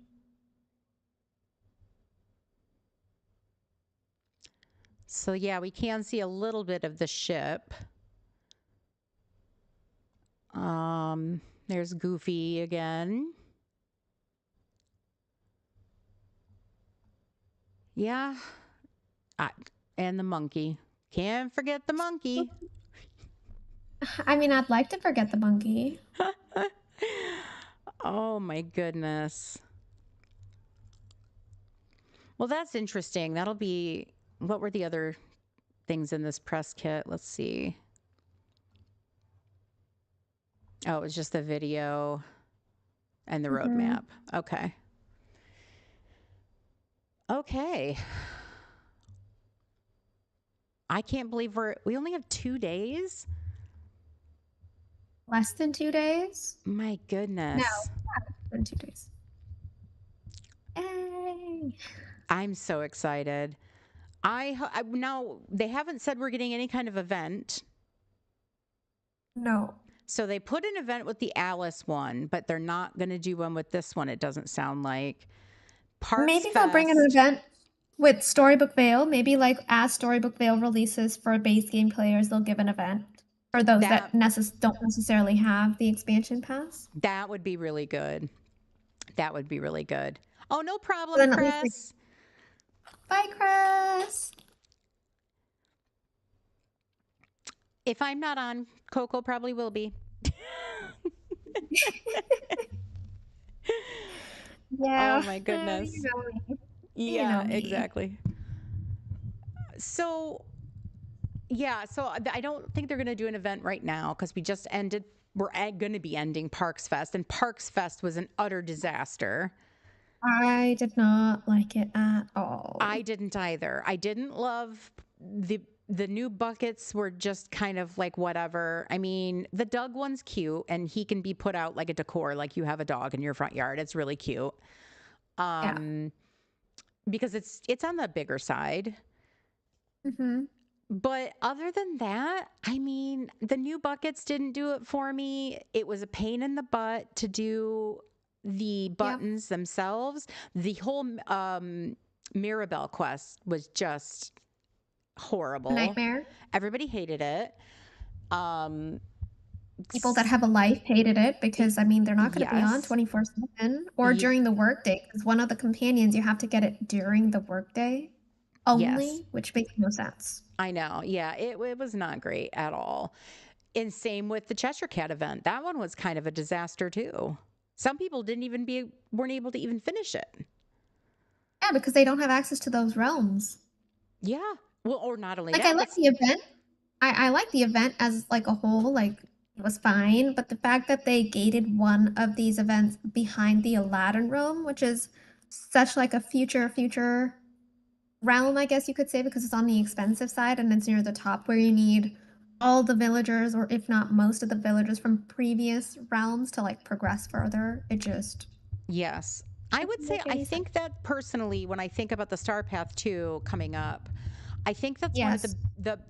So yeah, we can see a little bit of the ship. There's Goofy again. Yeah. I, and the monkey. Can't forget the monkey. I mean, I'd like to forget the monkey. Oh my goodness. Well, that's interesting. That'll be what were the other things in this press kit? Let's see. Oh, it was just the video and the Mhm. roadmap. Okay. Okay. I can't believe we only have 2 days. Less than 2 days? My No, goodness. less than 2 days. Yay! I'm so excited. I now they haven't said we're getting any kind of event. No. So they put an event with the Alice one, but they're not going to do one with this one. It doesn't sound like Parks Maybe they'll bring an Fest. event with Storybook Vale. Maybe like as Storybook Vale releases for base game players, they'll give an event for those That that don't necessarily have the expansion pass. that would be really good. That would be really good. Oh, no So problem, then at least like, Chris. bye, Chris. If I'm not on, Coco probably will be. Oh Yeah, my you goodness. know me. You Yeah, know me. exactly. So, yeah, so I don't think they're going to do an event right now because we just ended, we're going to be ending Parks Fest, and Parks Fest was an utter disaster. I did not like it at all. I didn't either. I didn't love the new buckets were just kind of like whatever. I mean, the Doug one's cute and he can be put out like a decor, like you have a dog in your front yard. It's really cute. Yeah. Um, because it's on the bigger side. Mm-hmm. But other than that, I mean, the new buckets didn't do it for me. It was a pain in the butt to do the Yep. buttons themselves. The whole Mirabelle quest was just A horrible. nightmare. Everybody hated it. Um, People that have a life hated it y- because I mean they're not going to be on yes. 24/7 or Y- during the workday because one of the companions you have to get it during the workday yes. only, which makes no sense. I know. Yeah, it was not great at all. And same with the Cheshire Cat event. That one was kind of a disaster too. Some people weren't able to even finish it. Yeah, because they don't have access to those realms. Yeah. Well, or not only Like, I that, but like the event. I like the event as, like, a whole, like, it was fine, but the fact that they gated one of these events behind the Aladdin realm, which is such, like, a future realm, I guess you could say, because it's on the expensive side and it's near the top where you need all the villagers, or if not most of the villagers from previous realms to, like, progress further. It just yes. I would doesn't say make I any sense. think that personally when I think about the Star Path 2 coming up, I think that's one of Yes.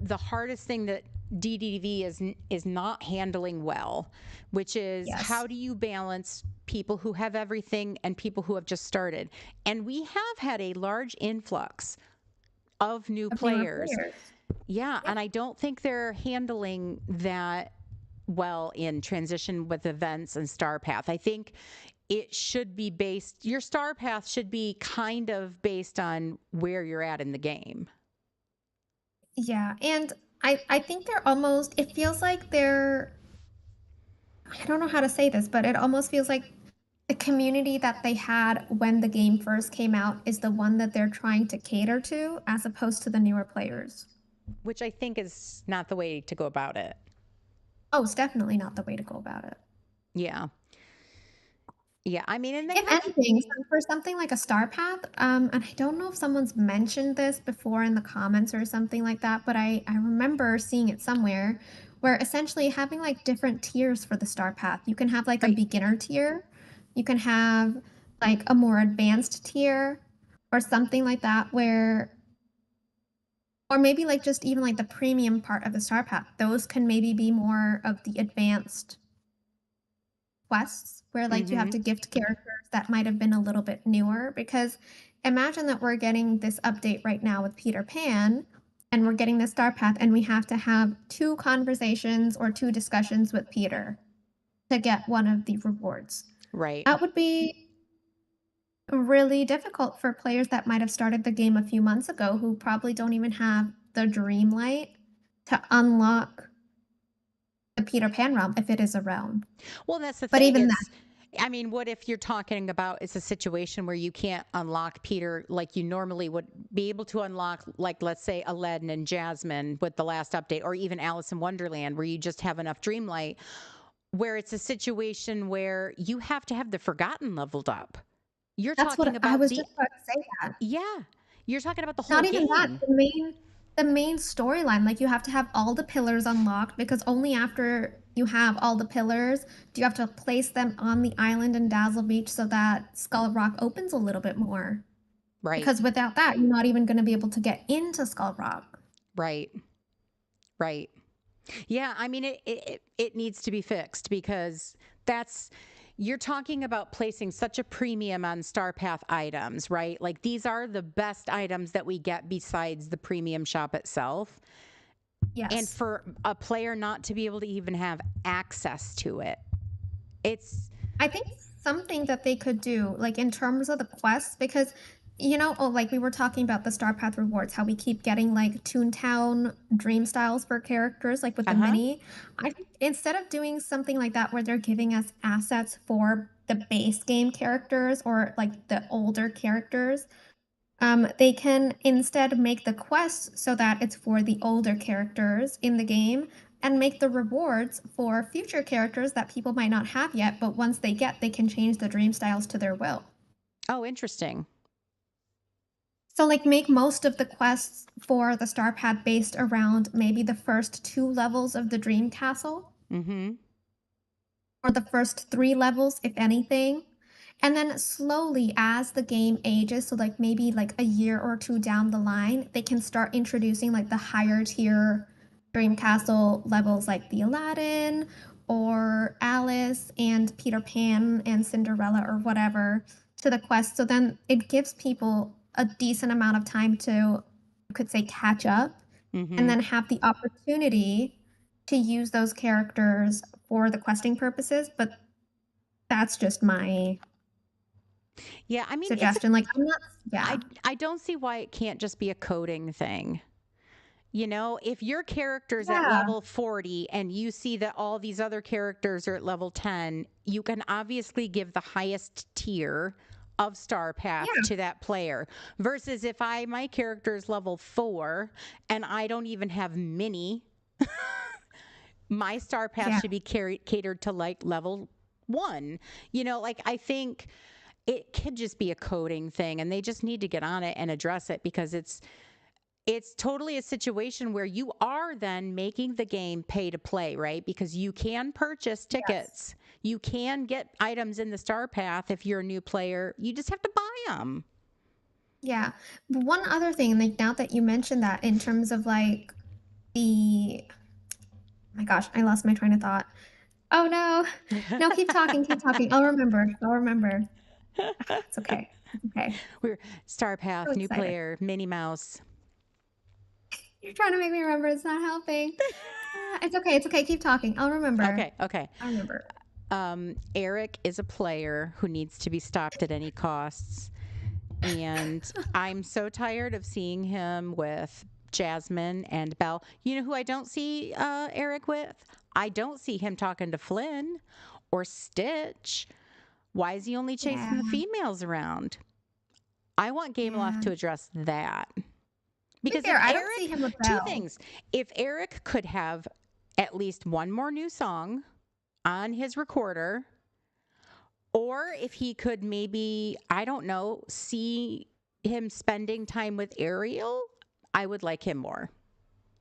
the hardest thing that DDV is not handling well, which is Yes. how do you balance people who have everything and people who have just started? And we have had a large influx of new Of newer players. players. Yeah, Yep. and I don't think they're handling that well in transition with events and Star Path. I think it should be based, your Star Path should be kind of based on where you're at in the game. Yeah, and I think they're almost it feels like they're I don't know how to say this, but it almost feels like the community that they had when the game first came out is the one that they're trying to cater to as opposed to the newer players. Which I think is not the way to go about it. Oh, it's definitely not the way to go about it. Yeah. Yeah. I mean, and they If have, anything, so for something like a star path, and I don't know if someone's mentioned this before in the comments or something like that, but I remember seeing it somewhere where essentially having like different tiers for the star path. You can have like a right. beginner tier, you can have like a more advanced tier, or something like that, where, or maybe like just even like the premium part of the star path. Those can maybe be more of the advanced quests where like you have Mm-hmm. to gift characters that might have been a little bit newer, because imagine that we're getting this update right now with Peter Pan and we're getting the star path and we have to have two conversations or two discussions with Peter to get one of the rewards. Right. That would be really difficult for players that might have started the game a few months ago who probably don't even have the dream light to unlock the Peter Pan realm if it is a realm. Well, that's the But thing. even that, It's, I mean, what if you're talking about it's a situation where you can't unlock Peter like you normally would be able to unlock, like, let's say, Aladdin and Jasmine with the last update, or even Alice in Wonderland, where you just have enough Dreamlight, where it's a situation where you have to have the Forgotten leveled up. You're that's talking what I about was the, just about to say that. yeah, you're talking about the whole Not even that, game. the main storyline, like, you have to have all the pillars unlocked because only after you have all the pillars do you have to place them on the island in Dazzle Beach so that Skull Rock opens a little bit more. Right, Because without that, you're not even gonna be able to get into Skull Rock. right, right. Yeah, I mean it needs to be fixed because that's you're talking about placing such a premium on Star Path items, right? Like these are the best items that we get besides the premium shop itself. And Yes. for a player not to be able to even have access to it, it's I think something that they could do, like in terms of the quests, because oh, like we were talking about the Star Path rewards, how we keep getting like Toontown dream styles for characters, like with the uh-huh. mini. I think instead of doing something like that where they're giving us assets for the base game characters or like the older characters, they can instead make the quests so that it's for the older characters in the game and make the rewards for future characters that people might not have yet, but once they get, they can change the dream styles to their will. Oh, interesting. So, like, make most of the quests for the Star Path based around maybe the first two levels of the Dream Castle, Mhm. or the first three levels, if anything. And then slowly, as the game ages, so like maybe like a year or two down the line, they can start introducing like the higher tier Dream Castle levels, like the Aladdin or Alice and Peter Pan and Cinderella or whatever, to the quest. So then it gives people a decent amount of time to, you could say, catch up and Mhm. then have the opportunity to use those characters for the questing purposes. But that's just my Yeah, I mean, it's a suggestion. Like, I'm not, yeah. I don't see why it can't just be a coding thing. You know, if your character's at Yeah. level 40 and you see that all these other characters are at level 10, you can obviously give the highest tier of Star Path Yeah. to that player. Versus if my character is level 4 and I don't even have mini, my Star Path Yeah. should be catered to like level 1. You know, like I think it could just be a coding thing and they just need to get on it and address it because it's totally a situation where you are then making the game pay to play, right? Because you can purchase Yes. tickets. You can get items in the Star Path if you're a new player. You just have to buy them. Yeah. But one other thing, like now that you mentioned that in terms of like the my gosh, I lost my train of thought. Oh no. No, keep talking, keep talking. I'll remember. I'll remember. It's okay. It's okay. We're Star So Path, new excited. player, Minnie Mouse. You're trying to make me remember. It's not helping. It's okay. It's okay. Keep talking. I'll remember. Okay, okay. I'll remember. Eric is a player who needs to be stopped at any costs. And I'm so tired of seeing him with Jasmine and Belle. You know who I don't see Eric with? I don't see him talking to Flynn or Stitch. Why is he only Yeah. chasing the females around? I want Gameloft Yeah. to address that. To be Because fair, if I don't see Eric, him with two Belle. things. If Eric could have at least one more new song on his recorder, or if he could maybe, I don't know, see him spending time with Ariel, I would like him more.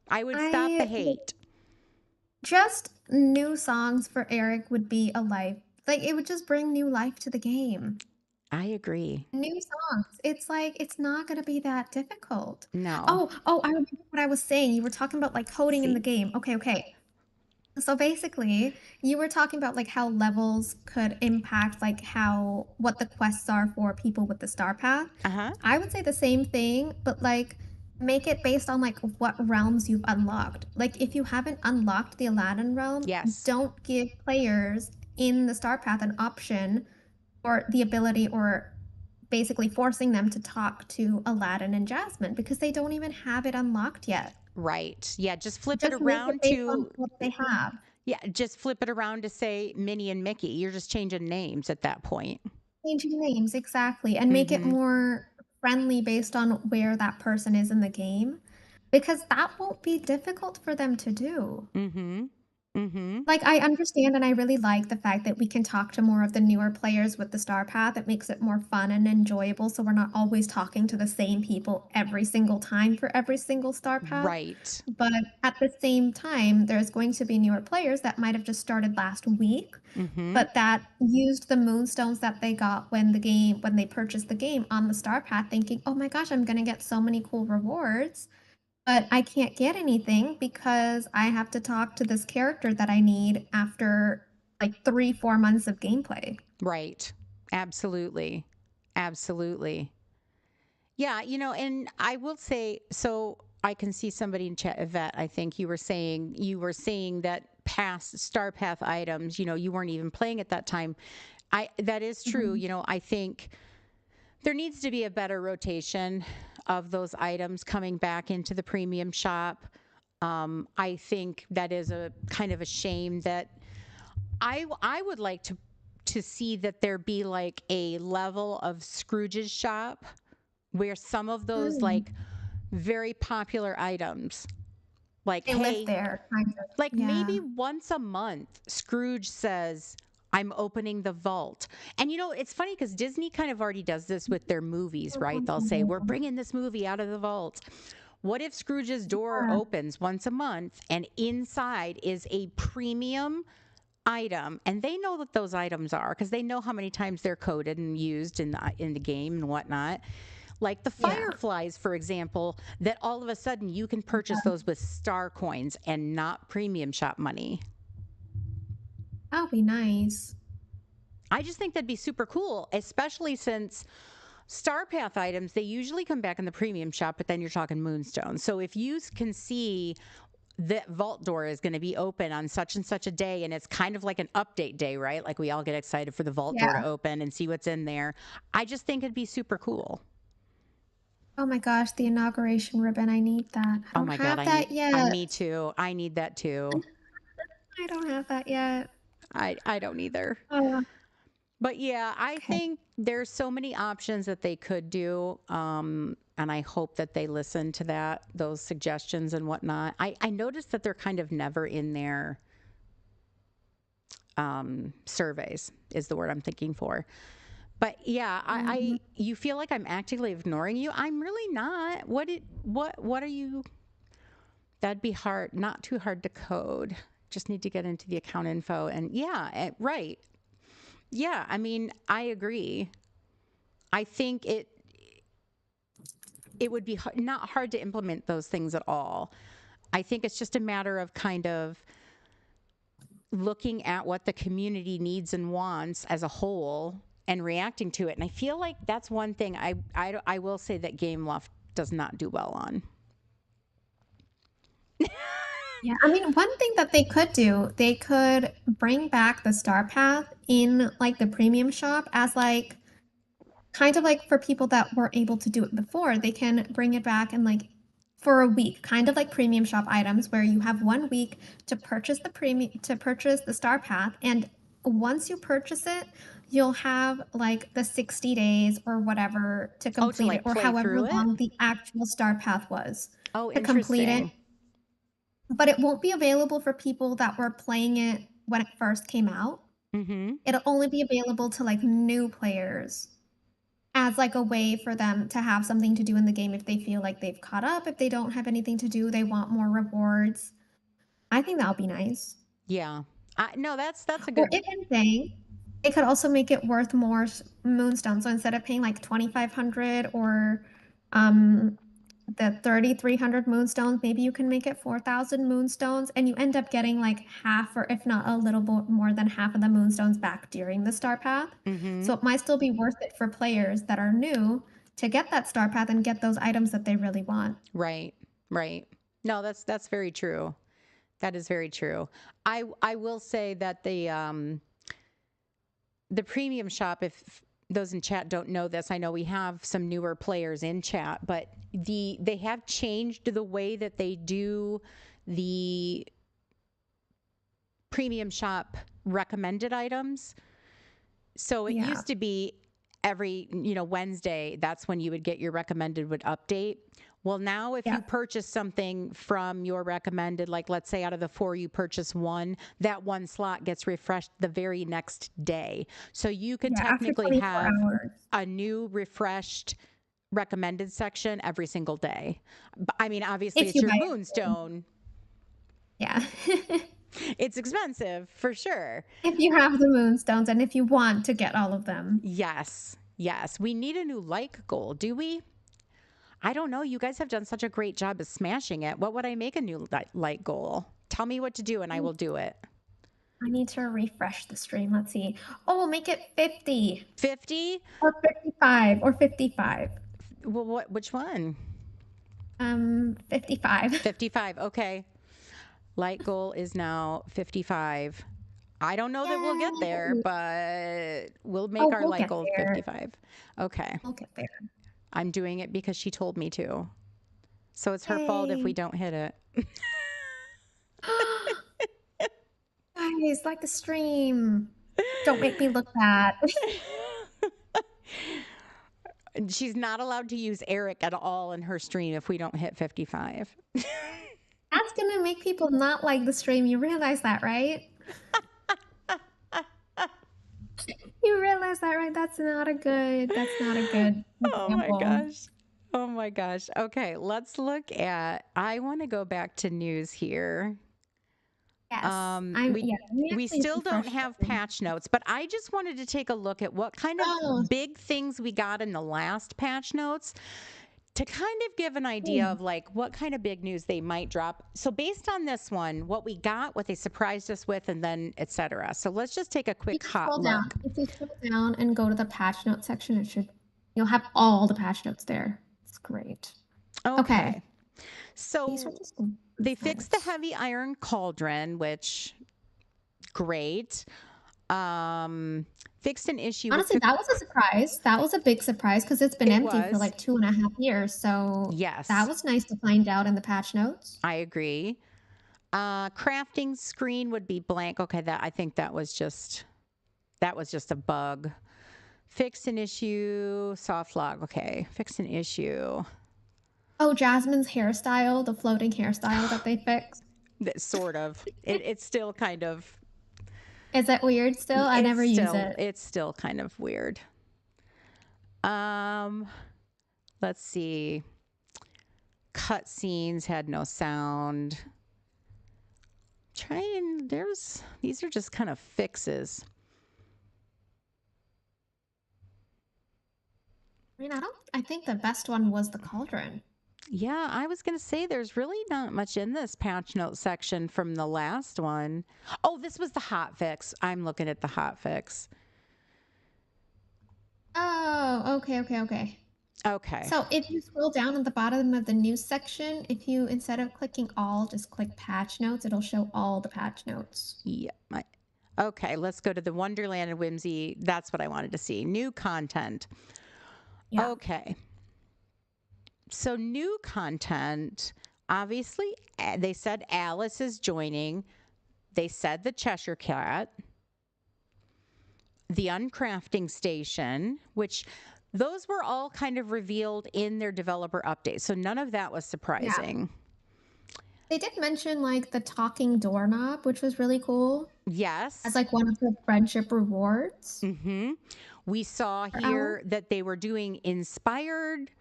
I would stop the I hate. just new songs for Eric would be a life. Like it would just bring new life to the game. I agree. New songs. It's like it's not gonna be that difficult. No. Oh, I remember what I was saying. You were talking about like coding in the See? game. Okay, okay. So basically, you were talking about like how levels could impact like how what the quests are for people with the star path. Uh huh. I would say the same thing, but like make it based on like what realms you've unlocked. Like if you haven't unlocked the Aladdin realm, Yes. don't give players in the star path an option or the ability or basically forcing them to talk to Aladdin and Jasmine because they don't even have it unlocked yet. Right. Yeah. Just flip it Just make it around based on to, what they have. yeah, just flip it around to say Minnie and Mickey. You're just changing names at that point. Changing names, exactly, and Mm make it hmm. more friendly based on where that person is in the game, because that won't be difficult for them to do. Mm hmm. Mm hmm. Like, I understand and I really like the fact that we can talk to more of the newer players with the Star Path. It makes it more fun and enjoyable, so we're not always talking to the same people every single time for every single Star Path. Right. But at the same time, there's going to be newer players that might have just started last week, Mm hmm. but that used the moonstones that they got when they purchased the game on the Star Path, thinking, "Oh my gosh, I'm gonna get so many cool rewards." But I can't get anything because I have to talk to this character that I need after like 3, 4 months of gameplay. Right. Absolutely. Absolutely. Yeah, and I will say, so I can see somebody in chat, Yvette, I think you were saying that past Star Path items, you weren't even playing at that time. That is true. Mhm. I think there needs to be a better rotation of those items coming back into the premium shop. I think that is a kind of a shame that I would like to see that there be like a level of Scrooge's shop where some of those Mm. like very popular items, like, They live hey, there, kind of. like Yeah. maybe once a month, Scrooge says, I'm opening the vault. And it's funny because Disney kind of already does this with their movies, right? They'll say, we're bringing this movie out of the vault. What if Scrooge's door Yeah. opens once a month and inside is a premium item, and they know what those items are because they know how many times they're coded and used in the game and whatnot, like the Yeah. fireflies, for example, that all of a sudden you can purchase those with star coins and not premium shop money. That would be nice. I just think that'd be super cool, especially since Star Path items, they usually come back in the premium shop, but then you're talking Moonstone. So if you can see the vault door is going to be open on such and such a day, and it's kind of like an update day, right? Like we all get excited for the vault door to Yeah. open and see what's in there. I just think it'd be super cool. Oh my gosh, the inauguration ribbon. I need that. I Oh don't my God, have that yet. me too. I need that too. I don't have that yet. I don't either. Oh, But yeah, I okay. think there's so many options that they could do. And I hope that they listen to those suggestions and whatnot. I noticed that they're kind of never in their surveys, is the word I'm thinking for. But yeah, Mm, you feel like I'm actively ignoring you. I'm really not. What are you? That'd be hard, not too hard to code. Just need to get into the account info and yeah, right. Yeah, I mean, I agree. I think it would be not hard to implement those things at all. I think it's just a matter of kind of looking at what the community needs and wants as a whole and reacting to it. And I feel like that's one thing I will say that Game Loft does not do well on. yeah, I mean, one thing that they could do, they could bring back the Star Path in like the premium shop as like kind of like for people that were able to do it before, they can bring it back and like for a week, kind of like premium shop items where you have 1 week to purchase the Star Path, and once you purchase it, you'll have like the 60 days or whatever to Oh, to complete it, like or play however through it? long the actual Star Path was Oh, to complete it. interesting. But it won't be available for people that were playing it when it first came out. Mhm. It'll only be available to like new players as like a way for them to have something to do in the game if they feel like they've caught up, if they don't have anything to do, they want more rewards. I think that'll be nice. Yeah. No, that's a Or good. if anything, they could also make it worth more moonstones. So instead of paying like 2,500 or um the 3,300 moonstones, maybe you can make it 4,000 moonstones and you end up getting like half or if not a little bit more than half of the moonstones back during the star path. So Mhm. it might still be worth it for players that are new to get that star path and get those items that they really want. Right. Right. No, that's very true. That is very true. I will say that the premium shop, if those in chat don't know this, I know we have some newer players in chat, but they have changed the way that they do the premium shop recommended items. So it Yeah. used to be every, Wednesday, that's when you would get your recommended would update. Well, now if Yeah. you purchase something from your recommended, like let's say out of the 4 you purchase one, that one slot gets refreshed the very next day. So you could Yeah. After technically 24 have hours. a new refreshed recommended section every single day. I mean, obviously If it's you your buy it. moonstone. Yeah. It's expensive for sure. If you have the moonstones and if you want to get all of them. Yes. Yes. We need a new like goal, do we? I don't know. You guys have done such a great job of smashing it. What would I make a new light goal? Tell me what to do and I will do it. I need to refresh the stream. Let's see. Oh, we'll make it 50 50? or 55 or 55. Well, which one? 55. 55. Okay. Light goal is now 55. I don't know that we'll get there, Yay. but we'll make Oh, our we'll light get goal there. 55. Okay. We'll get there. I'm doing it because she told me to. So it's her fault if we Yay. don't hit it. Guys, like the stream. Don't make me look bad. She's not allowed to use Eric at all in her stream if we don't hit 55. That's gonna make people not like the stream. You realize that, right? You realize that, right? That's not a good Oh my example. gosh. Oh my gosh. Okay, let's look at I want to go back to news here. Yes. We Let me we actually still don't refresh have the patch notes, but I just wanted to take a look at what kind Oh, of big things we got in the last patch notes to kind of give an idea hmm. of like what kind of big news they might drop. So based on this one, what we got, what they surprised us with, and then etc. So let's just take a You quick can hot scroll down. look. If you scroll down and go to the patch notes section, you'll have all the patch notes there. It's great. Okay. Okay. These are So just they fixed the improvements. heavy iron cauldron, which great. Fixed an issue with Honestly, that was a surprise. That was a big surprise because it's been it empty for was. like 2.5 years. So that Yes, was nice to find out in the patch notes. I agree. Crafting screen would be blank. Okay, that I think that was just a bug. Fix an issue, soft log. Okay, fix an issue. Oh, Jasmine's hairstyle, the floating hairstyle that they fixed. That sort of. It's still kind of. Is that weird still? I never use it. It's still kind of weird. Um, let's see. Cutscenes had no sound. These are just kind of fixes. I mean, I think the best one was the cauldron. Yeah, I was going to say there's really not much in this patch note section from the last one. Oh, this was the hot fix. I'm looking at the hot fix. Oh, okay. Okay. So if you scroll down at the bottom of the news section, if you, instead of clicking all, just click patch notes, it'll show all the patch notes. Yeah. Okay, let's go to the Wonderland and Whimsy. That's what I wanted to see. New content. Yeah. Okay. So new content, obviously, they said Alice is joining. They said the Cheshire Cat, the Uncrafting Station, which those were all kind of revealed in their developer update. So none of that was surprising. They did mention like the talking doorknob, which was really cool, Yes. as like one of the friendship rewards. Mm-hmm. We saw for here Alice. that they were doing inspired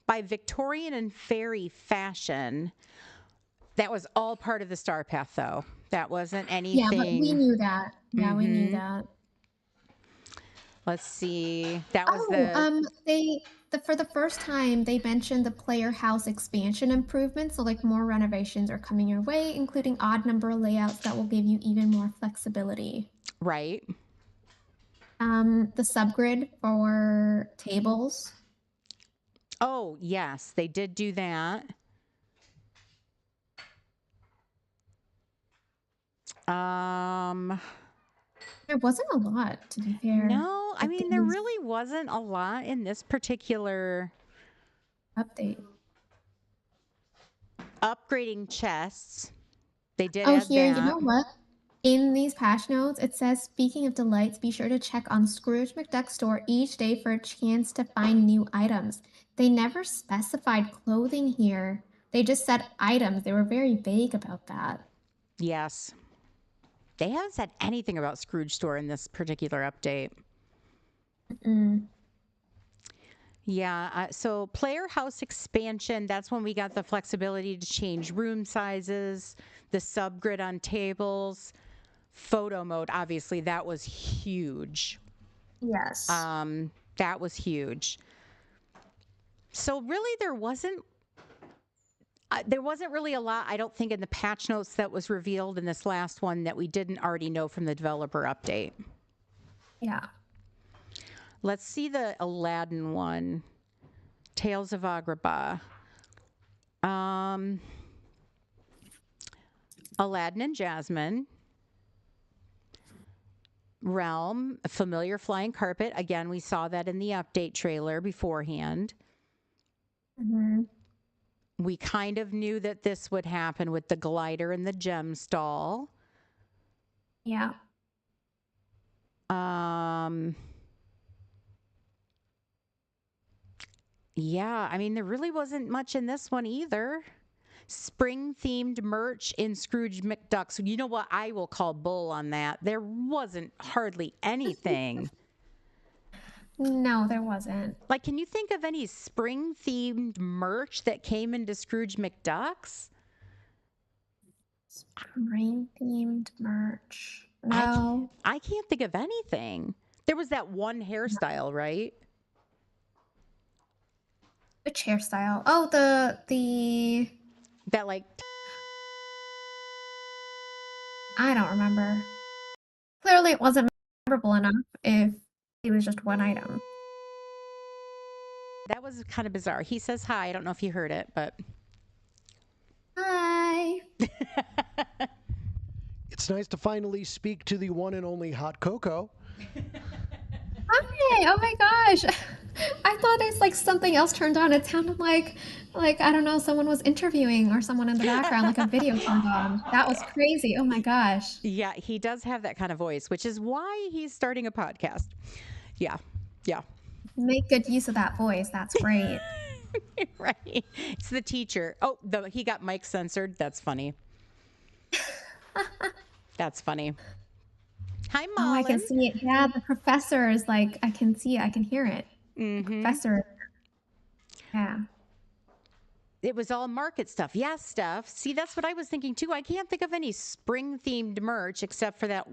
by Victorian and fairy fashion. That was all part of the Star Path, though. That wasn't Yeah, but we anything. knew that. Yeah, we knew Mm-hmm. that. Let's see. That was For the first time they mentioned the player house expansion improvements, so like more renovations are coming your way, including odd number layouts that will give you even more flexibility. right. The subgrid for tables. Oh, yes, they did do that. There wasn't a lot, to be fair. No, I Like mean, there these really wasn't a lot in this particular update. upgrading chests. They did Oh, add here, you that. know what? In these patch notes, it says, speaking of delights, be sure to check on Scrooge McDuck's store each day for a chance to find new items. They never specified clothing here. They just said items. They were very vague about that. Yes. They haven't said anything about Scrooge Store in this particular update. Mm. Yeah, so player house expansion, that's when we got the flexibility to change room sizes, the subgrid on tables, photo mode, obviously that was huge. Yes. That was huge. So really there wasn't really a lot, I don't think, in the patch notes that was revealed in this last one that we didn't already know from the developer update. Yeah. Let's see the Aladdin one. Tales of Agrabah. Aladdin and Jasmine. Realm, a familiar flying carpet. Again, we saw that in the update trailer beforehand. Mm-hmm. We kind of knew that this would happen with the glider and the gem stall. Yeah. Yeah, I mean, there really wasn't much in this one either. Spring themed merch in Scrooge McDuck. So, you know what? I will call bull on that. There wasn't hardly anything. No, there wasn't. Like, can you think of any spring themed merch that came into Scrooge McDuck's? Spring themed merch. No. I can't think of anything. There was that one hairstyle, right? Which hairstyle? Oh, the That, like, I don't remember. Clearly it wasn't memorable enough if it was just one item. that was kind of bizarre. He says hi. I don't know if you heard it, but. Hi. It's nice to finally speak to the one and only Hot Cocoa. Hi! Oh my gosh. I thought it's like something else turned on. It sounded like I don't know, someone was interviewing or someone in the background, like a video turned on. That was crazy. Oh my gosh. Yeah, he does have that kind of voice, which is why he's starting a podcast. Yeah. Yeah. Make good use of that voice. That's great. Right. It's the teacher. Oh, he got Mike censored. That's funny. That's funny. Hi, Oh, I can Mullen. see it. Yeah, the professor is like, I can see it. I can hear it. The professor. Yeah. It was all market stuff. Yes, Steph. See, that's what I was thinking too. I can't think of any spring themed merch except for that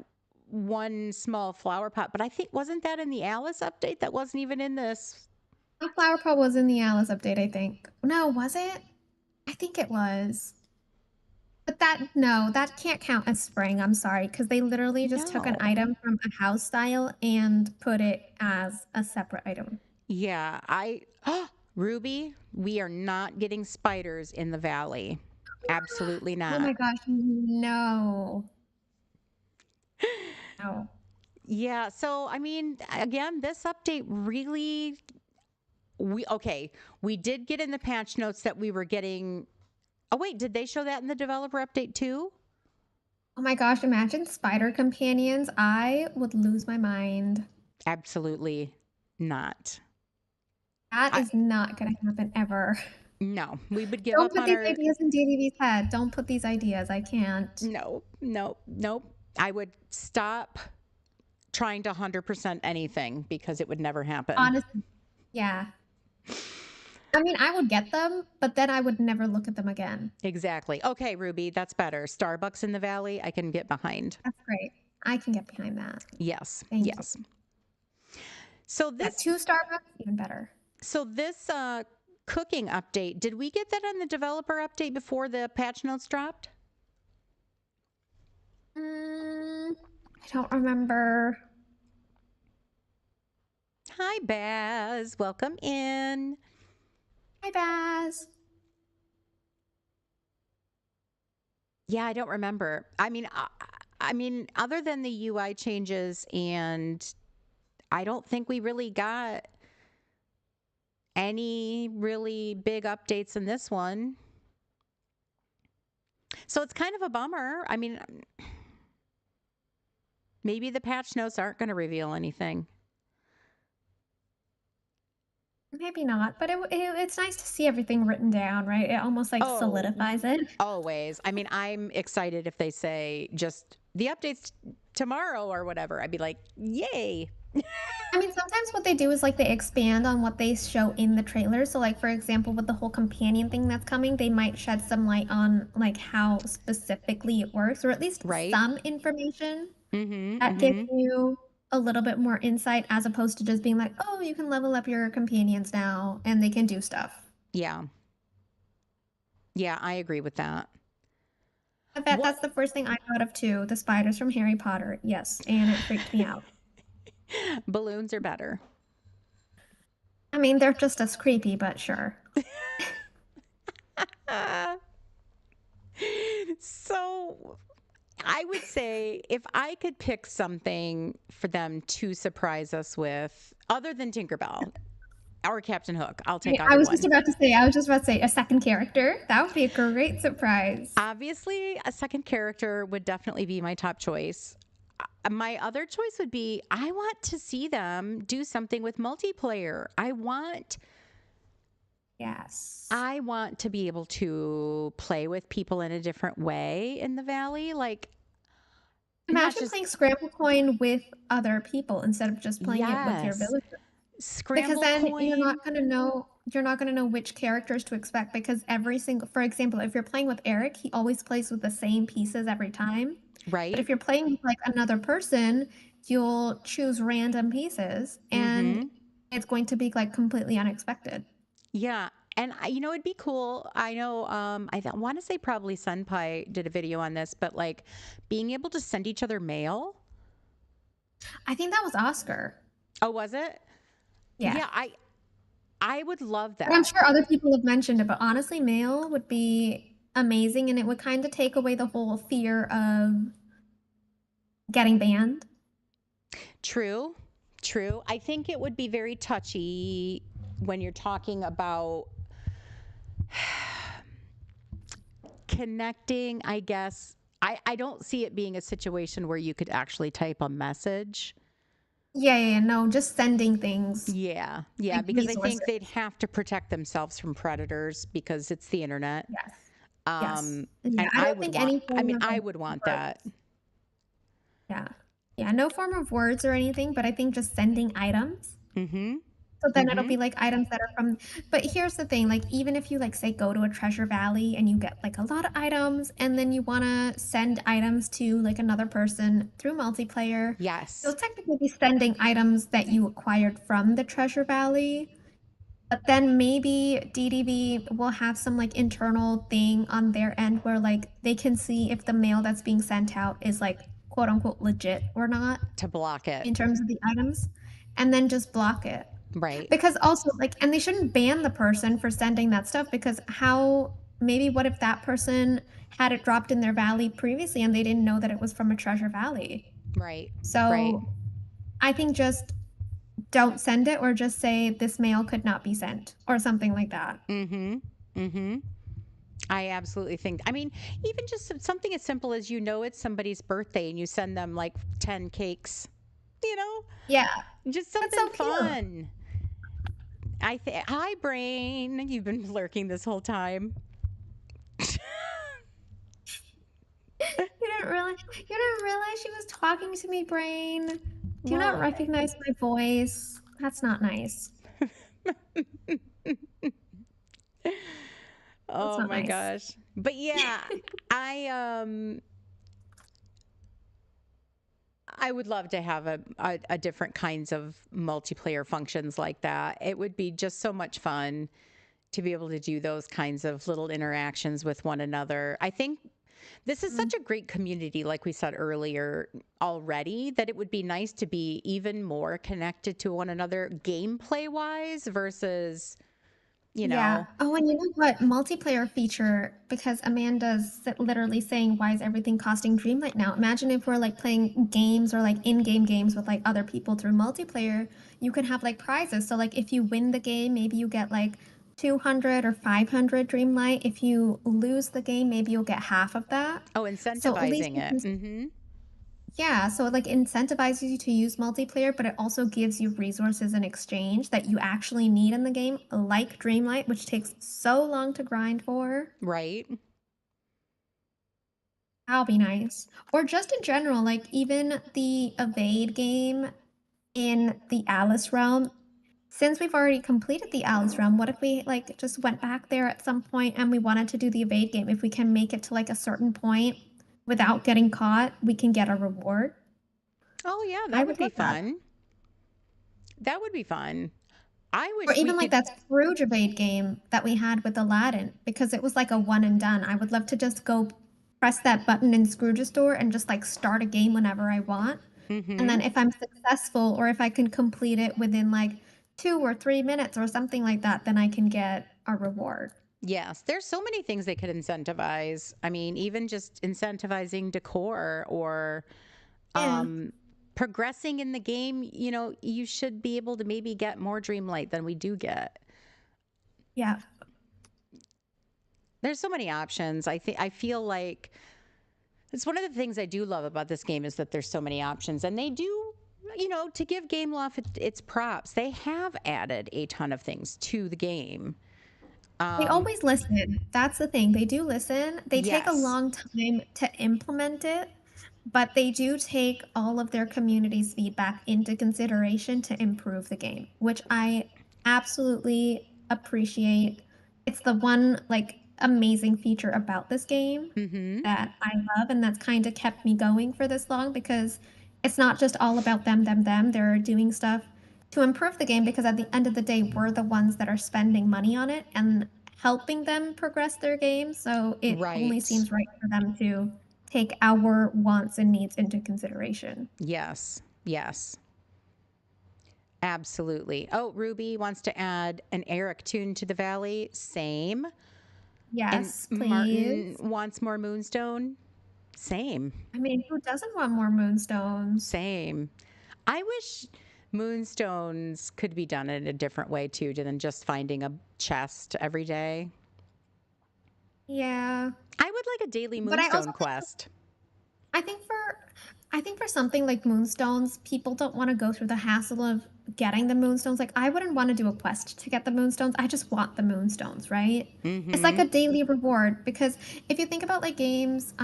one small flower pot. But I think, wasn't that in the Alice update? That wasn't even in this. The flower pot was in the Alice update, I think. No, was it? I think it was. But no, that can't count as spring. I'm sorry, because they literally just took an No. item from a house style and put it as a separate item. Yeah, Ruby, we are not getting spiders in the valley. Absolutely Oh my not. gosh, no. No. Yeah, so I mean, again, this update really we did get in the patch notes that we were getting. Oh wait, did they show that in the developer update too? Oh my gosh, imagine spider companions. I would lose my mind. Absolutely not. That I is not gonna happen ever. No, we would give Don't up put on these our ideas in DDV's head. Don't put these ideas. I can't. no, no, nope. I would stop trying to 100% anything because it would never happen. Honestly, yeah. I mean, I would get them, but then I would never look at them again. Exactly. Okay, Ruby, that's better. Starbucks in the valley, I can get behind. That's great. I can get behind that. Yes. Thank you. Yes. So At this 2 Starbucks, even better. so this cooking update, did we get that on the developer update before the patch notes dropped? I don't remember. Hi, Baz. Welcome in. Hi, Baz. Yeah, I don't remember. I mean, other than the UI changes, and I don't think we really got any really big updates in this one. So it's kind of a bummer. I mean, maybe the patch notes aren't going to reveal anything. Maybe not, but it's nice to see everything written down, right? It almost like solidifies it. Always. I mean, I'm excited if they say just the updates tomorrow or whatever. I'd be like, yay. I mean, sometimes what they do is like they expand on what they show in the trailer. So, like for example, with the whole companion thing that's coming, they might shed some light on like how specifically it works, or at least Right. some information that gives you a little bit more insight as opposed to just being like, oh, you can level up your companions now and they can do stuff. Yeah. Yeah, I agree with that. I bet that's the first thing I thought of too. The spiders from Harry Potter. Yes, and it freaked me out. Balloons are better. I mean, they're just as creepy, but sure. So I would say if I could pick something for them to surprise us with, other than Tinkerbell or Captain Hook, I'll take either I was one. just about to say a second character. That would be a great surprise. Obviously, a second character would definitely be my top choice. My other choice would be I want to see them do something with multiplayer. Yes. I want to be able to play with people in a different way in the valley. Like, imagine playing Scramble Coin with other people instead of just playing it with your villagers. Scramble because then Coin. you're not gonna know which characters to expect because for example, if you're playing with Eric, he always plays with the same pieces every time. Right. But if you're playing with like another person, you'll choose random pieces and it's going to be like completely unexpected. Yeah. And it'd be cool. I know, I want to say probably Senpai did a video on this, but like being able to send each other mail. I think that was Oscar. Oh, was it? Yeah. I would love that. And I'm sure other people have mentioned it, but honestly, mail would be amazing and it would kind of take away the whole fear of getting banned. True. True. I think it would be very touchy when you're talking about connecting, I guess. I don't see it being a situation where you could actually type a message. Yeah, no, just sending things Yeah. like Because I think they'd resources. have to protect themselves from predators because it's the internet. Yes. Yes. Um, Yeah, and I don't think any I form mean, of I like would want that. words. Yeah. Yeah, no form of words or anything, but I think just sending items. Mm-hmm. So then it'll Mm-hmm. be like items that are from, but here's the thing, like even if you like say go to a treasure valley and you get like a lot of items and then you want to send items to like another person through multiplayer, you'll Yes. technically be sending items that you acquired from the treasure valley. But then maybe DDB will have some like internal thing on their end where like they can see if the mail that's being sent out is like quote unquote legit or not To block it. in terms of the items, and then just block it. Right. Because also, like, and they shouldn't ban the person for sending that stuff because how, maybe what if that person had it dropped in their valley previously and they didn't know that it was from a treasure valley? Right. Right. So I think just don't send it or just say this mail could not be sent or something like that. Mm-hmm. Mm-hmm. I absolutely think, I mean, even just something as simple as it's somebody's birthday and you send them like 10 cakes, you know, Yeah, just that's something so cute. fun. Hi, Brain. You've been lurking this whole time. You didn't realize she was talking to me, Brain. Do you not Well, recognize my voice? That's not nice. That's oh not my nice. gosh. But yeah, I um I would love to have a different kinds of multiplayer functions like that. It would be just so much fun to be able to do those kinds of little interactions with one another. I think this is Mm. such a great community, like we said earlier already, that it would be nice to be even more connected to one another gameplay wise versus, you Yeah. know, Oh, and you know what? Multiplayer feature, because Amanda's literally saying, why is everything costing Dreamlight now? Imagine if we're like playing games or like in-game games with like other people through multiplayer, you can have like prizes. So like if you win the game, maybe you get like 200 or 500 Dreamlight. If you lose the game, maybe you'll get half of that. oh, So at least incentivizing you it. can, Mm-hmm. yeah, so it like incentivizes you to use multiplayer, but it also gives you resources in exchange that you actually need in the game, like Dreamlight, which takes so long to grind for. Right. That'll be nice. Or just in general, like even the evade game in the Alice realm. Since we've already completed the Alice realm, what if we like just went back there at some point and we wanted to do the evade game? If we can make it to like a certain point without getting caught, we can get a reward. Oh, yeah, I that would would be love that. fun. That would be fun. I Or wish we even like could. that Scrooge evade game that we had with Aladdin, because it was like a one and done. I would love to just go press that button in Scrooge's store and just like start a game whenever I want. And Mm-hmm. then if I'm successful or if I can complete it within like 2 or 3 minutes or something like that, then I can get a reward. Yes, there's so many things they could incentivize. I mean, even just incentivizing decor or Yeah. um, progressing in the game. You should be able to maybe get more Dreamlight than we do get. Yeah. There's so many options. I feel like it's one of the things I do love about this game is that there's so many options, and they do. To give Gameloft its props, they have added a ton of things to the game. They Um, always listen. That's the thing. They do listen. They take a yes, long time to implement it, but they do take all of their community's feedback into consideration to improve the game, which I absolutely appreciate. It's the one like amazing feature about this game mm-hmm. that I love and that's kind of kept me going for this long because it's not just all about them. They're doing stuff to improve the game because at the end of the day, we're the ones that are spending money on it and helping them progress their game. So it only Right. seems right for them to take our wants and needs into consideration. Yes. Yes. Absolutely. Oh, Ruby wants to add an Eric tune to the Valley. Same. And Yes, Martin please. wants more Moonstone. Same. I mean, who doesn't want more moonstones? Same. I wish moonstones could be done in a different way too, than just finding a chest every day. Yeah. I would like a daily But I also moonstone quest. I think for I think for something like moonstones, people don't want to go through the hassle of getting the moonstones. Like I wouldn't want to do a quest to get the moonstones. I just want the moonstones, right? It's like Mm-hmm. a daily reward because if you think about like games,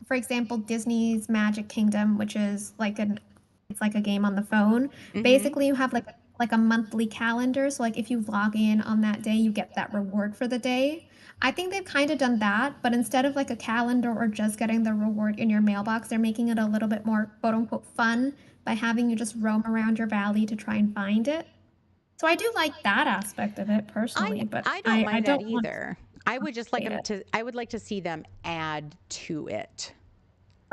for example, Disney's Magic Kingdom, which is like it's like a game on the phone. Mm-hmm. Basically, you have like a monthly calendar. So like if you log in on that day, you get that reward for the day. I think they've kind of done that, but instead of like a calendar or just getting the reward in your mailbox, they're making it a little bit more quote unquote fun by having you just roam around your valley to try and find it. So I do like that aspect of it I personally, but I don't I mind that don't want either. I would just like to them it. to. I would like to see them add to it.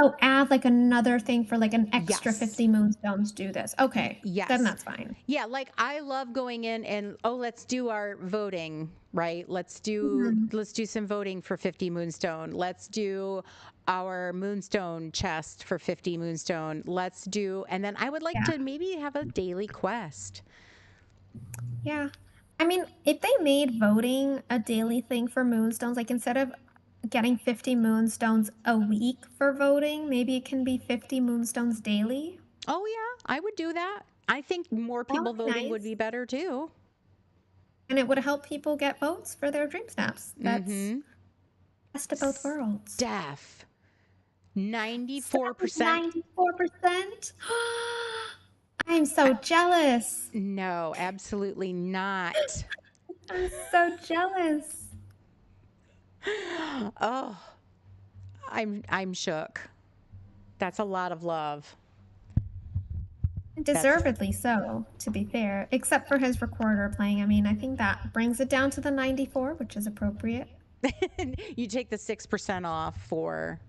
Oh, add like another thing for like an extra Yes. 50 moonstones, do this. Okay, then Yes. that's fine. Yeah, like I love going in and let's do our voting, right? Mhm. Let's do some voting for 50 moonstone. Let's do our moonstone chest for 50 moonstone. Let's do and then I would like Yeah. to maybe have a daily quest. Yeah. I mean, if they made voting a daily thing for moonstones, like instead of getting 50 moonstones a week for voting, maybe it can be 50 moonstones daily. Oh yeah, I would do that. I think more That people would be voting would nice. be better too. And it would help people get votes for their dream snaps. That's Mhm. best of both worlds. Steph, Steph is 94%. 94%. I'm so jealous. No, absolutely not. I'm so jealous. Oh, I'm shook. That's a lot of love. That's Deservedly so, to be fair, except for his recorder playing. I mean, I think that brings it down to the 94, which is appropriate. you take the 6% off for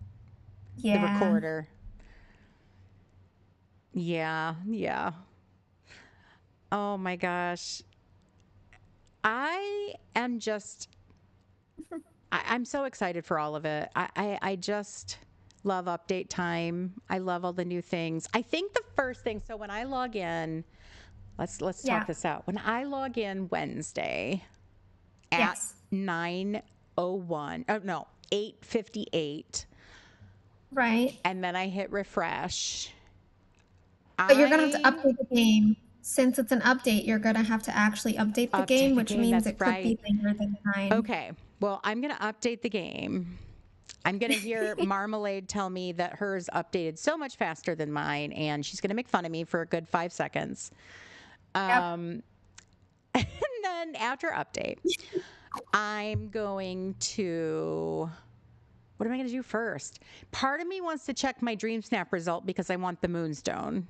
the Yeah. recorder. Yeah, yeah. Oh my gosh. I am just I'm so excited for all of it. I just love update time. I love all the new things. I think the first thing, so when I log in, let's talk Yeah. this out. When I log in Wednesday at Yes. 9:01, oh no, 8:58, Right. and then I hit refresh. But you're gonna have to I update the game. Since it's an update, you're gonna have to actually update the update game, the which game. means That's it could right. be later than 9. Okay. Well, I'm going to update the game. I'm going to hear Marmalade tell me that hers updated so much faster than mine, and she's going to make fun of me for a good 5 seconds. Yep. And then after update, I'm going to. What am I going to do first? Part of me wants to check my Dream Snap result because I want the Moonstone.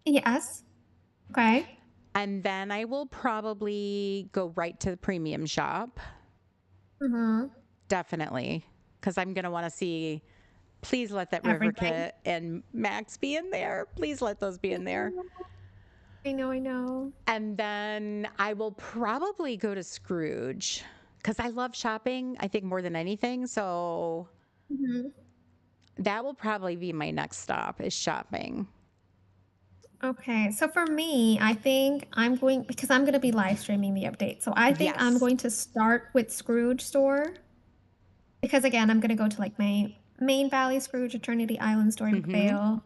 Yes. Okay. And then I will probably go right to the premium shop. Mm-hmm. Definitely. Because I'm going to want to see. Please let that River Everything. Kit and Max be in there. Please let those be in there. I know, I know. And then I will probably go to Scrooge because I love shopping, I think, more than anything. So Mhm. that will probably be my next stop is shopping. Okay, so for me, I think I'm going because I'm going to be live streaming the update. So I think I'm Yes. going to start with Scrooge store because again, I'm going to go to like my main Valley Scrooge, Eternity Island store in Mm-hmm. Vale,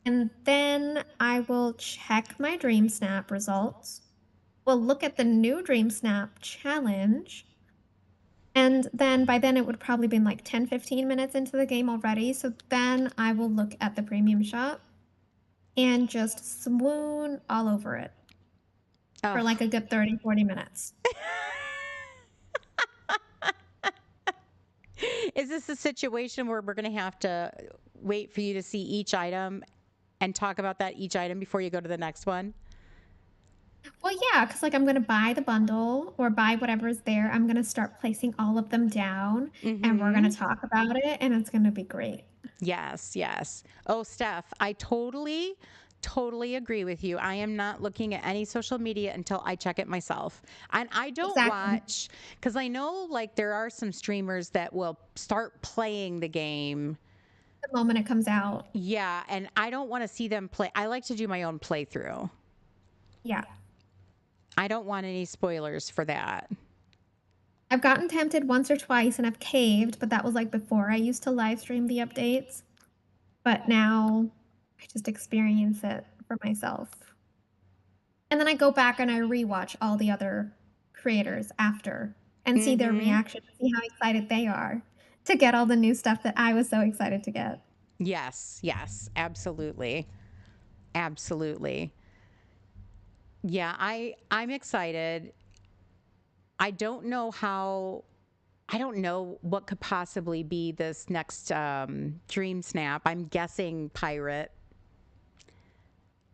and then I will check my Dream Snap results. We'll look at the new Dream Snap challenge. And then by then it would probably been like 10, 15 minutes into the game already. So then I will look at the premium shop and just swoon all over it for Oh. like a good 30, 40 minutes. Is this a situation where we're going to have to wait for you to see each item and talk about that each item before you go to the next one? Well, yeah, because like I'm going to buy the bundle or buy whatever's there. I'm going to start placing all of them down and we're going Mm-hmm. to talk about it and it's going to be great. Yes, yes. Oh, Steph, I totally totally agree with you. I am not looking at any social media until I check it myself. And I don't Exactly. watch, because I know like there are some streamers that will start playing the game. The moment it comes out. Yeah. And I don't want to see them play. I like to do my own playthrough. Yeah. I don't want any spoilers for that. I've gotten tempted once or twice and I've caved, but that was like before I used to live stream the updates. But now I just experience it for myself. And then I go back and I rewatch all the other creators after and see their reaction, see how excited they are to get all the new stuff that I was so excited to get. Yes, yes, absolutely. Absolutely. Yeah, I'm excited. I don't know what could possibly be this next Dream Snap. I'm guessing pirate.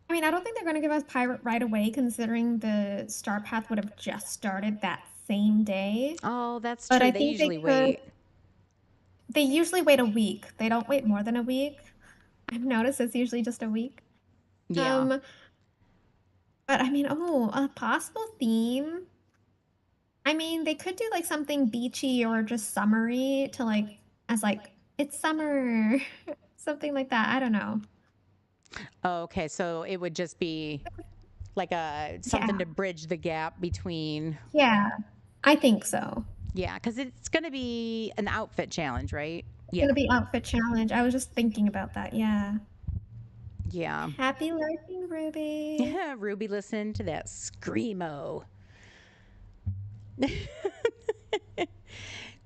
I mean, I don't think they're going to give us Pirate right away, considering the Star Path would have just started that same day. Oh, that's But true. I They think they usually could. wait. They usually wait a week. They don't wait more than a week. I've noticed it's usually just a week. Yeah. Um, but I mean, oh, a possible theme. I mean, they could do like something beachy or just summery to like as like it's summer, something like that. I don't know. Oh, okay, so it would just be like a something Yeah, to bridge the gap between. yeah, I think so. Yeah, because it's going to be an outfit challenge, right? It's Yeah. gonna be outfit challenge. I was just thinking about that. Yeah. Yeah. Happy lurking, Ruby. Ruby, listen to that screamo.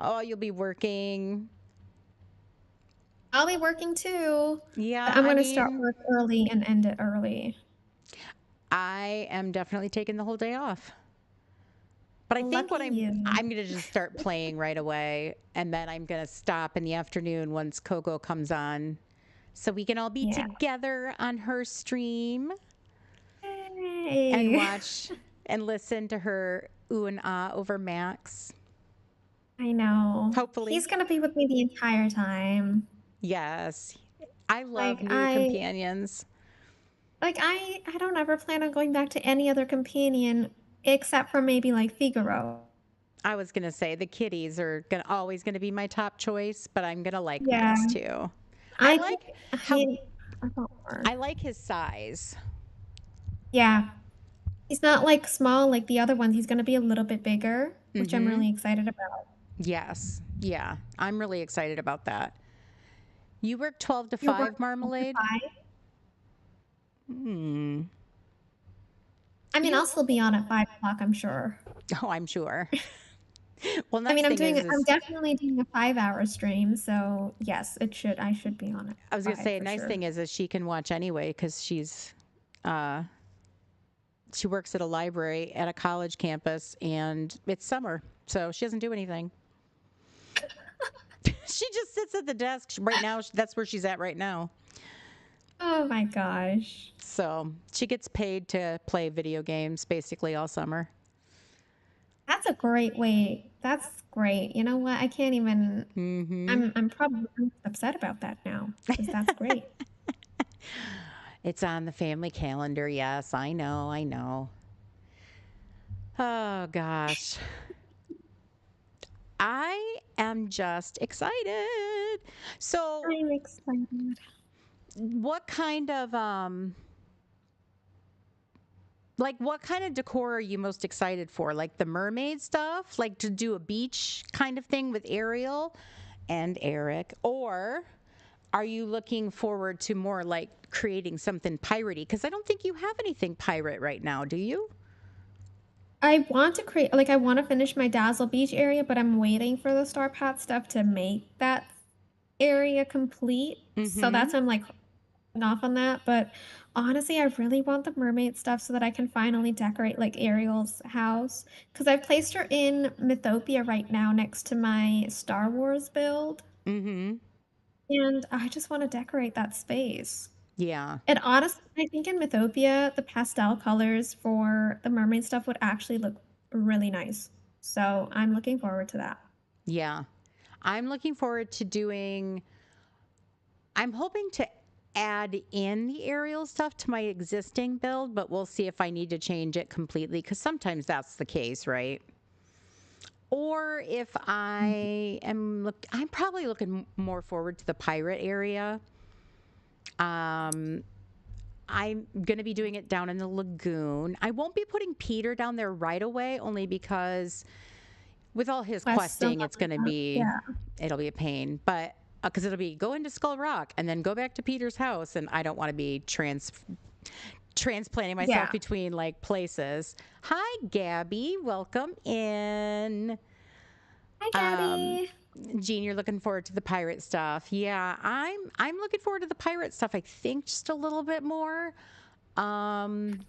Oh, you'll be working. I'll be working too, but Yeah, I'm I gonna start mean, work early and end it early. I am definitely taking the whole day off. But I think Lucky what you. I'm gonna just start playing right away, and then I'm gonna stop in the afternoon once Coco comes on, so we can all be Yeah. together on her stream and Hey. watch and listen to her ooh and ah over Max. I know. Hopefully, He's gonna be with me the entire time. yes. I love Like new I companions. I don't ever plan on going back to any other companion except for maybe like Figaro. I was gonna say the kitties are always gonna be my top choice, but I'm gonna like Yeah. Max too. I I think like how I want more. I like his size. Yeah. He's not like small like the other ones. He's gonna be a little bit bigger, which I'm Mm-hmm. really excited about. Yes. Yeah. I'm really excited about that. You work 12 to You're 5, working 12 to Marmalade? 5. Hmm. I mean, I'll You still be on at 5 o'clock, I'm sure. Oh, I'm sure. Well, I mean, nice thing I'm is definitely doing a 5 hour stream, so yes, I should be on at I was gonna 5 say a for nice sure. thing is she can watch anyway because uh she works at a library at a college campus and it's summer, so she doesn't do anything. She just sits at the desk right now. That's where she's at right now. Oh my gosh. So she gets paid to play video games basically all summer. That's a great way. That's great. You know what? I can't even Mm-hmm. I'm probably upset about that now because that's great. It's on the family calendar. Yes, I know. I know. Oh gosh. I am just excited. So, I'm excited. what kind of what kind of decor are you most excited for? Like the mermaid stuff? Like to do a beach kind of thing with Ariel and Eric? Or are you looking forward to more like creating something piratey? Because I don't think you have anything pirate right now, do you? I want to create like I want to finish my Dazzle Beach area, but I'm waiting for the Star Path stuff to make that area complete. So Mm-hmm. that's why I'm like holding off on that. But honestly, I really want the mermaid stuff so that I can finally decorate like Ariel's house. Because I've placed her in Mythopia right now next to my Star Wars build. Mm-hmm. And I just want to decorate that space. Yeah. And honestly, I think in Mythopia, the pastel colors for the mermaid stuff would actually look really nice. So I'm looking forward to that. Yeah. I'm looking forward to doing I'm hoping to add in the aerial stuff to my existing build, but we'll see if I need to change it completely because sometimes that's the case, right? Or if I'm probably looking more forward to the pirate area. I'm going to be doing it down in the lagoon. I won't be putting Peter down there right away, only because with all his questing, it's going to be, it'll be a pain. But because it'll be go into Skull Rock and then go back to Peter's house, and I don't want to be transplanting myself between like places. Hi, Gabby. Welcome in. Hi, Gabby. Jean, you're looking forward to the pirate stuff. Yeah, I'm looking forward to the pirate stuff. I think just a little bit more. Again,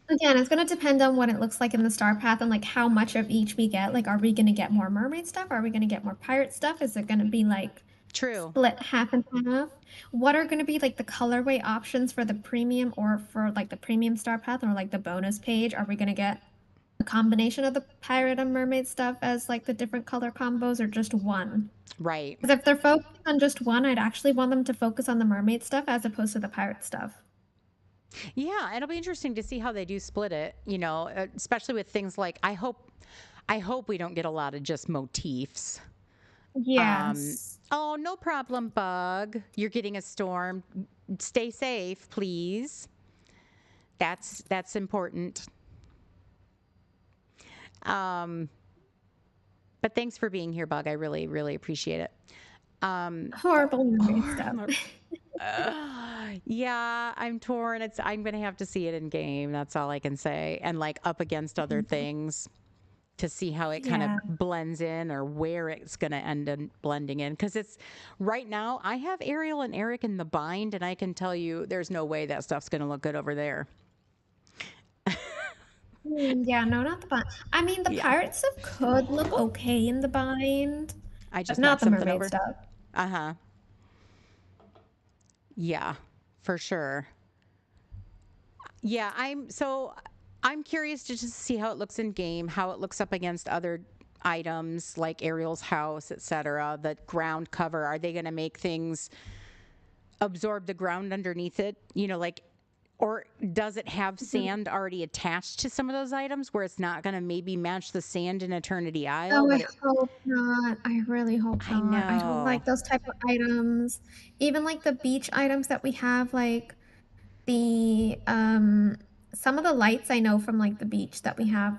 it's going to depend on what it looks like in the star path and like how much of each we get. Like, are we going to get more mermaid stuff? Are we going to get more pirate stuff? Is it going to be like True. split half and half? What are going to be like the colorway options for the premium or for like the premium star path or like the bonus page? Are we going to get a combination of the pirate and mermaid stuff as like the different color combos or just one? Right. Because if they're focusing on just one, I'd actually want them to focus on the mermaid stuff as opposed to the pirate stuff. Yeah, it'll be interesting to see how they do split it, you know, especially with things like I hope we don't get a lot of just motifs. Yes. Oh, no problem, Bug. You're getting a storm. Stay safe, please. That's important. But thanks for being here, Bug. I really, really appreciate it. Horrible mermaid stuff. Yeah, I'm torn. I'm gonna have to see it in game. That's all I can say. And like up against other things to see how it kind of blends in or where it's gonna end up blending in. Because it's right now I have Ariel and Eric in the bind, and I can tell you there's no way that stuff's gonna look good over there. Yeah, no, not the bind. I mean, the pirate stuff could look okay in the bind, I just but not the knocked something mermaid over. stuff. Yeah, for sure. Yeah, I'm curious to just see how it looks in game, how it looks up against other items like Ariel's house, etc. The ground cover, are they going to make things absorb the ground underneath it? You know, like, or does it have sand already attached to some of those items where it's not going to maybe match the sand in Eternity Isle? Oh, I hope not. I really hope I not. I don't know. like those type of items. Even like the beach items that we have, like the some of the lights I know from like the beach that we have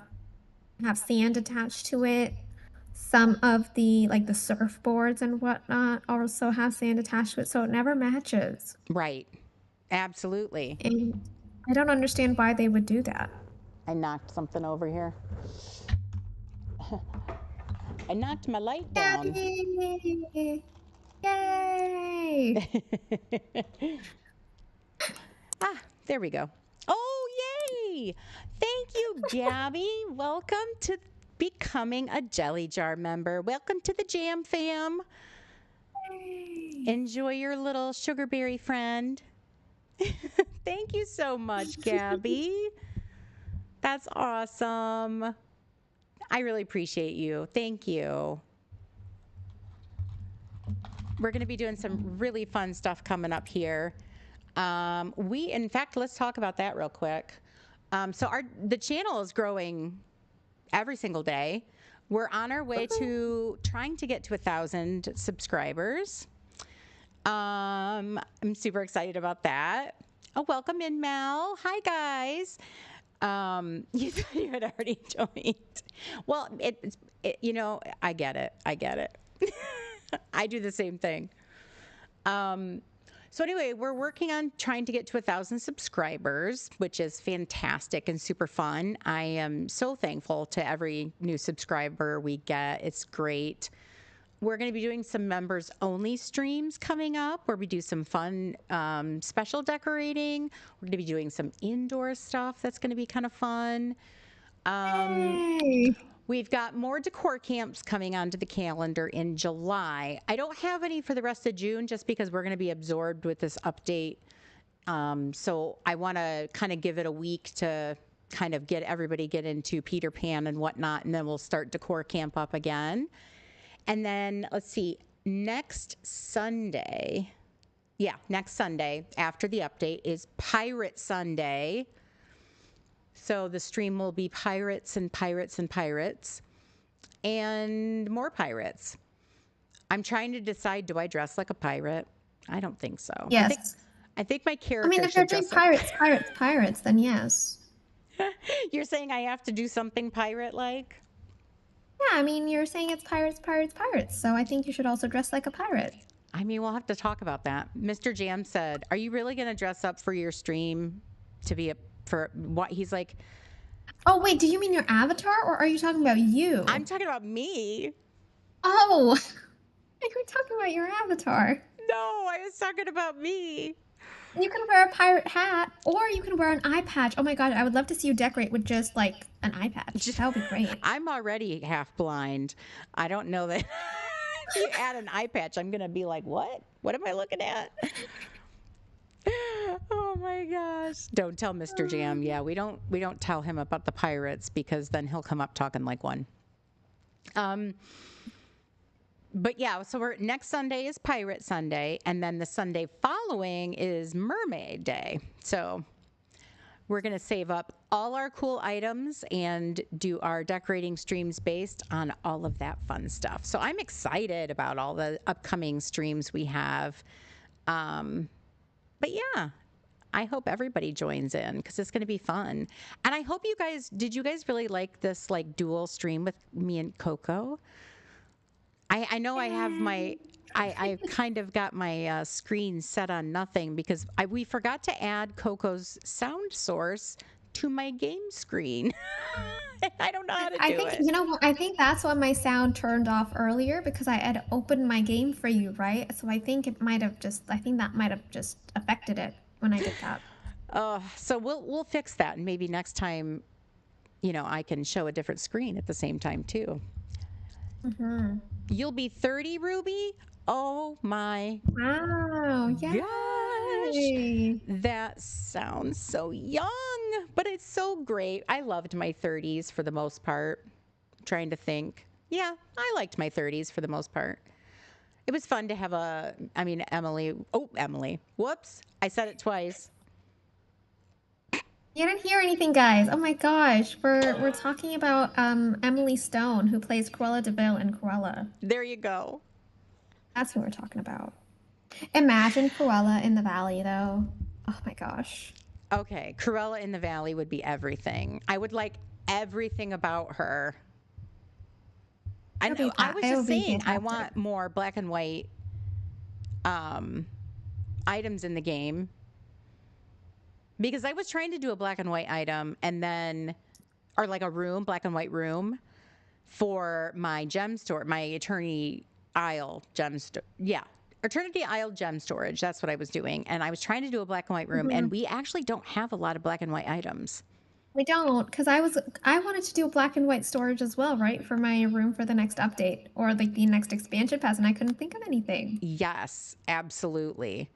sand attached to it. Some of the like the surfboards and whatnot also have sand attached to it, so it never matches. Right. Absolutely. And I don't understand why they would do that. I knocked something over here. I knocked my light down. Yay! Yay! There we go. Oh, yay! Thank you, Gabby. Welcome to becoming a Jelly Jar member. Welcome to the Jam Fam. Yay. Enjoy your little sugarberry friend. Thank you so much, Gabby. That's awesome. I really appreciate you. Thank you. We're going to be doing some really fun stuff coming up here. In fact, let's talk about that real quick. So the channel is growing every single day. We're on our way to trying to get to 1,000 subscribers. I'm super excited about that. Oh, welcome in, Mel. Hi, guys. You thought you had already joined. Well, you know, I get it. I do the same thing. So anyway, we're working on trying to get to 1,000 subscribers, which is fantastic and super fun. I am so thankful to every new subscriber we get. It's great. We're going to be doing some members only streams coming up where we do some fun special decorating. We're going to be doing some indoor stuff that's going to be kind of fun. Yay. We've got more decor camps coming onto the calendar in July. I don't have any for the rest of June just because we're going to be absorbed with this update. So I want to kind of give it a week to kind of get into Peter Pan and whatnot, and then we'll start decor camp up again. And then let's see, next Sunday, Yeah, next Sunday after the update is Pirate Sunday. So the stream will be pirates and pirates and pirates and more pirates. I'm trying to decide, do I dress like a pirate? I don't think so. Yes. I think my I character mean, if they're should doing dress like pirates, then yes. You're saying I have to do something pirate like? Yeah, I mean, you're saying it's pirates. So I think you should also dress like a pirate. I mean, we'll have to talk about that. Mr. Jam said, "Are you really going to dress up for your stream to be for what?" He's like, Oh, wait, do you mean your avatar or are you talking about you? "I'm talking about me." Oh, you were talking about your avatar. No, I was talking about me. You can wear a pirate hat or you can wear an eye patch. Oh my god, I would love to see you decorate with just like an eye patch. That would be great. I'm already half blind. I don't know that if you add an eye patch, I'm going to be like, "What? What am I looking at?" Oh my gosh. Don't tell Mr. Jam. Yeah, we don't tell him about the pirates because then he'll come up talking like one. But yeah, so next Sunday is Pirate Sunday, and then the Sunday following is Mermaid Day. So we're going to save up all our cool items and do our decorating streams based on all of that fun stuff. So I'm excited about all the upcoming streams we have. But yeah, I hope everybody joins in because it's going to be fun. And I hope did you guys really like this like dual stream with me and Coco? I know I have I kind of got my screen set on nothing because we forgot to add Coco's sound source to my game screen. I don't know how to do it. You know what? I think that's why my sound turned off earlier because I had opened my game for you, right? So I think that might have just affected it when I did that. So we'll fix that, and maybe next time, I can show a different screen at the same time too. Mm-hmm. You'll be 30, Ruby? Oh my Wow! gosh. Yay! That sounds so young, but it's so great. I loved my 30s for the most part. I'm trying to think. Yeah, I liked my 30s for the most part. It was fun to have Emily. Oh, Emily. Whoops. I said it twice. You didn't hear anything, guys. Oh my gosh. We're talking about Emily Stone, who plays Cruella de Vil in Cruella. There you go. That's what we're talking about. Imagine Cruella in the Valley, though. Oh my gosh. Okay, Cruella in the Valley would be everything. I would like everything about her. I was just saying, I want more black and white items in the game. Because I was trying to do a black and white item or like a black and white room for my gem store, my Eternity Isle gem store. Yeah, Eternity Isle gem storage. That's what I was doing. And I was trying to do a black and white room, and we actually don't have a lot of black and white items. We don't, because I wanted to do a black and white storage as well, right? For my room for the next update or like the next expansion pass, and I couldn't think of anything. Yes, absolutely.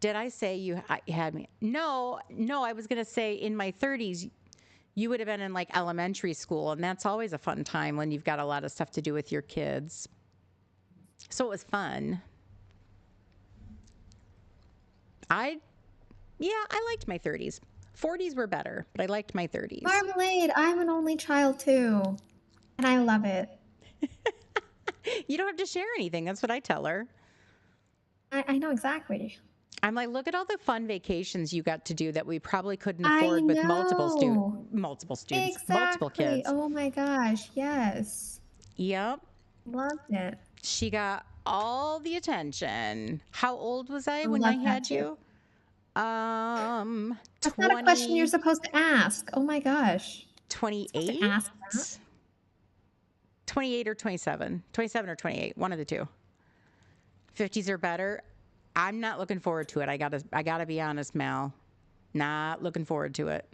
Did I say you had me? No, I was going to say in my 30s, you would have been in like elementary school, and that's always a fun time when you've got a lot of stuff to do with your kids. So it was fun. I liked my 30s. 40s were better, but I liked my 30s. Marmalade, I'm an only child too, and I love it. You don't have to share anything. That's what I tell her. I know exactly. I'm like, look at all the fun vacations you got to do that we probably couldn't afford with multiple students, exactly. multiple kids. Oh my gosh, yes. Yep. Loved it. She got all the attention. How old was I when love I that had too. you? That's not a question you're supposed to ask. Oh my gosh. 28? Ask that. 28 or 27. 27 or 28. One of the two. 50s or better. I'm not looking forward to it. I gotta be honest, Mal. Not looking forward to it.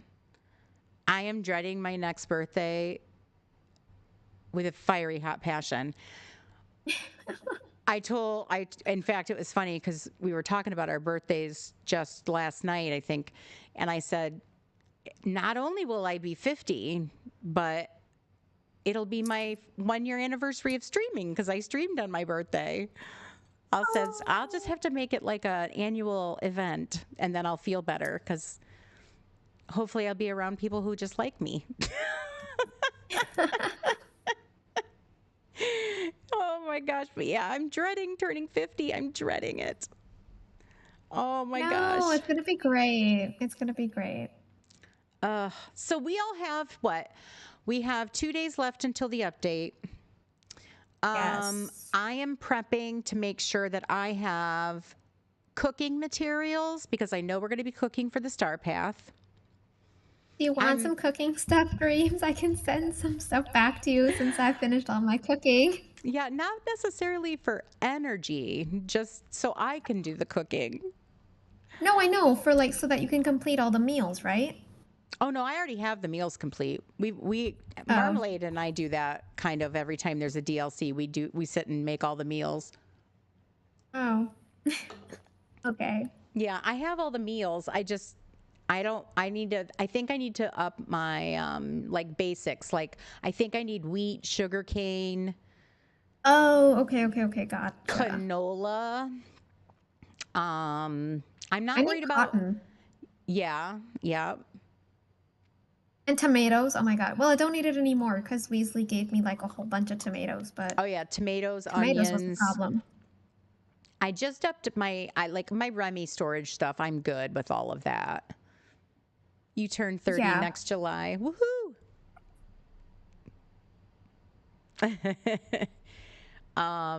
I am dreading my next birthday with a fiery hot passion. In fact, it was funny because we were talking about our birthdays just last night, I think, and I said, not only will I be 50, but it'll be my 1-year anniversary of streaming because I streamed on my birthday. I'll just have to make it like an annual event, and then I'll feel better because hopefully I'll be around people who just like me. Oh my gosh. But yeah, I'm dreading turning 50. I'm dreading it. Oh my No, gosh. it's gonna be great. It's gonna be great. So we all have what? We have 2 days left until the update. Yes. I am prepping to make sure that I have cooking materials because I know we're going to be cooking for the Star Path. Do you want I'm some cooking stuff, Dreams? I can send some stuff back to you since I finished all my cooking. Yeah, not necessarily for energy, just so I can do the cooking. No, I know, for like so that you can complete all the meals, right? Oh no, I already have the meals complete. We Oh. Marmalade and I do that kind of every time there's a DLC. We sit and make all the meals. Oh. Okay. Yeah, I have all the meals. I don't I think I need to up my like basics. Like I think I need wheat, sugar cane, Oh, okay, gotcha. canola. I'm I not need worried about cotton yeah. and tomatoes. Oh my God. Well, I don't need it anymore because Weasley gave me like a whole bunch of tomatoes, but Oh yeah, tomatoes, tomatoes was the onions. problem. I just upped I like my Remy storage stuff. I'm good with all of that. You turn 30 Yeah. next July. Woohoo!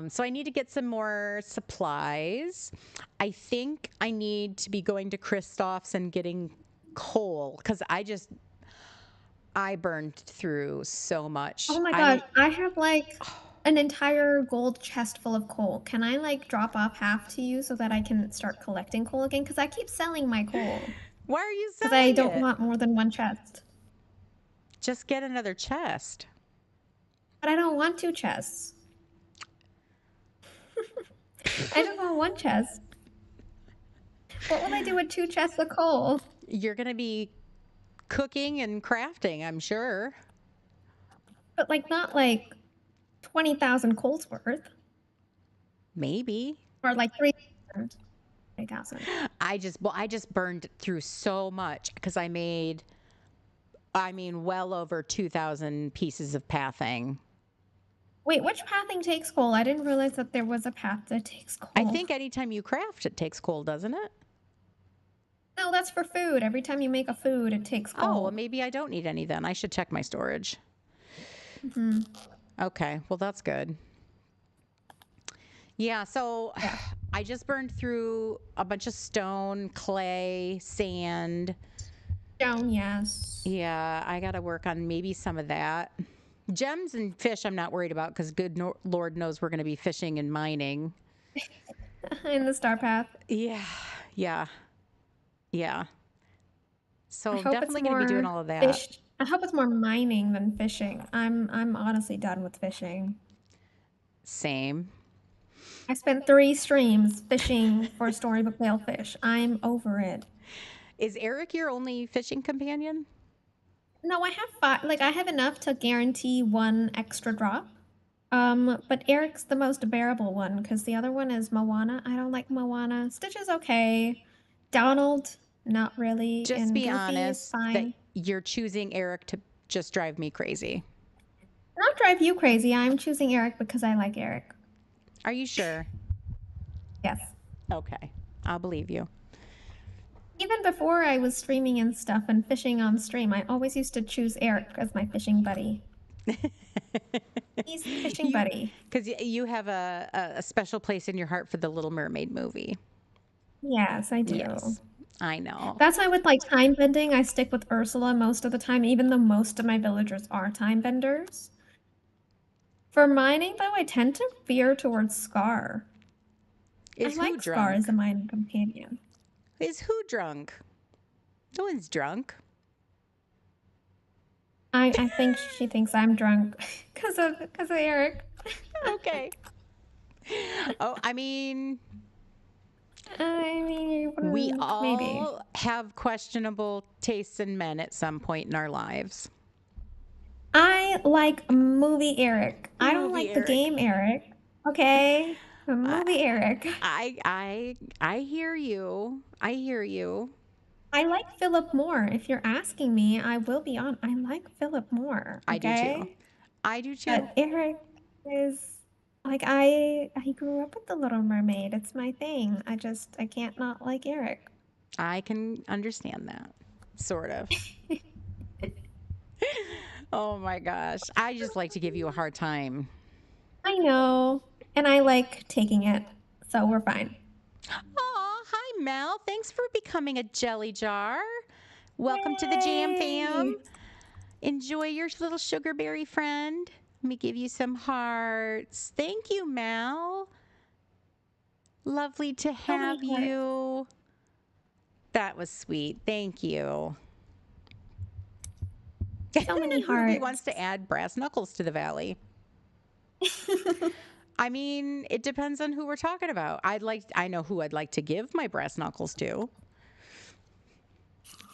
So I need to get some more supplies. I think I need to be going to Christoph's and getting coal because I burned through so much. Oh my gosh, I have like an entire gold chest full of coal. Can I like drop off half to you so that I can start collecting coal again? Because I keep selling my coal Why are you because I selling don't it? want more than one chest. Just get another chest. But I don't want two chests. I just want one chest. What will I do with two chests of coal? You're going to be cooking and crafting, I'm sure. But like not like 20,000 coals worth. Maybe. Or like 3,000. 3,000. I just burned through so much because I mean well over 2,000 pieces of pathing. Wait, which pathing takes coal? I didn't realize that there was a path that takes coal. I think anytime you craft it takes coal, doesn't it? No, that's for food. Every time you make a food, it takes Oh, well, coal. maybe I don't need any then. I should check my storage. Hmm. Okay, well that's good. Yeah, so Yeah. I just burned through a bunch of stone, clay, sand. Stone, yes. Yeah, I got to work on maybe some of that. Gems and fish, I'm not worried about because Lord knows we're going to be fishing and mining. In the star path. Yeah, yeah, yeah. I So hope it's definitely going to be doing more all of that. fish. I hope it's more mining than fishing. I'm honestly done with fishing. Same. I spent 3 streams fishing for Storybook Whalefish. I'm over it. Is Eric your only fishing companion? No, I have 5. Like I have enough to guarantee 1 extra drop. But Eric's the most bearable one because the other one is Moana. I don't like Moana. Stitch is okay. Donald, not really. Just And be Goofy is honest that fine. you're choosing Eric to just drive me crazy. Not drive you crazy. I'm choosing Eric because I like Eric. Are you sure? Yes. Okay, I'll believe you. Even before I was streaming and stuff and fishing on stream, I always used to choose Eric as my fishing buddy. He's fishing buddy. Because you have a special place in your heart for the Little Mermaid movie. Yes, I do. Yes, I know. That's why with like time bending, I stick with Ursula most of the time, even though most of my villagers are time benders. For mining, though, I tend to veer towards Scar. Is I who like Scar drunk? as a mining companion. Is who drunk? No one's drunk. I think she thinks I'm drunk because of Eric. Okay. Oh, I mean, we maybe. all have questionable tastes in men at some point in our lives. I like movie Eric. I don't Movie like Eric. the game Eric. Okay. The movie Eric. I hear you. I hear you. I like Philip Moore. If you're asking me, I will be on. I like Philip Moore. I do too. Okay. I do too. But Eric is like I grew up with The Little Mermaid. It's my thing. I can't not like Eric. I can understand that. Sort of. Oh my gosh. I just like to give you a hard time. I know. And I like taking it. So we're fine. Oh, hi Mel. Thanks for becoming a jelly jar. Welcome to the Jam Fam. Yay! Enjoy your little sugar berry friend. Let me give you some hearts. Thank you, Mel. Lovely to So many have hearts. you. That was sweet. Thank you. So many Ruby hearts. wants to add brass knuckles to the valley. I mean, it depends on who we're talking about. I know who I'd like to give my brass knuckles to.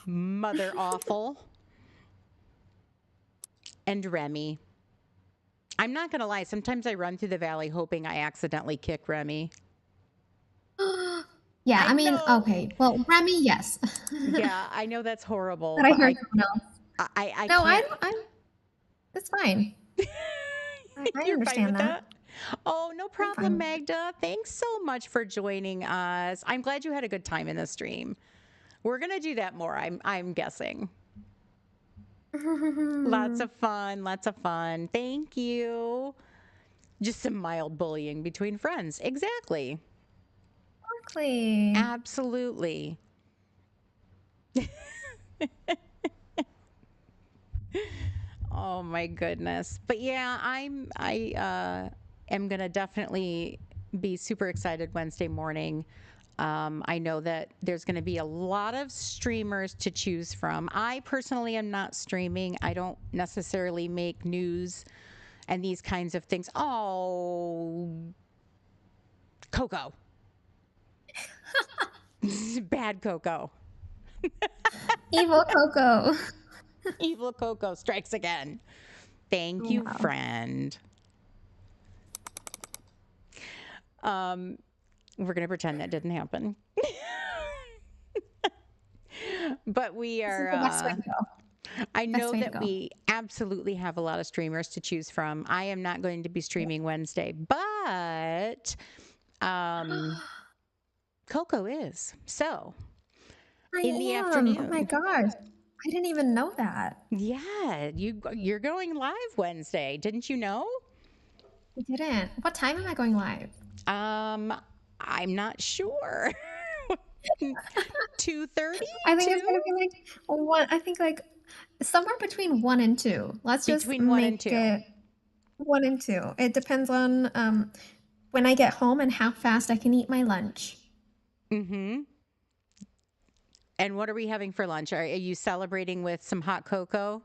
Mother Awful and Remy. I'm not going to lie. Sometimes I run through the valley hoping I accidentally kick Remy. Yeah, I I mean, know. okay. Well, Remy, yes. Yeah, I know that's horrible, But I but heard someone else. I No, can't. it's fine. I You're fine with understand that. Oh, no I'm problem, fine with it. Magda. Thanks so much for joining us. I'm glad you had a good time in the stream. We're gonna do that more. I'm guessing. Lots of fun. Lots of fun. Thank you. Just some mild bullying between friends. Exactly. Exactly. Absolutely. Oh my goodness. But yeah, I am gonna definitely be super excited Wednesday morning. I know that there's going to be a lot of streamers to choose from. I personally am not streaming. I don't necessarily make news and these kinds of things. Oh, Coco. Bad Coco. Evil Coco. Evil Coco strikes again. Thank you, Wow. friend. We're going to pretend that didn't happen. But we This is are. the best way to go. I Best know way to that go. we absolutely have a lot of streamers to choose from. I am not going to be streaming Wednesday, but Coco is. So in the I am. Oh my afternoon. gosh. I didn't even know that. Yeah, you're going live Wednesday. Didn't you know? I didn't. What time am I going live? I'm not sure. 2:30? I think it's gonna be like one. I think like somewhere between 1 and 2. Let's just Between 1 and make 2. it 1 and 2. It depends on when I get home and how fast I can eat my lunch. Mm-hmm. And what are we having for lunch? Are you celebrating with some hot cocoa?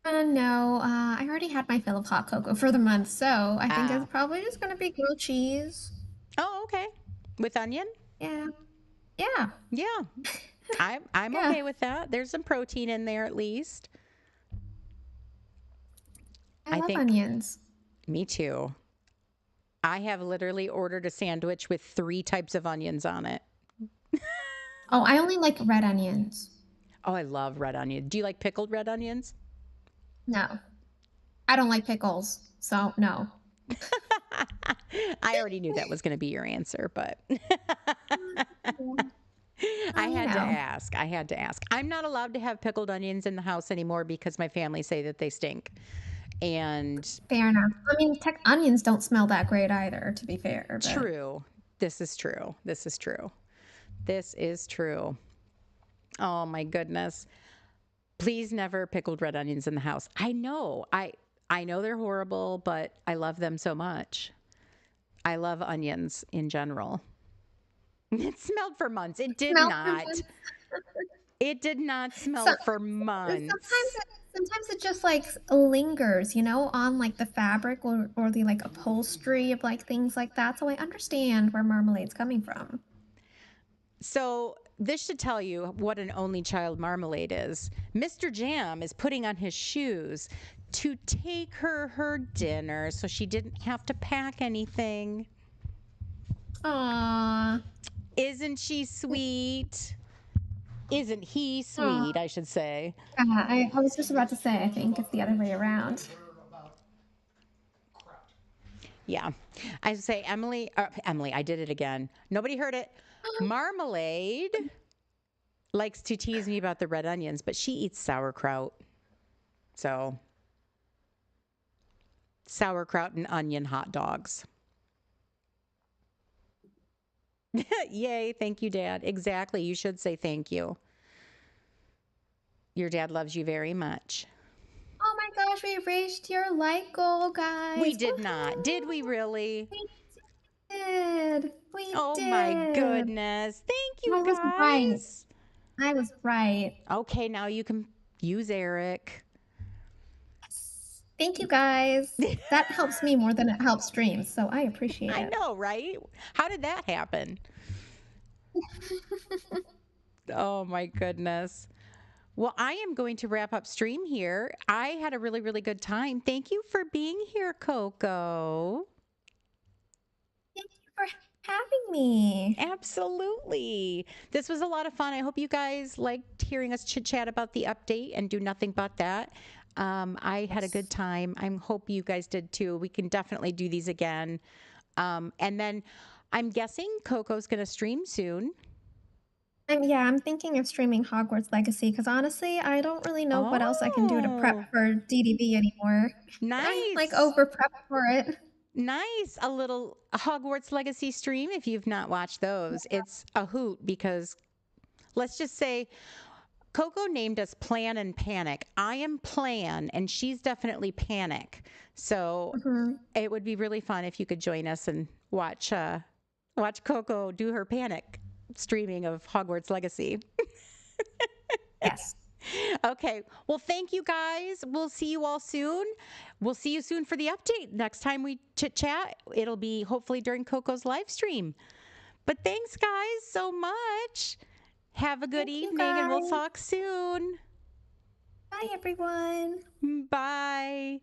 No, I already had my fill of hot cocoa for the month, so I think Ah. it's probably just gonna be grilled cheese. Oh, okay. With onion? Yeah. Yeah. Yeah. I'm Yeah. okay with that. There's some protein in there at least. I love think onions. Me too. I have literally ordered a sandwich with 3 types of onions on it. Oh, I only like red onions. Oh, I love red onion. Do you like pickled red onions? No. I don't like pickles, so no. I already knew that was going to be your answer, but I had to ask. I had to ask. I'm not allowed to have pickled onions in the house anymore because my family say that they stink. And Fair enough. I mean, onions don't smell that great either, to be fair. But... True. This is true. This is true. This is true. Oh my goodness. Please never pickled red onions in the house. I know. I know they're horrible, but I love them so much. I love onions in general. It smelled for months. It did not. It did not smell for months. Sometimes it just like lingers, you know, on like the fabric or the like upholstery of like things like that. So I understand where marmalade's coming from. So this should tell you what an only child marmalade is. Mr. Jam is putting on his shoes to take her dinner so she didn't have to pack anything. Aw. Isn't she sweet? Isn't he Aw. sweet, I should say. Yeah, I was just about to say, I think it's the other way around. Yeah. I should say Emily, I did it again. Nobody heard it. Marmalade likes to tease me about the red onions, but she eats sauerkraut. So, sauerkraut and onion hot dogs. Yay, thank you, Dad. Exactly. You should say thank you. Your dad loves you very much. Oh my gosh, we reached your like goal, guys. We did not. Did we Woohoo! really? We did. We Oh my did. goodness. Thank you I was right. guys. I was right. Okay, now you can use Eric. Thank you, guys. That helps me more than it helps streams, so I appreciate I it. know, right? How did that happen? Oh my goodness. Well, I am going to wrap up stream here. I had a really, really good time. Thank you for being here, Coco. Thank you for having me. Absolutely. This was a lot of fun. I hope you guys liked hearing us chit chat about the update and do nothing but that. I had a good time. I hope you guys did too. We can definitely do these again. And then I'm guessing Coco's going to stream soon. Yeah, I'm thinking of streaming Hogwarts Legacy because honestly, I don't really know what else I can do to prep Oh, for DDB anymore. I'm like nice. over prepped for it. Nice. A little Hogwarts Legacy stream if you've not watched those. It's a hoot because let's just say Coco named us Plan and Panic. I am Plan and she's definitely Panic. So Mhm. it would be really fun if you could join us and watch Coco do her Panic streaming of Hogwarts Legacy. Yes. Okay. Well, thank you guys. We'll see you all soon. We'll see you soon for the update. Next time we chit chat, it'll be hopefully during Coco's live stream. But thanks, guys, so much. Have a good Thank you, evening, and we'll guys. talk soon. Bye, everyone. Bye.